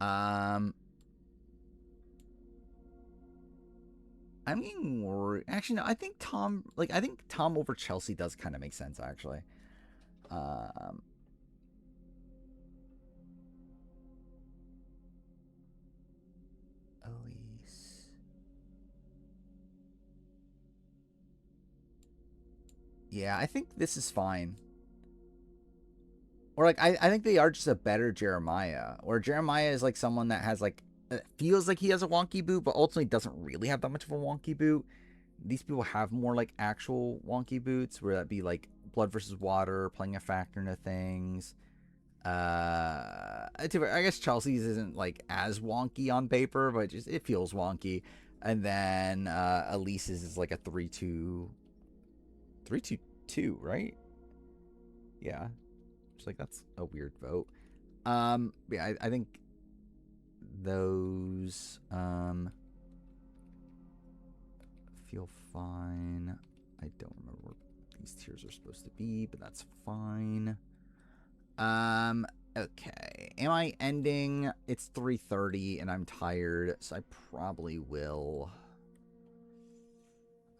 I'm getting worried. Actually, no. I think Tom over Chelsea does kind of make sense. Actually, Elise. Yeah, I think this is fine. Or like, I think they are just a better Jeremiah. Or Jeremiah is like someone that has like, feels like he has a wonky boot, but ultimately doesn't really have that much of a wonky boot. These people have more like actual wonky boots, where that be like blood versus water playing a factor into things. I guess Chelsea's isn't like as wonky on paper, but just it feels wonky. And then Elise's is like a 3-2, 3-2-2, right? Yeah. Just like that's a weird vote. Yeah, I think those feel fine. I don't remember where these tiers are supposed to be, but that's fine. Okay. Am I ending? It's 3:30 and I'm tired, so I probably will.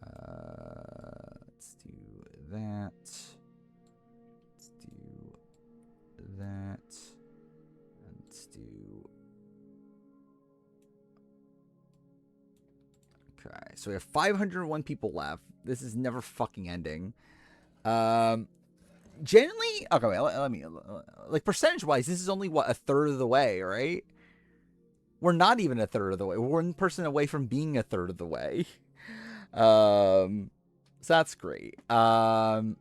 Let's do that. Let's do that. Let's do. Okay, so we have 501 people left. This is never fucking ending. Generally, okay, wait, let me, like, percentage-wise, this is only, what, a third of the way, right? We're not even a third of the way. We're one person away from being a third of the way. So that's great. Then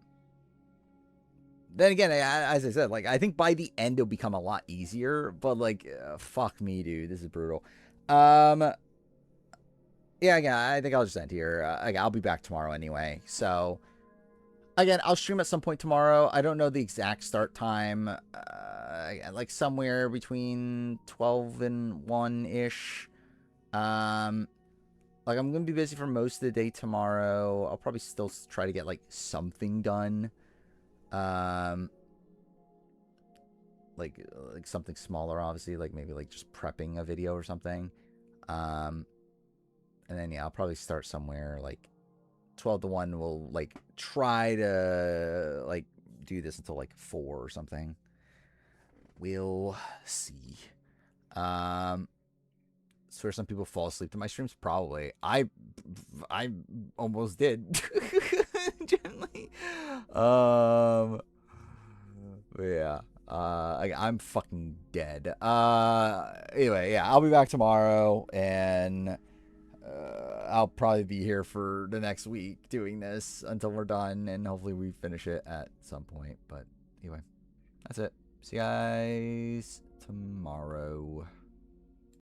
again, as I said, like, I think by the end it'll become a lot easier, but, like, fuck me, dude. This is brutal. Yeah, again, I think I'll just end here. I'll be back tomorrow anyway, so... Again, I'll stream at some point tomorrow. I don't know the exact start time. Like somewhere between 12 and 1-ish. Like I'm going to be busy for most of the day tomorrow. I'll probably still try to get like something done. Like something smaller, obviously. Like maybe like just prepping a video or something. And then, yeah, I'll probably start somewhere like 12 to 1. We'll like try to like do this until like 4 or something. We'll see. So for some people fall asleep to my streams, probably. I almost did. Gently. But yeah. I'm fucking dead. Anyway, yeah, I'll be back tomorrow, and I'll probably be here for the next week doing this until we're done, and hopefully we finish it at some point. But anyway, that's it. See you guys tomorrow.